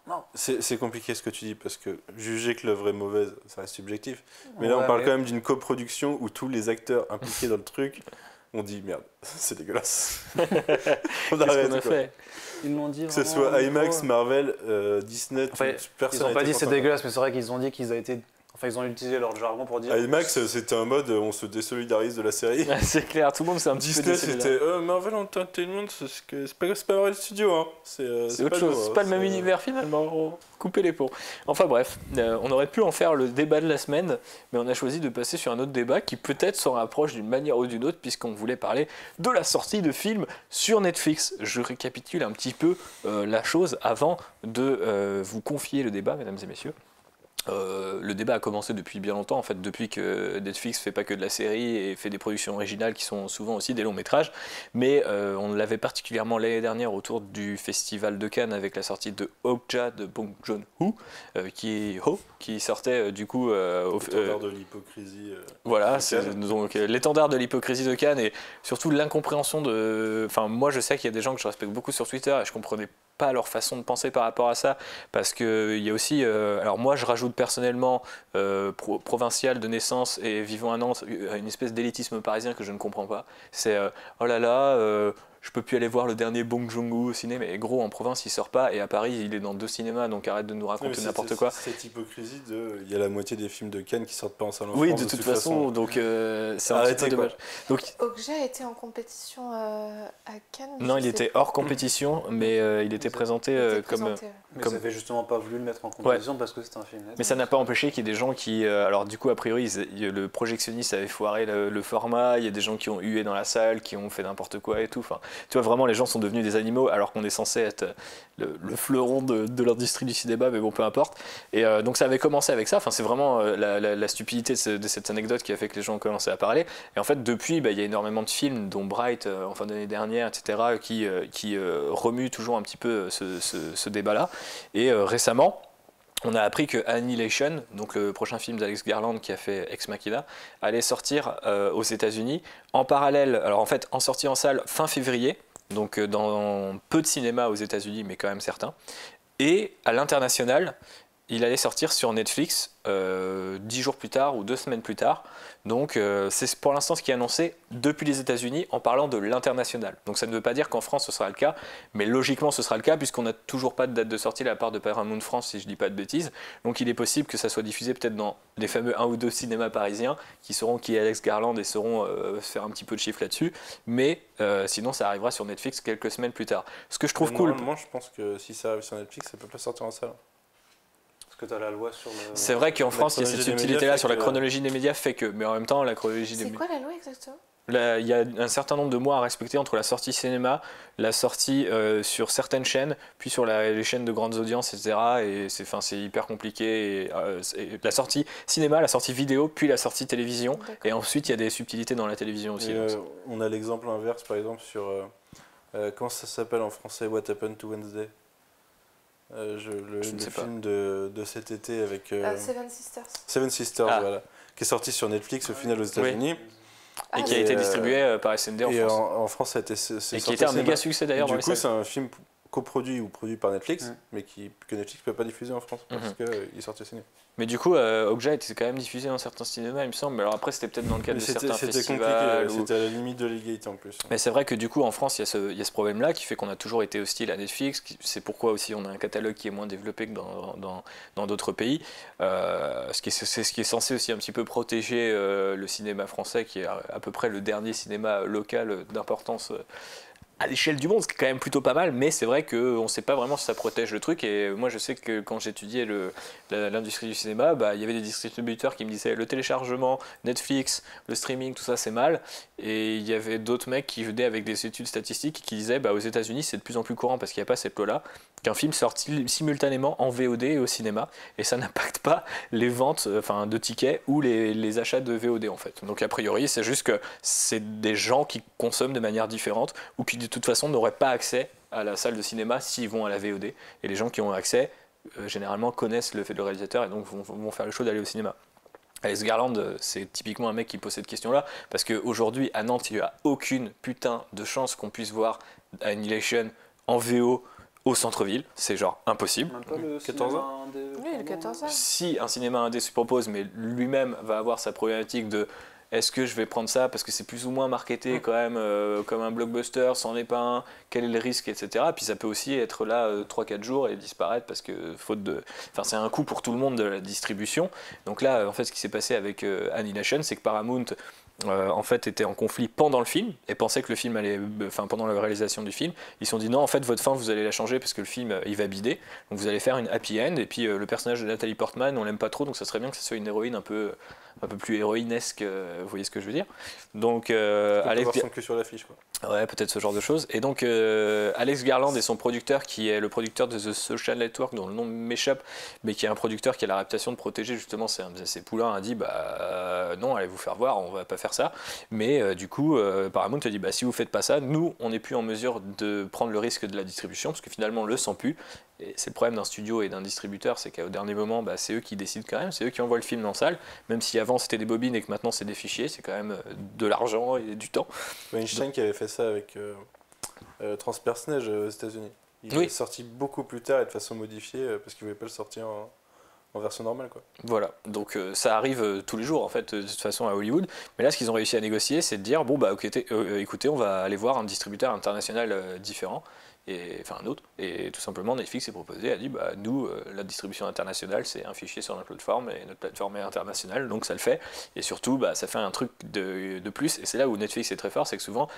non. c'est compliqué ce que tu dis parce que juger que l'œuvre est mauvaise, ça reste subjectif. Mais là, Ouais, on parle mais- quand même d'une coproduction où tous les acteurs impliqués dans le truc ont dit merde, c'est dégueulasse. On Qu'est-ce arrête, qu'on a quoi. fait? Ils l'ont dit. Que ce vraiment, soit IMAX, gros. Marvel, Disney, Enfin, personne ils ont n'a pas été dit c'est content. dégueulasse, mais c'est vrai qu'ils ont dit qu'ils ont été. Enfin, ils ont utilisé leur jargon pour dire. IMAX, c'était un mode on se désolidarise de la série. C'est clair, tout le monde s'est un petit peu Disney, décédé là. c'était Marvel Entertainment, c'est pas Marvel Studio, hein. C'est autre pas chose, nous, c'est hein. pas le même univers finalement, gros. Coupez les ponts. Enfin bref, on aurait pu en faire le débat de la semaine, mais on a choisi de passer sur un autre débat qui peut-être s'en rapproche d'une manière ou d'une autre, puisqu'on voulait parler de la sortie de films sur Netflix. Je récapitule un petit peu la chose avant de vous confier le débat, mesdames et messieurs. Le débat a commencé depuis bien longtemps, en fait, depuis que Netflix fait pas que de la série et fait des productions originales qui sont souvent aussi des longs métrages, mais on l'avait particulièrement l'année dernière autour du festival de Cannes avec la sortie de Okja de Bong Joon-ho, qui sortait du coup L'étendard de l'hypocrisie. voilà, de c'est Cannes. donc l'étendard de l'hypocrisie de Cannes et surtout l'incompréhension de. Enfin, moi je sais qu'il y a des gens que je respecte beaucoup sur Twitter et je comprenais pas leur façon de penser par rapport à ça parce que il y a aussi. Alors moi je rajoute personnellement provincial de naissance et vivant à Nantes une espèce d'élitisme parisien que je ne comprends pas. C'est oh là là. Je peux plus aller voir le dernier Bong Joon-ho au ciné, mais gros, en province, il sort pas, et à Paris, il est dans 2 cinémas, donc arrête de nous Non, mais raconter n'importe quoi. Cette hypocrisie de. Il y a la moitié des films de Cannes qui sortent pas en salle en Oui, France, de toute façon, donc c'est un petit Arrêtez, peu quoi. dommage. Donc, Okja était en compétition à Cannes. non, je il sais était hors compétition, mais il était présenté pas. Il était comme. présenté, ouais. Mais comme- ils avaient justement pas voulu le mettre en compétition parce que c'était un film. Mais ça n'a pas empêché qu'il y ait des gens qui. Alors, du coup, a priori, le projectionniste avait foiré le format, il y a des gens qui ont hué dans la salle, qui ont fait n'importe quoi et tout. Enfin, tu vois, vraiment, les gens sont devenus des animaux alors qu'on est censé être le fleuron de l'industrie du cinéma, mais bon, peu importe. Et donc, ça avait commencé avec ça. Enfin, c'est vraiment la stupidité de cette anecdote qui a fait que les gens ont commencé à parler. Et en fait, depuis, il y a énormément de films, dont Bright en fin d'année dernière, etc., qui remuent toujours un petit peu ce débat-là. Et récemment, on a appris que Annihilation, donc le prochain film d'Alex Garland qui a fait Ex Machina, allait sortir aux États-Unis en parallèle. Alors en fait, en sortie en salle fin février, donc dans peu de cinémas aux États-Unis, mais quand même certains. Et à l'international, il allait sortir sur Netflix 10 jours plus tard ou 2 semaines plus tard. Donc c'est pour l'instant ce qui est annoncé depuis les États-Unis en parlant de l'international. Donc ça ne veut pas dire qu'en France ce sera le cas, mais logiquement ce sera le cas puisqu'on n'a toujours pas de date de sortie de la part de Paramount France si je ne dis pas de bêtises. Donc il est possible que ça soit diffusé peut-être dans les fameux 1 ou 2 cinémas parisiens qui sauront qui est Alex Garland et sauront faire un petit peu de chiffre là-dessus. Mais sinon ça arrivera sur Netflix quelques semaines plus tard. Ce que je trouve cool. Normalement, je pense que si ça arrive sur Netflix, ça peut pas sortir en salle. Parce que t'as la loi sur le. C'est vrai qu'en France, il y a cette chronologie des médias subtilité-là fait sur la que- chronologie des médias fait que, mais en même temps, la chronologie des C'est médias. quoi la loi exactement? Il y a un certain nombre de mois à respecter entre la sortie cinéma, la sortie sur certaines chaînes, puis sur les chaînes de grandes audiences, etc. Et c'est hyper compliqué. Et la sortie cinéma, la sortie vidéo, puis la sortie télévision. D'accord. Et ensuite, il y a des subtilités dans la télévision aussi. Et, donc on a l'exemple inverse, par exemple, sur. Comment ça s'appelle en français What Happened to Wednesday Je ne le sais pas. film de cet été avec Seven Sisters. Seven Sisters, Ah. voilà, qui est sorti sur Netflix au final aux États-Unis. et qui a et, été distribué par SND en Et France. en France, ça a été. C'est Et qui sorti était au un cinéma. méga succès Et d'ailleurs dans du les coup, salles. c'est un film coproduit ou produit par Netflix, Ouais. mais que Netflix ne peut pas diffuser en France parce Mhm. qu'il est sorti au cinéma. Mais du coup, Okja était quand même diffusé dans certains cinémas, il me semble. Mais alors après, c'était peut-être dans le cadre Mais de certains c'était festivals. compliqué, c'était à la limite de l'égalité en plus. Mais c'est vrai que du coup en France il y a ce problème-là qui fait qu'on a toujours été hostile à Netflix, c'est pourquoi aussi on a un catalogue qui est moins développé que dans d'autres pays, c'est ce qui est censé aussi un petit peu protéger le cinéma français qui est à peu près le dernier cinéma local d'importance à l'échelle du monde, ce qui est quand même plutôt pas mal, mais c'est vrai qu'on ne sait pas vraiment si ça protège le truc. Et moi, je sais que quand j'étudiais l'industrie du cinéma, bah, il y avait des distributeurs qui me disaient le téléchargement, Netflix, le streaming, tout ça, c'est mal. Et il y avait d'autres mecs qui venaient avec des études statistiques qui disaient bah, aux États-Unis, c'est de plus en plus courant parce qu'il n'y a pas cette loi-là, qu'un film sorte simultanément en VOD et au cinéma, et ça n'impacte pas les ventes de tickets ou les achats de VOD en fait. Donc a priori, c'est juste que c'est des gens qui consomment de manière différente ou qui de toute façon n'auraient pas accès à la salle de cinéma s'ils vont à la VOD. Et les gens qui ont accès, généralement connaissent le réalisateur et donc vont faire le choix d'aller au cinéma. Alex Garland, c'est typiquement un mec qui pose cette question-là, parce qu'aujourd'hui, à Nantes, il n'y a aucune putain de chance qu'on puisse voir Annihilation en VO au centre-ville. C'est genre impossible. Même pas le 14 cinéma ans indé, Oui, le 14 ans. Si un cinéma indé se propose, mais lui-même va avoir sa problématique de est-ce que je vais prendre ça parce que c'est plus ou moins marketé quand même comme un blockbuster, c'en est pas un, quel est le risque, etc. Puis ça peut aussi être là 3-4 jours et disparaître parce que c'est un coût pour tout le monde de la distribution. Donc là, en fait, ce qui s'est passé avec Annihilation, c'est que Paramount en fait était en conflit pendant le film et pensait que le film allait, pendant la réalisation du film, ils se sont dit non, en fait votre fin vous allez la changer parce que le film il va bider, donc vous allez faire une happy end et puis le personnage de Nathalie Portman on l'aime pas trop donc ça serait bien que ce soit une héroïne un peu plus héroïnesque, vous voyez ce que je veux dire. Donc Alex son cul sur l'affiche quoi. Ouais, peut-être ce genre de choses. Et donc Alex Garland et son producteur, qui est le producteur de The Social Network, dont le nom m'échappe, mais qui est un producteur qui a la réputation de protéger justement ses poulains, a dit bah non, allez vous faire voir, on va pas faire ça. Mais du coup, Paramount a dit bah si vous faites pas ça, nous on n'est plus en mesure de prendre le risque de la distribution, parce que finalement le sent plus. Et c'est le problème d'un studio et d'un distributeur, c'est qu'au dernier moment, bah, c'est eux qui décident quand même, c'est eux qui envoient le film en salle, même si avant c'était des bobines et que maintenant c'est des fichiers, c'est quand même de l'argent et du temps. Weinstein qui avait fait ça avec Transperce Neige aux États-Unis. Il Oui. est sorti beaucoup plus tard et de façon modifiée parce qu'il ne voulait pas le sortir en version normale quoi. Voilà, donc ça arrive tous les jours en fait de toute façon à Hollywood, mais là ce qu'ils ont réussi à négocier c'est de dire bon bah écoutez on va aller voir un distributeur international différent, un autre, et tout simplement Netflix s'est proposé, a dit bah nous la distribution internationale c'est un fichier sur notre plateforme et notre plateforme est internationale donc ça le fait, et surtout bah, ça fait un truc de plus, et c'est là où Netflix est très fort, c'est que souvent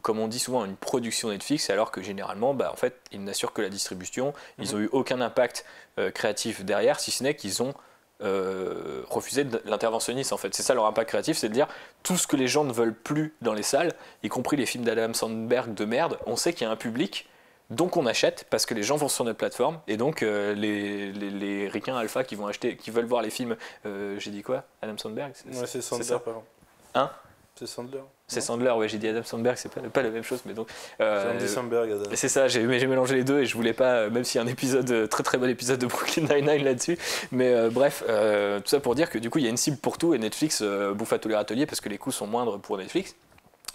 comme on dit souvent, une production Netflix, alors que généralement, bah, en fait, ils n'assurent que la distribution. Ils n'ont eu aucun impact créatif derrière, si ce n'est qu'ils ont refusé l'interventionnisme. En fait, c'est ça leur impact créatif, c'est de dire tout ce que les gens ne veulent plus dans les salles, y compris les films d'Adam Sandberg de merde. On sait qu'il y a un public, donc on achète parce que les gens vont sur notre plateforme, et donc les ricains alpha qui vont acheter, qui veulent voir les films. J'ai dit quoi? Adam Sandberg? Ouais, c'est Sandler, par exemple. Hein? C'est Sandler. C'est Sandler, ouais, j'ai dit Adam Sandberg, c'est pas la même chose, mais donc. C'est Andy Samberg, Adam. C'est ça, j'ai mélangé les deux et je voulais pas, même s'il y a un épisode, très très bon épisode de Brooklyn Nine-Nine là-dessus, mais bref, tout ça pour dire que du coup il y a une cible pour tout et Netflix bouffe à tous les râteliers parce que les coûts sont moindres pour Netflix,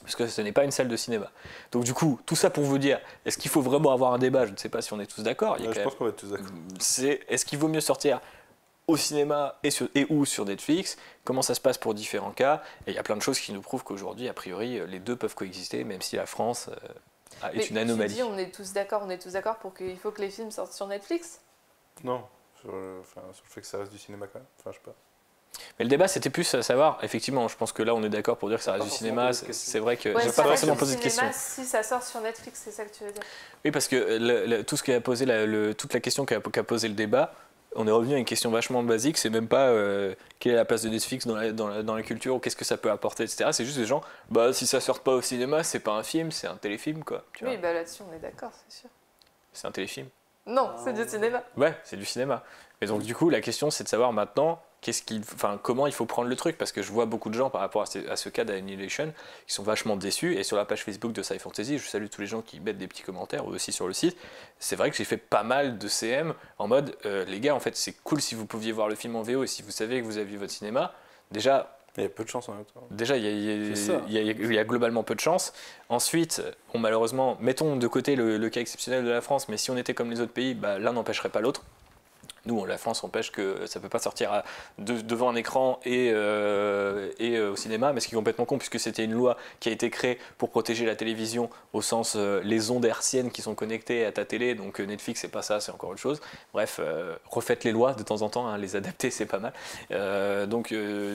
parce que ce n'est pas une salle de cinéma. Donc du coup, tout ça pour vous dire, est-ce qu'il faut vraiment avoir un débat? Je ne sais pas si on est tous d'accord. Je pense qu'on va être tous d'accord. Est-ce qu'il vaut mieux sortir au cinéma et ou sur Netflix, comment ça se passe pour différents cas, et il y a plein de choses qui nous prouvent qu'aujourd'hui, a priori, les deux peuvent coexister, même si la France est une anomalie. Tu dis on est tous d'accord pour qu'il faut que les films sortent sur Netflix? Non, sur le fait que ça reste du cinéma quand même, enfin je sais pas. Mais le débat c'était plus à savoir, effectivement, je pense que là on est d'accord pour dire que ça reste du cinéma, c'est vrai que j'ai pas forcément posé de question. Si ça sort sur Netflix, c'est ça que tu veux dire? Oui, parce que tout ce qui a posé toute la question qu'a posé le débat, on est revenu à une question vachement basique, c'est même pas quelle est la place de Netflix dans la culture, ou qu'est-ce que ça peut apporter, etc. C'est juste des gens, bah si ça sort pas au cinéma, c'est pas un film, c'est un téléfilm, quoi. Oui, bah là-dessus on est d'accord, c'est sûr. C'est un téléfim. Non, c'est du cinéma. Ouais, c'est du cinéma. Et donc du coup, la question c'est de savoir maintenant comment il faut prendre le truc, parce que je vois beaucoup de gens par rapport à ce cas d'Annihilation qui sont vachement déçus, et sur la page Facebook de Sci Fantasy, je salue tous les gens qui mettent des petits commentaires, ou aussi sur le site, c'est vrai que j'ai fait pas mal de CM en mode, les gars, en fait c'est cool si vous pouviez voir le film en VO, et si vous savez que vous avez vu votre cinéma, déjà... Il y a peu de chance en même temps. Déjà, il y a globalement peu de chance. Ensuite, bon, malheureusement, mettons de côté le cas exceptionnel de la France, mais si on était comme les autres pays, bah, l'un n'empêcherait pas l'autre. Nous, la France empêche que ça ne peut pas sortir devant un écran et au cinéma, mais ce qui est complètement con, puisque c'était une loi qui a été créée pour protéger la télévision, au sens les ondes hertziennes qui sont connectées à ta télé, donc Netflix, c'est pas ça, c'est encore autre chose. Bref, refaites les lois de temps en temps, hein, les adapter, c'est pas mal.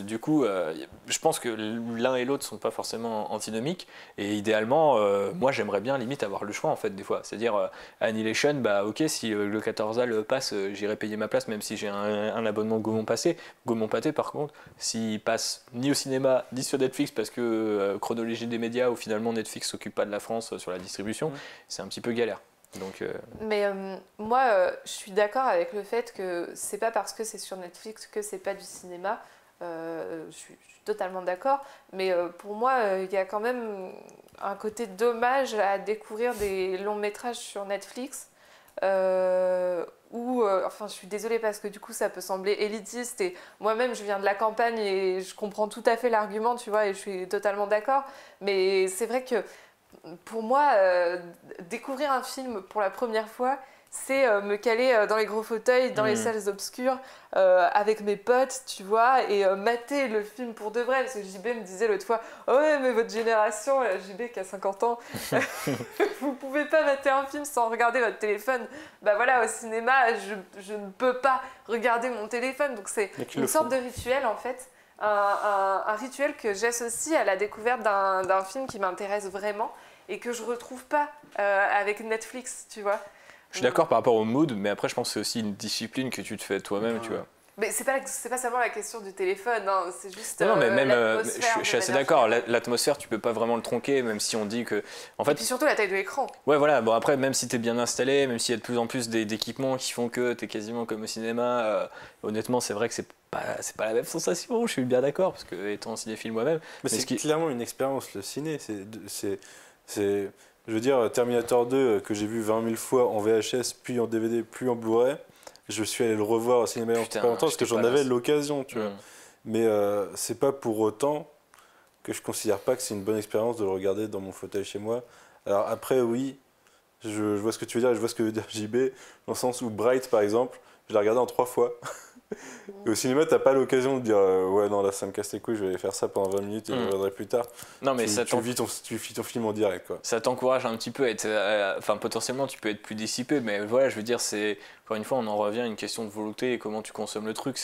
Du coup, je pense que l'un et l'autre ne sont pas forcément antinomiques, et idéalement, moi, j'aimerais bien limite avoir le choix, en fait, des fois. C'est-à-dire, Annihilation, bah ok, si le 14A le passe, j'irai payer ma place, même si j'ai un abonnement Gaumont Pâté, par contre, s'il passe ni au cinéma ni sur Netflix, parce que chronologie des médias où finalement Netflix s'occupe pas de la France sur la distribution, c'est un petit peu galère. Donc, Mais moi, je suis d'accord avec le fait que c'est pas parce que c'est sur Netflix que c'est pas du cinéma. Je suis totalement d'accord. Mais pour moi, il y a quand même un côté dommage à découvrir des longs métrages sur Netflix. Enfin, je suis désolée parce que du coup ça peut sembler élitiste et moi-même je viens de la campagne et je comprends tout à fait l'argument, tu vois, et je suis totalement d'accord, mais c'est vrai que pour moi découvrir un film pour la première fois, c'est me caler dans les gros fauteuils, dans les salles obscures, avec mes potes, tu vois, et mater le film pour de vrai. Parce que JB me disait l'autre fois, oh ouais, mais votre génération, JB qui a 50 ans, vous pouvez pas mater un film sans regarder votre téléphone. Bah voilà, au cinéma, je ne peux pas regarder mon téléphone. Donc c'est une sorte de rituel, en fait. Un rituel que j'associe à la découverte d'un film qui m'intéresse vraiment et que je retrouve pas avec Netflix, tu vois. Je suis d'accord par rapport au mood, mais après je pense que c'est aussi une discipline que tu te fais toi-même, tu vois. Mais c'est pas seulement la question du téléphone, hein, c'est juste non, mais même, l'atmosphère. je suis assez d'accord, l'atmosphère tu peux pas vraiment le tronquer, même si on dit que... En fait, et puis surtout la taille de l'écran. Ouais voilà, bon après même si t'es bien installé, même s'il y a de plus en plus d'équipements qui font que t'es quasiment comme au cinéma, honnêtement c'est vrai que c'est pas la même sensation, je suis bien d'accord, parce que étant cinéphile moi-même... Mais c'est clairement une expérience, le ciné, je veux dire, Terminator 2, que j'ai vu 20 000 fois en VHS, puis en DVD, puis en Blu-ray, je suis allé le revoir au cinéma il y a pas longtemps parce que j'en avais l'occasion, tu vois. Mais c'est pas pour autant que je considère pas que c'est une bonne expérience de le regarder dans mon fauteuil chez moi. Alors après, oui, je vois ce que tu veux dire, et je vois ce que veut dire JB, dans le sens où Bright, par exemple, je l'ai regardé en 3 fois. Et au cinéma, t'as pas l'occasion de dire ouais, non, là ça me casse les couilles, je vais faire ça pendant 20 minutes et je regarderai plus tard. Non, mais tu vis ton film en direct, quoi. Ça t'encourage un petit peu à être. Enfin, potentiellement, tu peux être plus dissipé, mais voilà, je veux dire, c'est. Encore une fois, on en revient à une question de volonté et comment tu consommes le truc.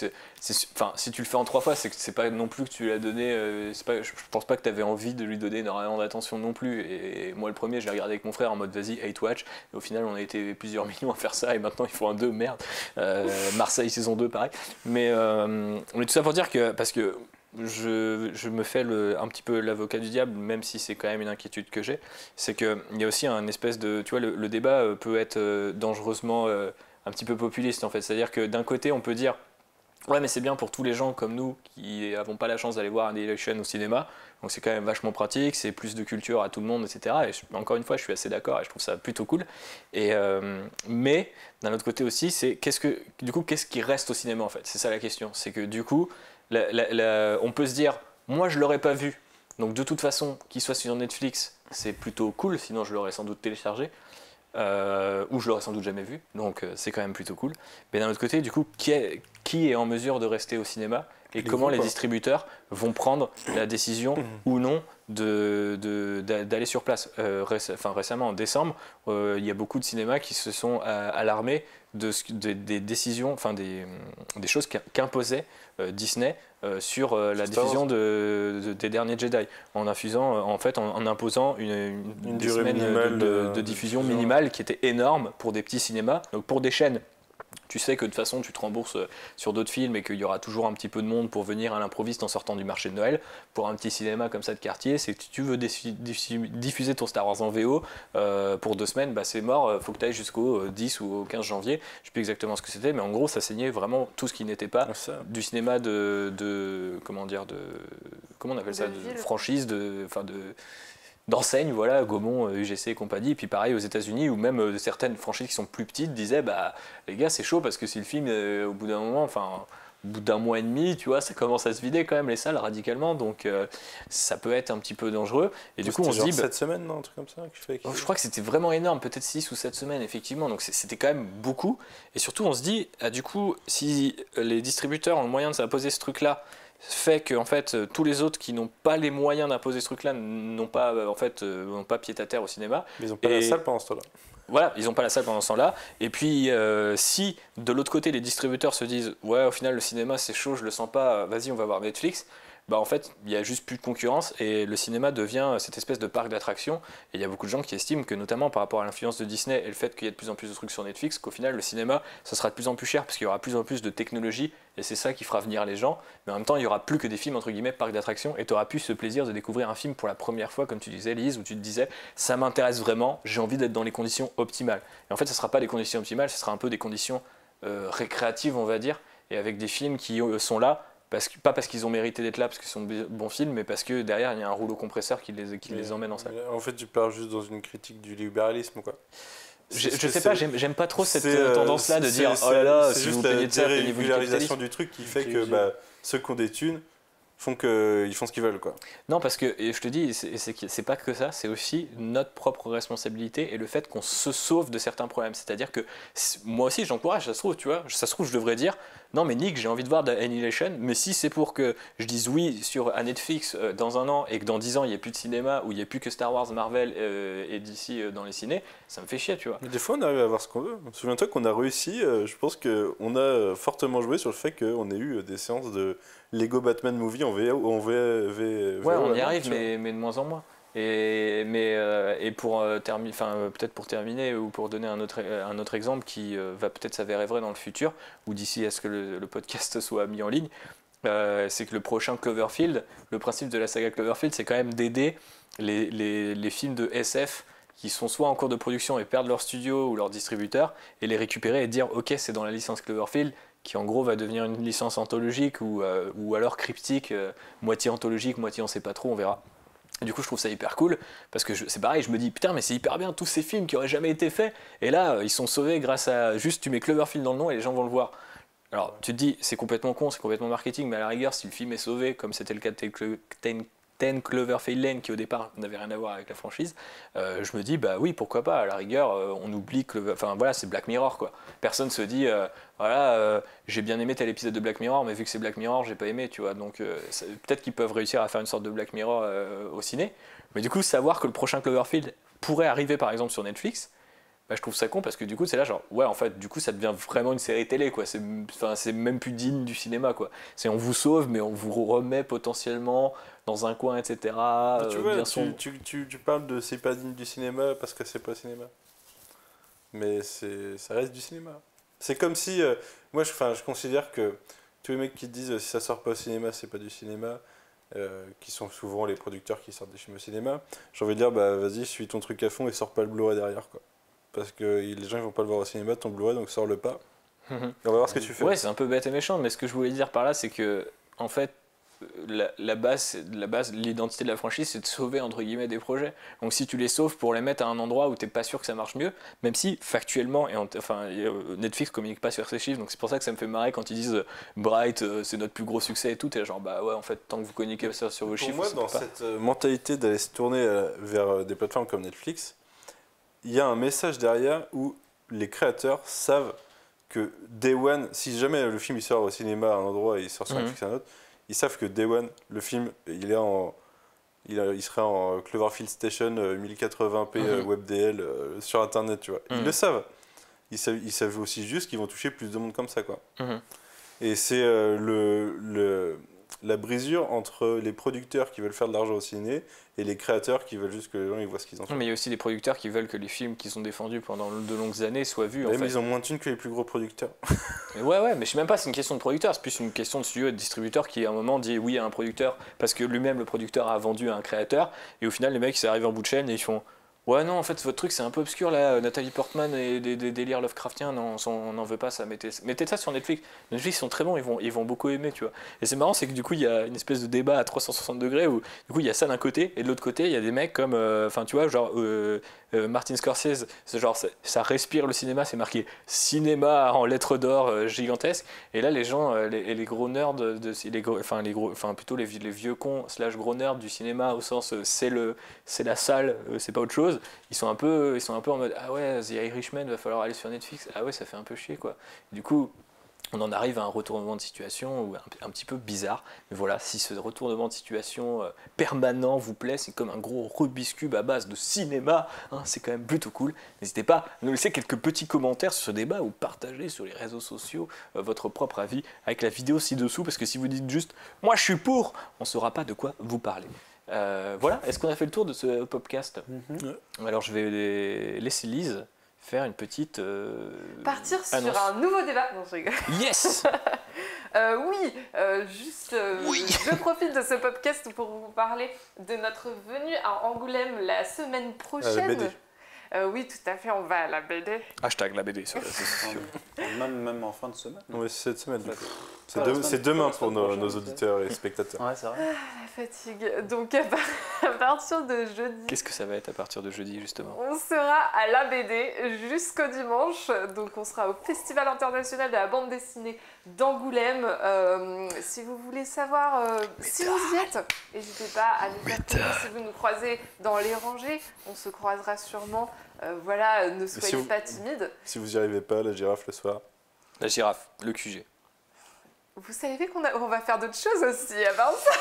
Enfin, si tu le fais en 3 fois, c'est pas non plus que tu l'as donné. Je pense pas que tu avais envie de lui donner énormément d'attention non plus. Et moi, le premier, je l'ai regardé avec mon frère en mode vas-y, hate watch. Et au final, on a été plusieurs millions à faire ça et maintenant, il faut un 2, merde. Marseille saison 2, pareil. Mais tout ça pour dire que. Parce que je me fais un petit peu l'avocat du diable, même si c'est quand même une inquiétude que j'ai. C'est qu'il y a aussi un espèce de. Tu vois, le débat peut être dangereusement un petit peu populiste en fait. C'est-à-dire que d'un côté, on peut dire ouais, mais c'est bien pour tous les gens comme nous qui n'avons pas la chance d'aller voir Annihilation au cinéma. Donc c'est quand même vachement pratique, c'est plus de culture à tout le monde, etc. Et encore une fois, je suis assez d'accord et je trouve ça plutôt cool. Mais d'un autre côté aussi, c'est qu'est-ce qui reste au cinéma en fait. C'est ça la question. C'est que du coup, on peut se dire, moi je l'aurais pas vu. Donc de toute façon, qu'il soit sur Netflix, c'est plutôt cool. Sinon, je l'aurais sans doute téléchargé. Ou je l'aurais sans doute jamais vu, donc c'est quand même plutôt cool. Mais d'un autre côté, du coup, qui est en mesure de rester au cinéma et comment les distributeurs vont prendre la décision ou non d'aller sur place. Récemment, en décembre, il y a beaucoup de cinémas qui se sont alarmés des décisions, enfin des choses qu'imposait Disney sur la diffusion des derniers Jedi, en imposant une durée semaines minimale de diffusion minimale qui était énorme pour des petits cinémas. Donc pour des chaînes, tu sais que de toute façon tu te rembourses sur d'autres films et qu'il y aura toujours un petit peu de monde pour venir à l'improviste en sortant du marché de Noël. Pour un petit cinéma comme ça de quartier, c'est que si tu veux diffuser ton Star Wars en VO pour 2 semaines, bah c'est mort, faut que tu ailles jusqu'au 10 ou au 15 janvier. Je sais plus exactement ce que c'était, mais en gros ça saignait vraiment tout ce qui n'était pas du cinéma comment on appelle ça, de franchise, d'enseigne, voilà, Gaumont, UGC et compagnie. Et puis pareil aux États-Unis, où même certaines franchises qui sont plus petites disaient bah les gars, c'est chaud parce que si le film au bout d'un moment, enfin au bout d'un mois et demi, tu vois, ça commence à se vider quand même les salles radicalement, donc ça peut être un petit peu dangereux. Et du coup, on se dit... 7 semaines, non, un truc comme ça Je crois que c'était vraiment énorme, peut-être 6 ou 7 semaines, effectivement, donc c'était quand même beaucoup. Et surtout, on se dit, du coup, si les distributeurs ont le moyen de s'imposer ce truc-là, fait que en fait, tous les autres qui n'ont pas les moyens d'imposer ce truc-là n'ont pas, n'ont pas pied à terre au cinéma. Mais ils n'ont pas la salle pendant ce temps-là. Voilà, ils n'ont pas la salle pendant ce temps-là. Et puis, si de l'autre côté, les distributeurs se disent ouais, au final, le cinéma c'est chaud, je le sens pas, vas-y, on va voir Netflix. Bah en fait, il y a juste plus de concurrence et le cinéma devient cette espèce de parc d'attractions. Et il y a beaucoup de gens qui estiment que, notamment par rapport à l'influence de Disney et le fait qu'il y ait de plus en plus de trucs sur Netflix, qu'au final, le cinéma, ça sera de plus en plus cher parce qu'il y aura de plus en plus de technologie et c'est ça qui fera venir les gens. Mais en même temps, il y aura plus que des films entre guillemets parc d'attractions et tu auras plus ce plaisir de découvrir un film pour la première fois, comme tu disais, Lise, où tu te disais ça m'intéresse vraiment, j'ai envie d'être dans les conditions optimales. Et en fait, ça sera pas des conditions optimales, ce sera un peu des conditions récréatives, on va dire, et avec des films qui sont là. Pas parce qu'ils ont mérité d'être là, parce qu'ils sont de bons films, mais parce que derrière il y a un rouleau compresseur qui les emmène en salle. En fait, tu pars juste dans une critique du libéralisme, quoi. Je sais pas, j'aime pas trop cette tendance-là de dire oh là là, si vous plaignez de ça, plaignez-vous du capitalisme. Du truc qui fait que ceux qui ont des thunes font ce qu'ils veulent, quoi. Non, parce que, et je te dis, c'est pas que ça, c'est aussi notre propre responsabilité et le fait qu'on se sauve de certains problèmes. C'est-à-dire que moi aussi j'encourage, ça se trouve, tu vois, ça se trouve je devrais dire non mais Nick, j'ai envie de voir de Annihilation, mais si c'est pour que je dise oui à Netflix dans un an et que dans 10 ans il n'y ait plus de cinéma, ou il n'y ait plus que Star Wars, Marvel et DC dans les ciné, ça me fait chier, tu vois. Mais des fois on arrive à voir ce qu'on veut. Souviens-toi qu'on a réussi, je pense qu'on a fortement joué sur le fait qu'on ait eu des séances de Lego Batman Movie en VO. Ouais, on y arrive, mais de moins en moins. Et pour peut-être pour terminer ou pour donner un autre exemple qui va peut-être s'avérer vrai dans le futur, ou d'ici à ce que le podcast soit mis en ligne, c'est que le prochain Cloverfield, le principe de la saga Cloverfield, c'est quand même d'aider les films de SF qui sont soit en cours de production et perdent leur studio ou leur distributeur, et les récupérer et dire ok, c'est dans la licence Cloverfield, qui en gros va devenir une licence anthologique ou alors cryptique, moitié anthologique, moitié on sait pas trop, on verra. Et du coup, je trouve ça hyper cool, parce que c'est pareil, je me dis putain, mais c'est hyper bien tous ces films qui auraient jamais été faits, et là, ils sont sauvés grâce à juste tu mets Cloverfield dans le nom et les gens vont le voir. Alors, tu te dis, c'est complètement con, c'est complètement marketing, mais à la rigueur, si le film est sauvé, comme c'était le cas de 10 Cloverfield Lane, qui au départ n'avait rien à voir avec la franchise, je me dis, bah oui, pourquoi pas, à la rigueur, on oublie que. Enfin voilà, c'est Black Mirror, quoi. Personne se dit, j'ai bien aimé tel épisode de Black Mirror, mais vu que c'est Black Mirror, j'ai pas aimé, tu vois. Donc peut-être qu'ils peuvent réussir à faire une sorte de Black Mirror au ciné, mais du coup, savoir que le prochain Cloverfield pourrait arriver par exemple sur Netflix, bah, je trouve ça con parce que du coup c'est là genre ouais en fait du coup ça devient vraiment une série télé quoi, c'est même plus digne du cinéma quoi, c'est on vous sauve mais on vous remet potentiellement dans un coin etc. Tu vois, tu parles de c'est pas digne du cinéma parce que c'est pas cinéma, mais ça reste du cinéma. C'est comme si moi je considère que tous les mecs qui disent si ça sort pas au cinéma c'est pas du cinéma, qui sont souvent les producteurs qui sortent des films au cinéma, j'ai envie de dire bah vas-y suis ton truc à fond et sors pas le Blu-ray derrière quoi. Parce que les gens ils vont pas le voir au cinéma ton Blu-ray, donc sors-le pas. Et on va voir ce que tu fais. Ouais, c'est un peu bête et méchant, mais ce que je voulais dire par là, c'est que en fait, la base, l'identité de la franchise, c'est de sauver entre guillemets des projets. Donc si tu les sauves pour les mettre à un endroit où t'es pas sûr que ça marche mieux, même si factuellement, Netflix communique pas sur ces chiffres, donc c'est pour ça que ça me fait marrer quand ils disent Bright, c'est notre plus gros succès et tout, et genre bah ouais, en fait, tant que vous communiquez ça sur vos chiffres. Pour moi, dans cette mentalité d'aller se tourner vers des plateformes comme Netflix, il y a un message derrière où les créateurs savent que Day One, si jamais le film il sort au cinéma à un endroit et il sort sur Netflix à un autre, ils savent que Day One, le film, il sera en Cloverfield Station 1080p WebDL sur Internet, tu vois. Ils le savent. Ils savent aussi juste qu'ils vont toucher plus de monde comme ça, quoi. Et c'est la brisure entre les producteurs qui veulent faire de l'argent au ciné et les créateurs qui veulent juste que les gens ils voient ce qu'ils en font. Mais il y a aussi des producteurs qui veulent que les films qu'ils ont défendus pendant de longues années soient vus. Mais ils ont moins de thunes que les plus gros producteurs. Ouais, mais je sais même pas, c'est une question de producteur, c'est plus une question de studio et de distributeur qui à un moment dit oui à un producteur parce que lui-même le producteur a vendu à un créateur et au final les mecs ils arrivent en bout de chaîne et ils font Ouais, non, en fait, votre truc, c'est un peu obscur, là. Nathalie Portman et des délires Lovecraftiens, non, on n'en veut pas, ça. Mettez ça sur Netflix. Netflix, ils sont très bons, ils vont beaucoup aimer, tu vois. Et c'est marrant, c'est que du coup, il y a une espèce de débat à 360 degrés où, du coup, il y a ça d'un côté, et de l'autre côté, il y a des mecs comme, enfin, tu vois, genre, Martin Scorsese, c'est genre, ça respire le cinéma, c'est marqué cinéma en lettres d'or gigantesques. Et là, les gens, les gros nerds, plutôt les vieux cons / gros nerds du cinéma, au sens, c'est la salle, c'est pas autre chose. Ils sont un peu en mode ah ouais, The Irishman, va falloir aller sur Netflix. Ah ouais, ça fait un peu chier quoi. Du coup, on en arrive à un retournement de situation un petit peu bizarre. Mais voilà, si ce retournement de situation permanent vous plaît, c'est comme un gros Rubik's Cube à base de cinéma, hein, c'est quand même plutôt cool. N'hésitez pas à nous laisser quelques petits commentaires sur ce débat ou partager sur les réseaux sociaux votre propre avis avec la vidéo ci-dessous, parce que si vous dites juste « moi je suis pour », on ne saura pas de quoi vous parler. Voilà, est-ce qu'on a fait le tour de ce podcast? Alors je vais laisser Lise faire une petite partir annonce. Sur un nouveau débat. Non, je rigole. Yes. Oui, je profite de ce podcast pour vous parler de notre venue à Angoulême la semaine prochaine. La BD. Oui, tout à fait, on va à la BD. Hashtag la BD sur la société. Même en fin de semaine. Oui, c'est cette semaine. la semaine- C'est demain la pour semaine prochaine, nos auditeurs et spectateurs. Ouais, c'est vrai. La fatigue. Donc à partir de jeudi, Qu'est-ce que ça va être à partir de jeudi justement? on sera à la BD jusqu'au dimanche. Donc on sera au Festival international de la bande dessinée d'Angoulême. Si vous voulez savoir si vous y êtes, n'hésitez pas à nous faire signe. Si vous nous croisez dans les rangées, on se croisera sûrement. Voilà, ne soyez vous- pas timide. Si vous n'y arrivez pas, la girafe le soir. La girafe, le QG. Vous savez qu'on va faire d'autres choses aussi à part ça.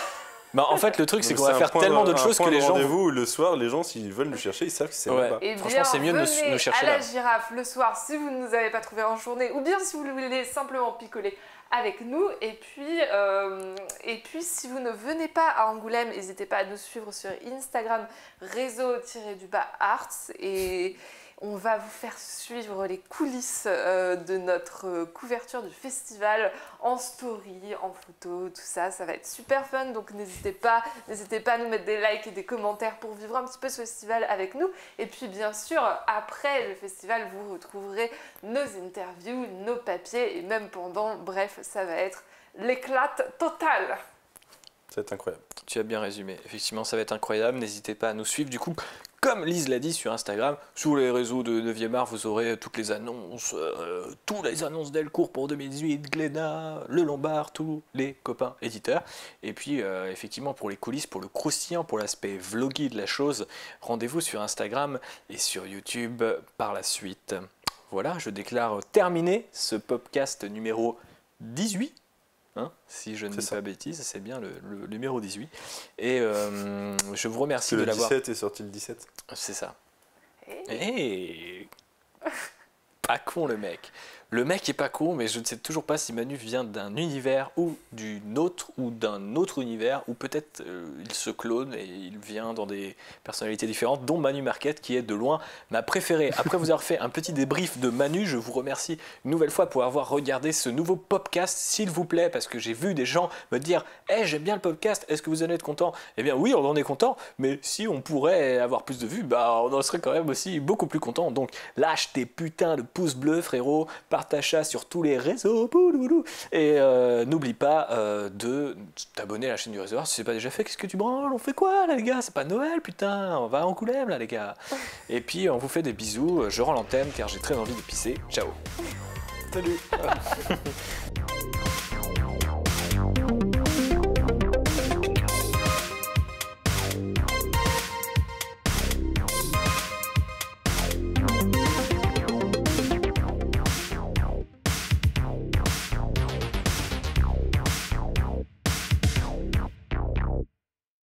Bah, en fait, le truc, c'est qu'on un va faire point tellement de- d'autres un choses que point de les gens. rendez-vous où le soir, les gens, s'ils veulent nous chercher, ils savent que c'est Ouais. là-bas. Et Franchement, c'est mieux de venez nous chercher à la là. girafe le soir si vous ne nous avez pas trouvé en journée, ou bien si vous voulez simplement picoler avec nous. Et puis si vous ne venez pas à Angoulême, n'hésitez pas à nous suivre sur Instagram, réseau-arts, et on va vous faire suivre les coulisses de notre couverture du festival en story, en photo, tout ça. Ça va être super fun, donc n'hésitez pas à nous mettre des likes et des commentaires pour vivre un petit peu ce festival avec nous. Et puis bien sûr, après le festival, vous retrouverez nos interviews, nos papiers, et même pendant, bref, ça va être l'éclate totale. C'est incroyable. Tu as bien résumé. Effectivement, ça va être incroyable. N'hésitez pas à nous suivre. Du coup, comme Lise l'a dit sur Instagram, sur les réseaux de 9e art, vous aurez toutes les annonces Delcourt pour 2018, Glénat, Le Lombard, tous les copains éditeurs. Et puis, effectivement, pour les coulisses, pour le croustillant, pour l'aspect vloggy de la chose, rendez-vous sur Instagram et sur YouTube par la suite. Voilà, je déclare terminé ce podcast numéro 18. Hein, si je ne dis pas bêtise, c'est bien le numéro 18. Et je vous remercie de Le l'avoir. 17 est sorti le 17. C'est ça. Pas con le mec. Le mec est pas con, mais je ne sais toujours pas si Manu vient d'un univers ou d'un autre univers, ou peut-être il se clone et il vient dans des personnalités différentes, dont Manu Marquette, qui est de loin ma préférée. Après vous avoir fait un petit débrief de Manu, je vous remercie une nouvelle fois pour avoir regardé ce nouveau podcast, s'il vous plaît, parce que j'ai vu des gens me dire « Hey, j'aime bien le podcast, est-ce que vous en êtes content ?» Eh bien oui, on en est content, mais si on pourrait avoir plus de vues, bah on en serait quand même aussi beaucoup plus content. Donc lâche tes putains de pouces bleus, frérot, partage ça sur tous les réseaux, pouloulou. Et n'oublie pas de t'abonner à la chaîne du réseau. Si c'est pas déjà fait, qu'est-ce que tu branles? On fait quoi là les gars? C'est pas Noël putain, on va à Angoulême là les gars. Et puis on vous fait des bisous, je rends l'antenne car j'ai très envie de pisser. Ciao. Salut.